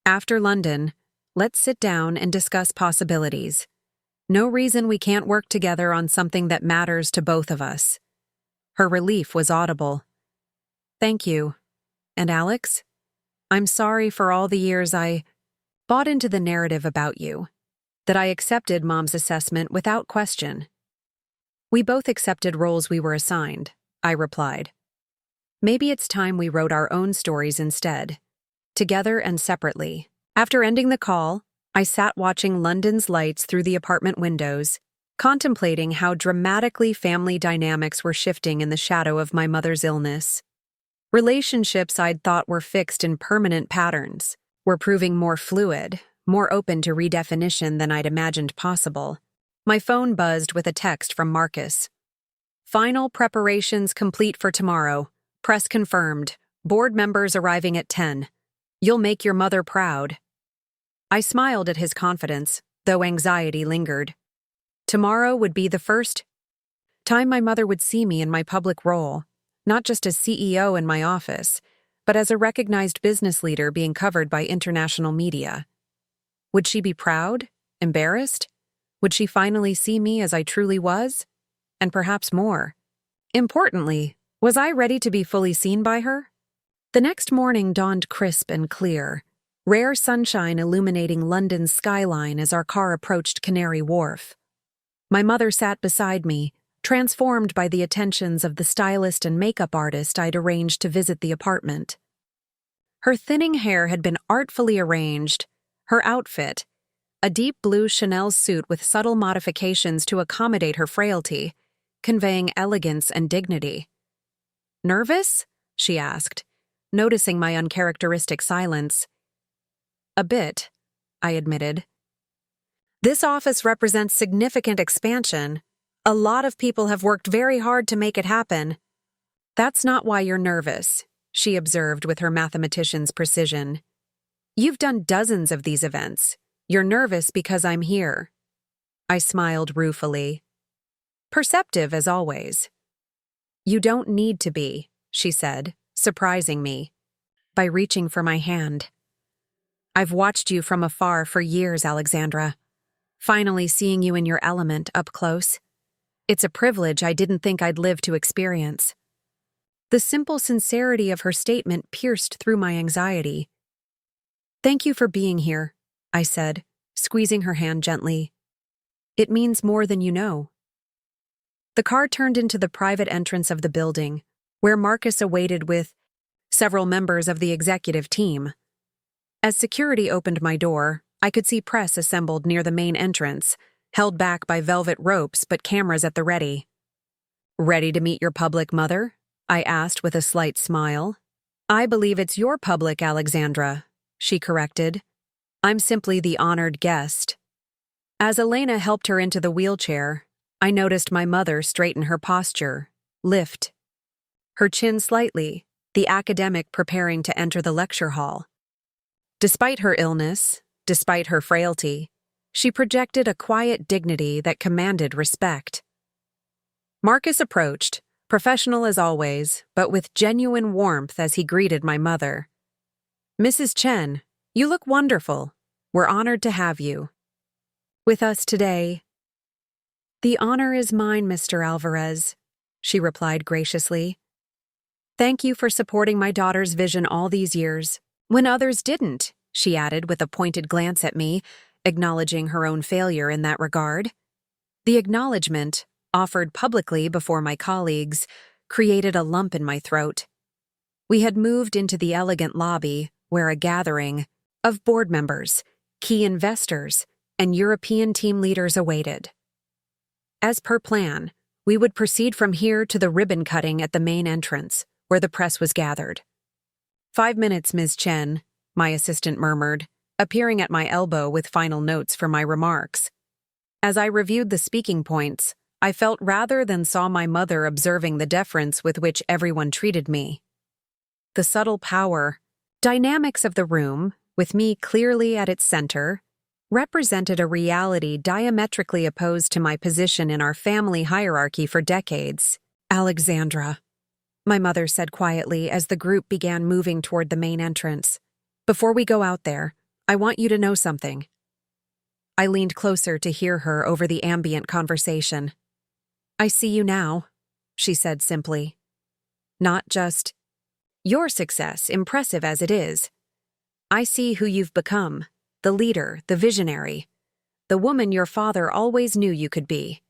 After London, let's sit down and discuss possibilities. No reason we can't work together on something that matters to both of us. Her relief was audible. Thank you. And Alex? I'm sorry for all the years I bought into the narrative about you, that I accepted Mom's assessment without question. We both accepted roles we were assigned, I replied. Maybe it's time we wrote our own stories instead, together and separately. After ending the call, I sat watching London's lights through the apartment windows, contemplating how dramatically family dynamics were shifting in the shadow of my mother's illness. Relationships I'd thought were fixed in permanent patterns were proving more fluid, more open to redefinition than I'd imagined possible. My phone buzzed with a text from Marcus. Final preparations complete for tomorrow. Press confirmed. Board members arriving at 10. You'll make your mother proud. I smiled at his confidence, though anxiety lingered. Tomorrow would be the first time my mother would see me in my public role, not just as CEO in my office, but as a recognized business leader being covered by international media. Would she be proud? Embarrassed? Would she finally see me as I truly was? And perhaps more. Importantly, was I ready to be fully seen by her? The next morning dawned crisp and clear, rare sunshine illuminating London's skyline as our car approached Canary Wharf. My mother sat beside me, transformed by the attentions of the stylist and makeup artist I'd arranged to visit the apartment. Her thinning hair had been artfully arranged, her outfit, a deep blue Chanel suit with subtle modifications to accommodate her frailty, conveying elegance and dignity. Nervous? She asked, noticing my uncharacteristic silence. A bit, I admitted. This office represents significant expansion. A lot of people have worked very hard to make it happen. That's not why you're nervous, she observed with her mathematician's precision. You've done dozens of these events. You're nervous because I'm here. I smiled ruefully. Perceptive as always. You don't need to be, she said, surprising me by reaching for my hand. I've watched you from afar for years, Alexandra. Finally seeing you in your element up close. It's a privilege I didn't think I'd live to experience. The simple sincerity of her statement pierced through my anxiety. Thank you for being here, I said, squeezing her hand gently. It means more than you know. The car turned into the private entrance of the building, where Marcus awaited with several members of the executive team. As security opened my door, I could see press assembled near the main entrance, held back by velvet ropes but cameras at the ready. Ready to meet your public, mother? I asked with a slight smile. I believe it's your public, Alexandra, she corrected. I'm simply the honored guest. As Elena helped her into the wheelchair, I noticed my mother straighten her posture, lift her chin slightly, the academic preparing to enter the lecture hall. Despite her illness, despite her frailty, she projected a quiet dignity that commanded respect. Marcus approached, professional as always, but with genuine warmth as he greeted my mother. Mrs. Chen, you look wonderful. We're honored to have you with us today. The honor is mine, Mr. Alvarez, she replied graciously. Thank you for supporting my daughter's vision all these years, when others didn't, she added with a pointed glance at me, acknowledging her own failure in that regard. The acknowledgement, offered publicly before my colleagues, created a lump in my throat. We had moved into the elegant lobby where a gathering of board members, key investors, and European team leaders awaited. As per plan, we would proceed from here to the ribbon cutting at the main entrance, where the press was gathered. 5 minutes, Ms. Chen, my assistant murmured, appearing at my elbow with final notes for my remarks. As I reviewed the speaking points, I felt rather than saw my mother observing the deference with which everyone treated me. The subtle power, dynamics of the room, with me clearly at its center, represented a reality diametrically opposed to my position in our family hierarchy for decades. Alexandra, my mother said quietly as the group began moving toward the main entrance. Before we go out there, I want you to know something. I leaned closer to hear her over the ambient conversation. I see you now, she said simply. Not just your success, impressive as it is. I see who you've become, the leader, the visionary, the woman your father always knew you could be.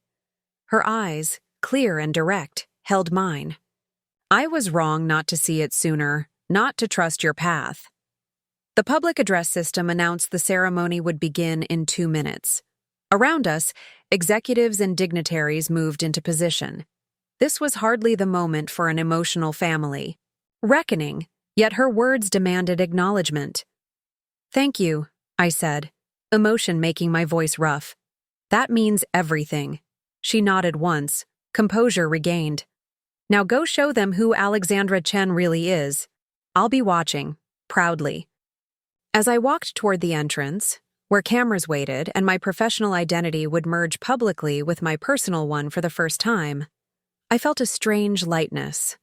Her eyes, clear and direct, held mine. I was wrong not to see it sooner, not to trust your path. The public address system announced the ceremony would begin in 2 minutes. Around us, executives and dignitaries moved into position. This was hardly the moment for an emotional family. Reckoning, yet her words demanded acknowledgement. Thank you, I said, emotion making my voice rough. That means everything. She nodded once, composure regained. Now go show them who Alexandra Chen really is. I'll be watching, proudly. As I walked toward the entrance, where cameras waited and my professional identity would merge publicly with my personal one for the first time, I felt a strange lightness.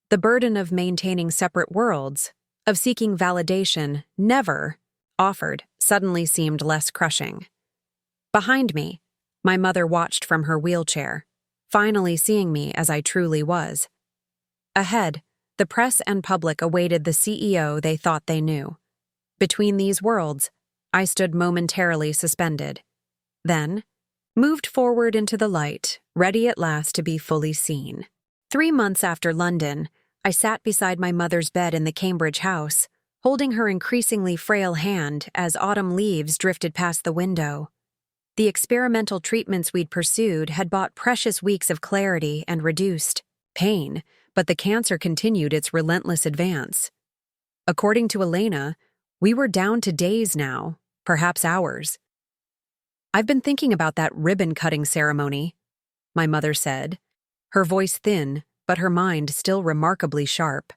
The burden of maintaining separate worlds, of seeking validation never offered, suddenly seemed less crushing. Behind me, my mother watched from her wheelchair, finally seeing me as I truly was. Ahead, the press and public awaited the CEO they thought they knew. Between these worlds, I stood momentarily suspended. Then, moved forward into the light, ready at last to be fully seen. 3 months after London, I sat beside my mother's bed in the Cambridge house, holding her increasingly frail hand as autumn leaves drifted past the window. The experimental treatments we'd pursued had bought precious weeks of clarity and reduced pain, but the cancer continued its relentless advance. According to Elena, we were down to days now, perhaps hours. I've been thinking about that ribbon-cutting ceremony, my mother said, her voice thin, but her mind still remarkably sharp.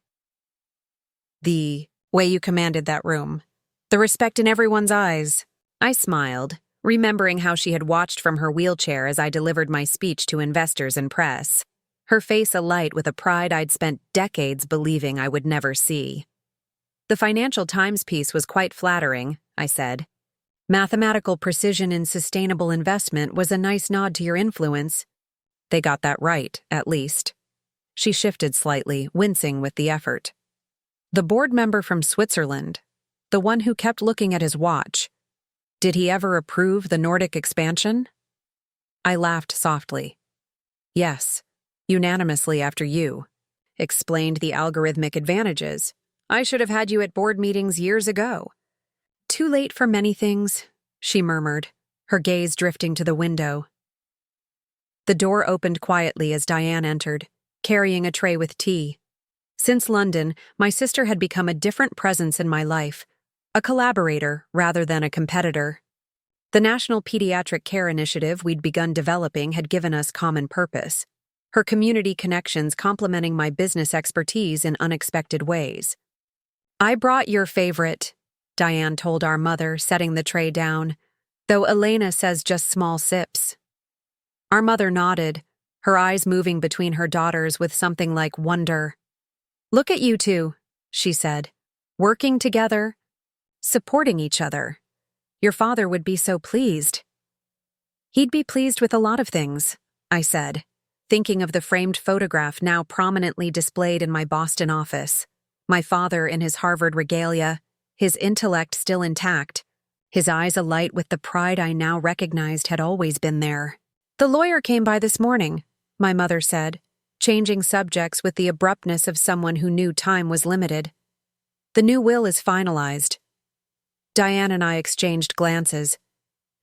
The way you commanded that room, the respect in everyone's eyes. I smiled, remembering how she had watched from her wheelchair as I delivered my speech to investors and press, her face alight with a pride I'd spent decades believing I would never see. "The Financial Times piece was quite flattering," I said. "Mathematical precision in sustainable investment was a nice nod to your influence." "They got that right, at least." She shifted slightly, wincing with the effort. "The board member from Switzerland, the one who kept looking at his watch, did he ever approve the Nordic expansion?" I laughed softly. "Yes, unanimously after you. Explained the algorithmic advantages. I should have had you at board meetings years ago." "Too late for many things," she murmured, her gaze drifting to the window. The door opened quietly as Diane entered, carrying a tray with tea. Since London, my sister had become a different presence in my life, a collaborator rather than a competitor. The National Pediatric Care Initiative we'd begun developing had given us common purpose, her community connections complementing my business expertise in unexpected ways. "I brought your favorite," Diane told our mother, setting the tray down, "though Elena says just small sips." Our mother nodded, her eyes moving between her daughters with something like wonder. "Look at you two," she said, "working together, supporting each other. Your father would be so pleased." "He'd be pleased with a lot of things," I said, thinking of the framed photograph now prominently displayed in my Boston office. My father in his Harvard regalia, his intellect still intact, his eyes alight with the pride I now recognized had always been there. "The lawyer came by this morning," my mother said, changing subjects with the abruptness of someone who knew time was limited. "The new will is finalized." Diane and I exchanged glances.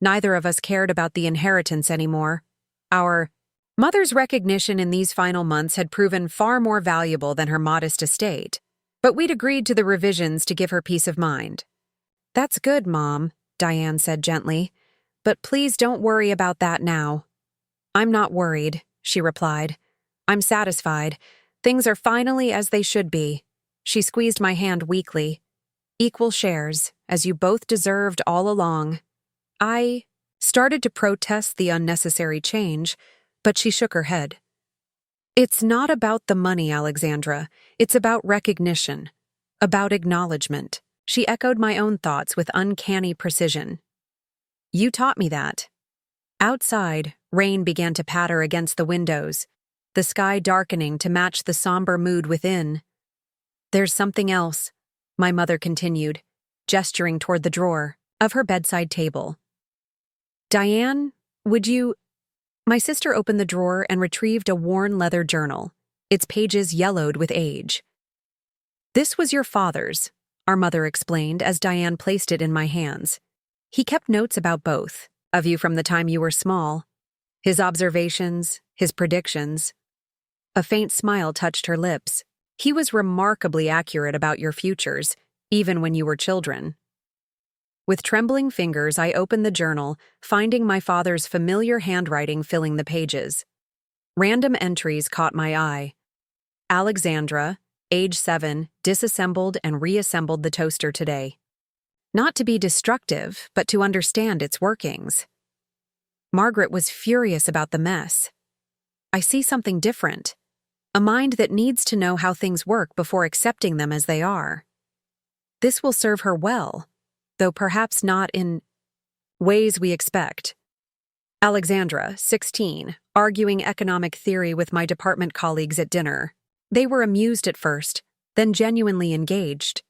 Neither of us cared about the inheritance anymore. Our mother's recognition in these final months had proven far more valuable than her modest estate, but we'd agreed to the revisions to give her peace of mind. "That's good, Mom," Diane said gently, "but please don't worry about that now." "I'm not worried," she replied. "I'm satisfied. Things are finally as they should be." She squeezed my hand weakly. "Equal shares, as you both deserved all along." I started to protest the unnecessary change, but she shook her head. "It's not about the money, Alexandra. It's about recognition, about acknowledgement." She echoed my own thoughts with uncanny precision. "You taught me that." Outside, rain began to patter against the windows, the sky darkening to match the somber mood within. "There's something else," my mother continued, gesturing toward the drawer of her bedside table. "Diane, would you—" My sister opened the drawer and retrieved a worn leather journal, its pages yellowed with age. "This was your father's," our mother explained as Diane placed it in my hands. "He kept notes about both of you from the time you were small. His observations, his predictions." A faint smile touched her lips. "He was remarkably accurate about your futures, even when you were children." With trembling fingers, I opened the journal, finding my father's familiar handwriting filling the pages. Random entries caught my eye. "Alexandra, age 7, disassembled and reassembled the toaster today. Not to be destructive, but to understand its workings." Margaret was furious about the mess. "I see something different. A mind that needs to know how things work before accepting them as they are. This will serve her well, though perhaps not in ways we expect." Alexandra, 16, arguing economic theory with my department colleagues at dinner. They were amused at first, then genuinely engaged.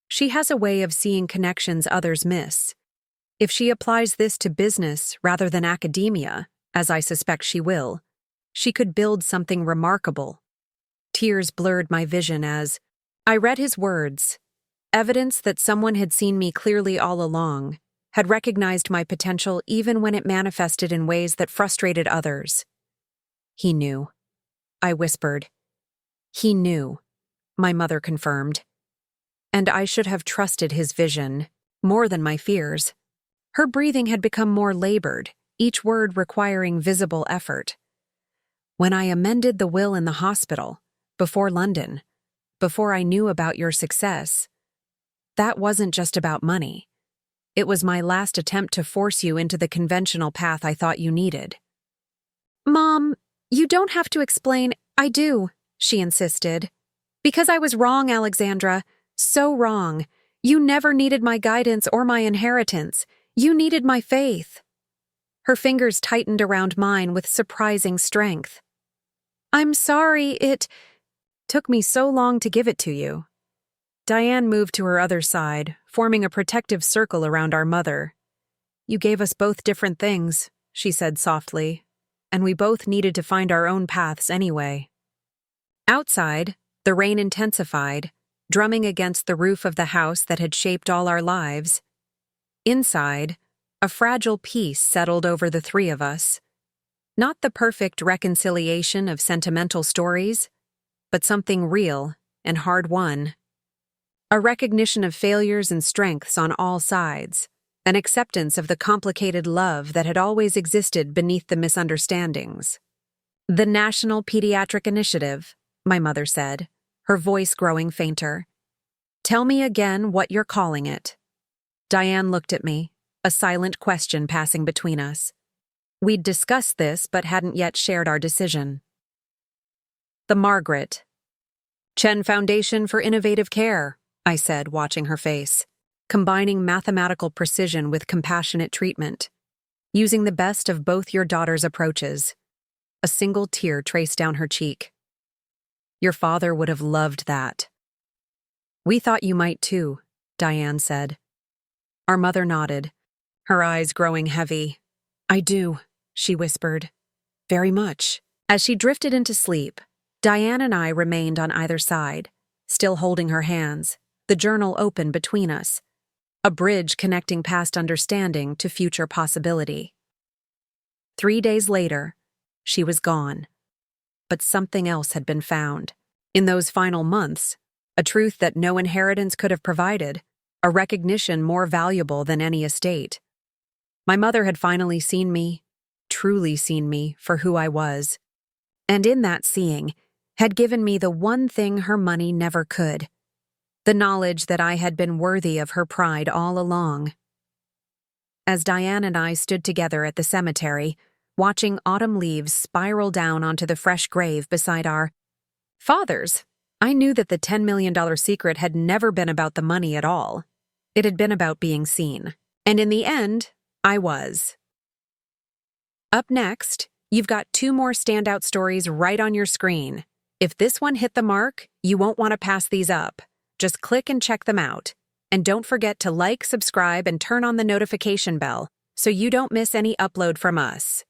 She has a way of seeing connections others miss. If she applies this to business rather than academia, as I suspect she will, she could build something remarkable. Tears blurred my vision as I read his words, evidence that someone had seen me clearly all along, had recognized my potential even when it manifested in ways that frustrated others. "He knew," I whispered. "He knew," my mother confirmed. And I should have trusted his vision, more than my fears. Her breathing had become more labored, each word requiring visible effort. "When I amended the will in the hospital, before London, before I knew about your success, that wasn't just about money. It was my last attempt to force you into the conventional path I thought you needed." "Mom, you don't have to explain." "I do," she insisted. "Because I was wrong, Alexandra. So wrong. You never needed my guidance or my inheritance. You needed my faith." Her fingers tightened around mine with surprising strength. "I'm sorry, it took me so long to give it to you." Diane moved to her other side, forming a protective circle around our mother. "You gave us both different things," she said softly, "and we both needed to find our own paths anyway." Outside, the rain intensified, drumming against the roof of the house that had shaped all our lives. Inside, a fragile peace settled over the three of us. Not the perfect reconciliation of sentimental stories, but something real and hard-won. A recognition of failures and strengths on all sides, an acceptance of the complicated love that had always existed beneath the misunderstandings. "The National Pediatric Initiative," my mother said, her voice growing fainter. "Tell me again what you're calling it." Diane looked at me, a silent question passing between us. We'd discussed this but hadn't yet shared our decision. "The Margaret." "Chen Foundation for Innovative Care," I said, watching her face, combining mathematical precision with compassionate treatment, using the best of both your daughter's approaches. A single tear traced down her cheek. "Your father would have loved that." "We thought you might too," Diane said. Our mother nodded, her eyes growing heavy. "I do," she whispered. "Very much." As she drifted into sleep, Diane and I remained on either side, still holding her hands, the journal open between us, a bridge connecting past understanding to future possibility. 3 days later, she was gone. But something else had been found. In those final months, a truth that no inheritance could have provided, a recognition more valuable than any estate. My mother had finally seen me, truly seen me, for who I was. And in that seeing, had given me the one thing her money never could. The knowledge that I had been worthy of her pride all along. As Diane and I stood together at the cemetery, watching autumn leaves spiral down onto the fresh grave beside our fathers, I knew that the $10 million secret had never been about the money at all. It had been about being seen. And in the end, I was. Up next, you've got 2 more standout stories right on your screen. If this one hit the mark, you won't want to pass these up. Just click and check them out. And don't forget to like, subscribe, and turn on the notification bell so you don't miss any upload from us.